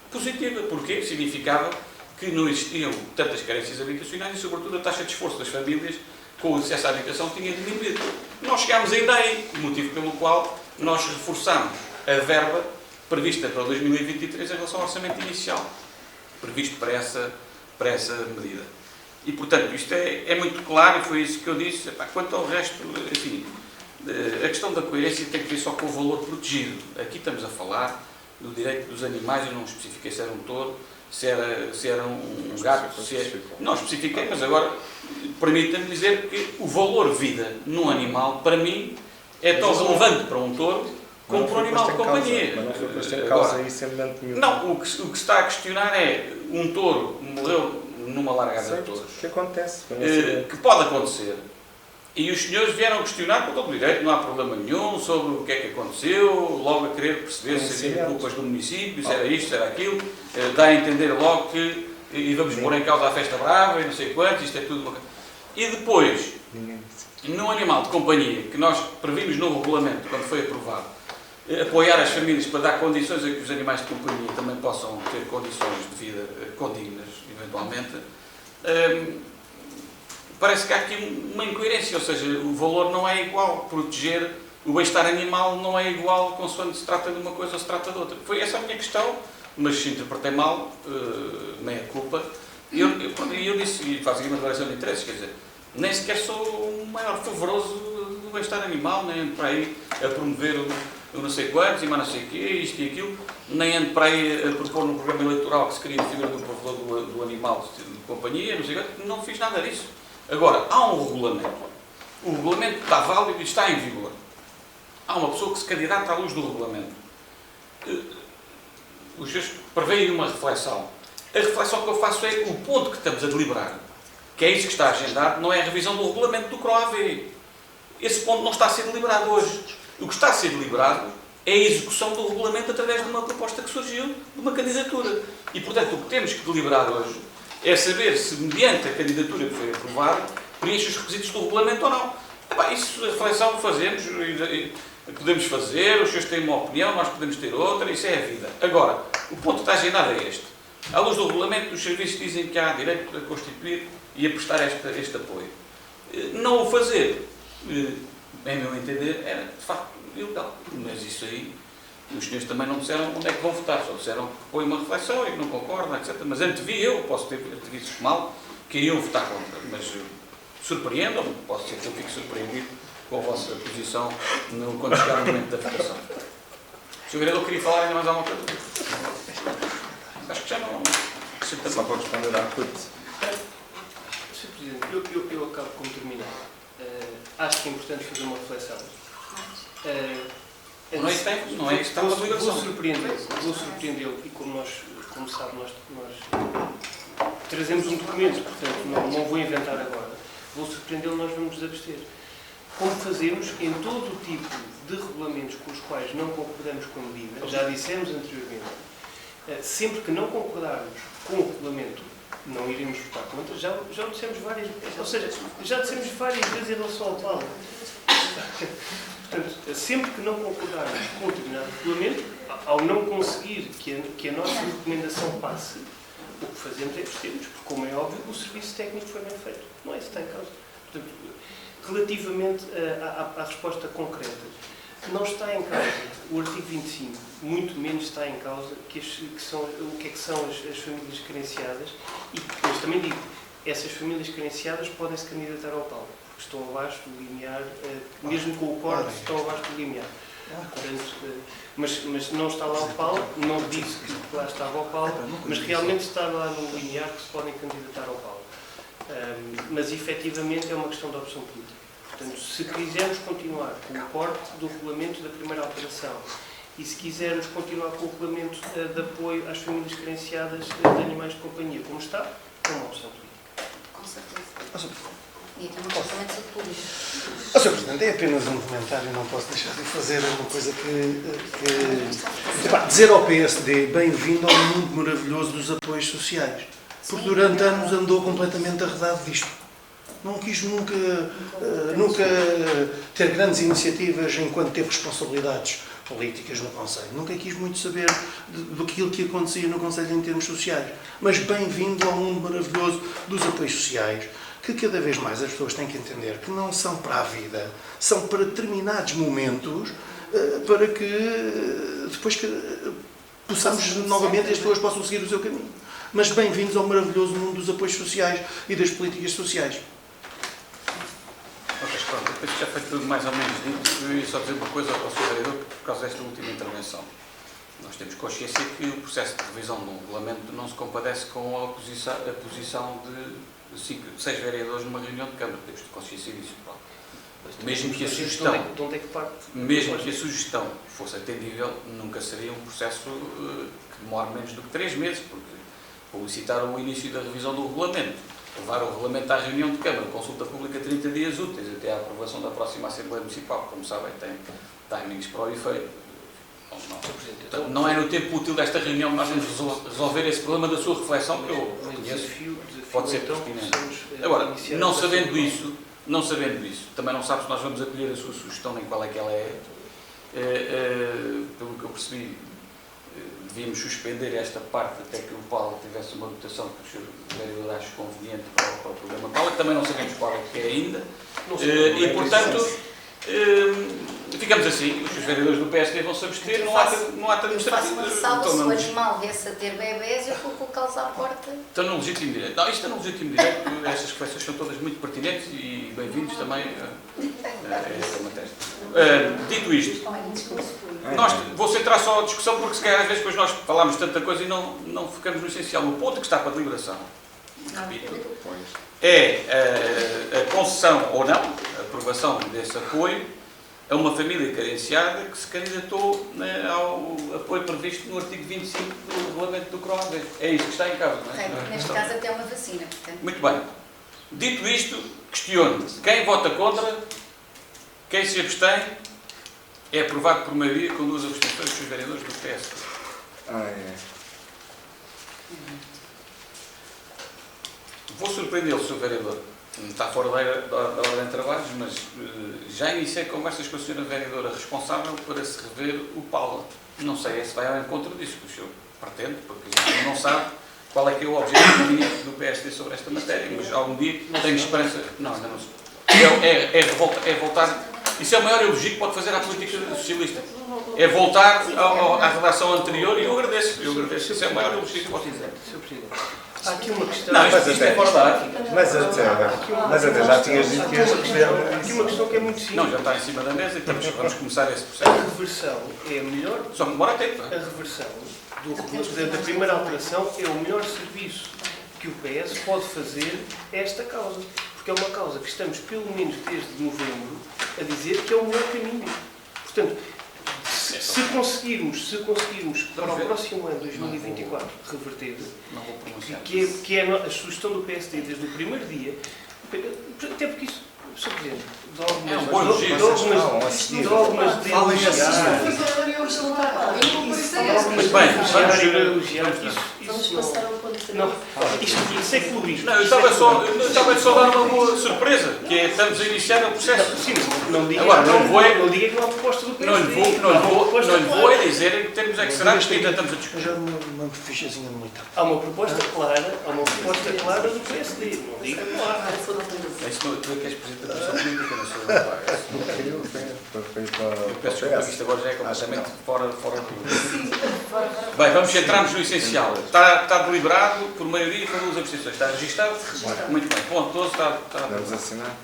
positiva, porque significava que não existiam tantas carências habitacionais e, sobretudo, a taxa de esforço das famílias com o acesso à habitação tinha diminuído. Nós chegámos ainda aí, motivo pelo qual nós reforçámos a verba prevista para 2023 em relação ao orçamento inicial, previsto para essa medida. E, portanto, isto é muito claro e foi isso que eu disse. Quanto ao resto, enfim, a questão da coerência tem que ver só com o valor protegido. Aqui estamos a falar do direito dos animais, eu não especifiquei se era um touro, se era um gato, não especifiquei, mas agora permita-me dizer que o valor vida num animal, para mim, é tão relevante para um touro como para um animal de companhia. Mas não foi posto em causa isso em momento nenhum. Não, o que se está a questionar é um touro morreu numa largada de touros. O que acontece? Que pode acontecer. E os senhores vieram questionar com todo o direito, não há problema nenhum, sobre o que é que aconteceu, logo a querer perceber se havia culpas do município, se era isto, se era aquilo, dá a entender logo que e vamos pôr em causa a festa brava e não sei quantos, isto é tudo uma... E depois, num animal de companhia, que nós previmos no regulamento, quando foi aprovado, apoiar as famílias para dar condições a que os animais de companhia também possam ter condições de vida condignas, eventualmente, parece que há aqui uma incoerência, ou seja, o valor não é igual. Proteger o bem-estar animal não é igual consoante se trata de uma coisa ou se trata de outra. Foi essa a minha questão, mas se interpretei mal, nem é culpa. E eu disse, e faço aqui uma declaração de interesses, quer dizer, nem sequer sou o maior favoroso do bem-estar animal, nem ando para aí a promover o não sei quantos, e mais não sei o quê, isto e aquilo, nem ando para aí a propor no programa eleitoral que se queria a figura do provedor do animal de companhia, não sei o quê, não fiz nada disso. Agora, há um regulamento. O regulamento está válido e está em vigor. Há uma pessoa que se candidata à luz do regulamento. Os senhores preveem uma reflexão. A reflexão que eu faço é o ponto que estamos a deliberar, que é isso que está agendado, não é a revisão do regulamento do CROAV. Esse ponto não está a ser deliberado hoje. O que está a ser deliberado é a execução do regulamento através de uma proposta que surgiu de uma candidatura. E, portanto, o que temos que deliberar hoje é saber se, mediante a candidatura que foi aprovada, preenche os requisitos do regulamento ou não. Isso, a reflexão que fazemos, podemos fazer, os senhores têm uma opinião, nós podemos ter outra, isso é a vida. Agora, o ponto que está agendado é este. À luz do regulamento, os serviços dizem que há direito a constituir e a prestar este apoio. Não o fazer, em meu entender, era de facto ilegal. Mas isso aí, os senhores também não disseram onde é que vão votar, só disseram que põe uma reflexão e que não concordam, etc. Mas antevi eu, posso ter visto mal, que iriam votar contra. Mas surpreendam-me, posso ser que eu fique surpreendido com a vossa posição quando chegar o momento da votação. Sr. Vereador, queria falar ainda mais alguma coisa? Acho que já não... Só para responder à CUT. Sr. Presidente, eu acabo como terminar. Acho que é importante fazer uma reflexão. Não é isso que está na obrigação. Vou surpreendê-lo e como sabe, nós trazemos um documento, portanto não vou inventar agora. Vou surpreendê-lo, nós vamos nos abster. Como fazemos em todo o tipo de regulamentos com os quais não concordamos com a medida, já dissemos anteriormente, sempre que não concordarmos com o regulamento, não iremos votar contra, já o dissemos várias vezes, ou seja, já dissemos várias vezes em relação ao Paulo. Portanto, sempre que não concordarmos com um determinado regulamento, ao não conseguir que a nossa recomendação passe, o que fazemos é abstermos, porque, como é óbvio, o serviço técnico foi bem feito. Não é isso que está em causa. Portanto, relativamente à resposta concreta, não está em causa o artigo 25, muito menos está em causa o que são as famílias carenciadas, mas também digo, essas famílias carenciadas podem se candidatar ao PAL, porque estão abaixo do limiar, mesmo com o corte, estão abaixo do limiar. Portanto, mas não está lá o PAL, não disse que lá estava o PAL, mas realmente está lá no limiar que se podem candidatar ao PAL. Mas efetivamente é uma questão de opção política. Portanto, se quisermos continuar com o corte do regulamento da primeira alteração e se quisermos continuar com o regulamento de apoio às famílias carenciadas de animais de companhia, como está, é uma opção política. Com certeza. E tem um tratamento de saúde pública. Sr. Presidente, é apenas um comentário, não posso deixar de fazer uma coisa dizer ao PSD bem-vindo ao mundo maravilhoso dos apoios sociais, porque durante anos andou completamente arredado disto. Não quis nunca ter grandes iniciativas enquanto teve responsabilidades políticas no Conselho. Nunca quis muito saber do que acontecia no Conselho em termos sociais. Mas bem-vindo ao mundo maravilhoso dos apoios sociais, que cada vez mais as pessoas têm que entender que não são para a vida, são para determinados momentos, para que depois possamos novamente, as pessoas possam seguir o seu caminho. Mas bem-vindos ao maravilhoso mundo dos apoios sociais e das políticas sociais. Ok, pronto, depois que já foi tudo mais ou menos dito, eu ia só dizer uma coisa ao Sr. Vereador, por causa desta última intervenção. Nós temos consciência que o processo de revisão do regulamento não se compadece com a posição de 6 vereadores numa reunião de Câmara. Temos de consciência disso. Mesmo que a sugestão, mesmo que a sugestão fosse atendível, nunca seria um processo que demore menos do que 3 meses, porque publicitar o início da revisão do regulamento, levar o regulamento à reunião de Câmara, consulta pública 30 dias úteis, até à aprovação da próxima Assembleia Municipal, como sabem, tem timings para o efeito. Não é no tempo útil desta reunião que nós vamos resolver esse problema da sua reflexão, que eu reconheço, pode ser pertinente. Agora, não sabendo isso, também não sabe se nós vamos acolher a sua sugestão, nem qual é que ela é. Pelo que eu percebi, devíamos suspender esta parte até que o Paulo tivesse uma votação que o Sr. Vereador acha conveniente para o programa Paulo, que também não sabemos qual é que é ainda. E, portanto, ficamos assim, os vereadores do PSD vão se abster, não há Eu faço uma ressalva, se o administrativo. animal viesse a ter bebés, eu vou colocá-los à porta. Estão no legítimo direito. Não, isto está no legítimo direito, estas reflexões são todas muito pertinentes e bem-vindos também a esta matéria. Dito isto, vou centrar só a discussão porque se calhar às vezes depois nós falamos tanta coisa e não focamos no essencial. O ponto que está para deliberação, repito, é a concessão ou não, a aprovação desse apoio a uma família carenciada que se candidatou ao apoio previsto no artigo 25 do regulamento do CROAD. É isto que está em causa, não é? Correto, neste caso até uma vacina, portanto. Muito bem. Dito isto, questiono quem vota contra, quem se abstém, é aprovado por maioria com 2 abstenções dos vereadores do PS. Vou surpreendê-lo, Sr. Vereador. Está fora da ordem de trabalhos, mas já iniciei conversas com a Sra. Vereadora responsável para se rever o Paula. Não sei se vai ao encontro disso que o senhor pretende, porque a gente não sabe qual é que é o objetivo do PSD sobre esta matéria, mas algum dia tenho esperança... Não, ainda não sei. É voltar... Isso é o maior elogio que pode fazer à política socialista. É voltar à redação anterior e eu agradeço. Isso é o maior elogio que pode dizer. Sr. Presidente, há aqui uma questão... Não, isto é fora da arte. Mas até já tinhas dito que ias rever. Há aqui uma questão que é muito simples. Não, já está em cima da mesa e vamos começar esse A processo. reversão é a melhor... Só que demora tempo. A reversão da primeira alteração é o melhor serviço que o PS pode fazer a esta causa. Porque é uma causa que estamos, pelo menos desde novembro, a dizer que é o melhor caminho. Portanto, se conseguirmos para o próximo ano, 2024, reverter, Não vou pronunciar. que é a sugestão do PSD desde o primeiro dia, até porque isso, Sr. Presidente, É um bom elogio. dogmas de elogiar, Muito bem, Vamos passar ao ponto 3. não, isso é clubismo. Não, eu estava só a dar uma boa surpresa, que é estamos a iniciar o processo. Sim, não diga Agora, que não diga que não há proposta do PSD. Não lhe vou dizer em termos é que será que ainda estamos a discutir. Já uma fichazinha de muito. Há uma proposta clara do PSD. Não diga que não há. É isso que tu é que és presidente da Comissão Política, não sou eu. Eu peço desculpa que isto agora já é completamente fora do... Bem, vamos centrar-nos no essencial. Está deliberado por maioria com 2 abstenções. Está registado? Muito bem. Ponto 12 está... Vamos assinar?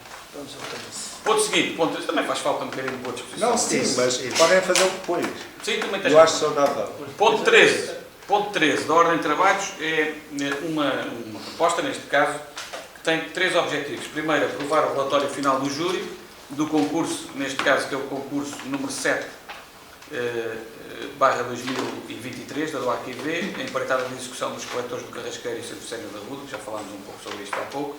Ponto seguinte. Ponto 13. Também faz falta um bocadinho de boa disposição. Não, sim, mas podem fazer depois. Sim, também tens... Eu acho saudável. Ponto 13. Ponto 13 da ordem de trabalhos é uma proposta, neste caso, que tem 3 objetivos. Primeiro, aprovar o relatório final do júri, do concurso, neste caso, que é o concurso número 7, barra 2023, da DOAQV, a empreitada de execução dos coletores do Carrasqueiro e Centro Sério da Ruda, que já falámos um pouco sobre isto há pouco.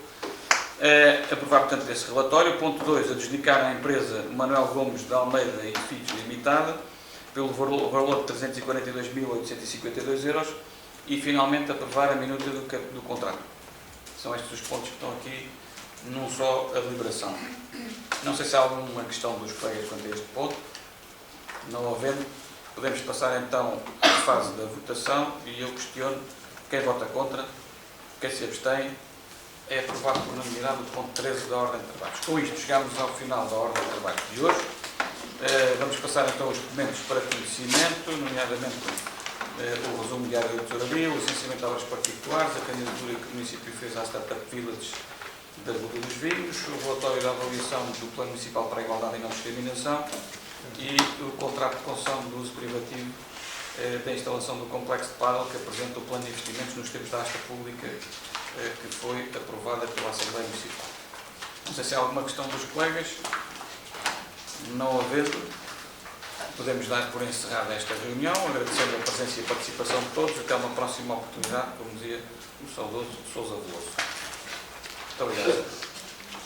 Aprovar, portanto, esse relatório. Ponto 2, adjudicar à empresa Manuel Gomes de Almeida e Filhos Limitada, pelo valor de 342.852 euros e, finalmente, aprovar a minuta do contrato. São estes os pontos que estão aqui num só a deliberação. Não sei se há alguma questão dos colegas quanto a este ponto. Não havendo, podemos passar então à fase da votação e eu questiono quem vota contra, quem se abstém. É aprovado por unanimidade o ponto 13 da ordem de trabalhos. Com isto, chegamos ao final da ordem de trabalhos de hoje. Vamos passar então aos documentos para conhecimento, nomeadamente o resumo diário da tesouraria, o licenciamento de obras particulares, a candidatura que o município fez à Startup Village da Ruda dos Vinhos, o relatório da avaliação do Plano Municipal para a Igualdade e Não Discriminação e o contrato de concessão do uso privativo da instalação do complexo de pádel que apresenta o plano de investimentos nos termos da asta pública que foi aprovada pela Assembleia Municipal. Não sei se há alguma questão dos colegas. Não havendo, podemos dar por encerrada esta reunião, agradecendo a presença e a participação de todos. Até uma próxima oportunidade, como dizia o saudoso Sousa Veloso. Muito obrigado.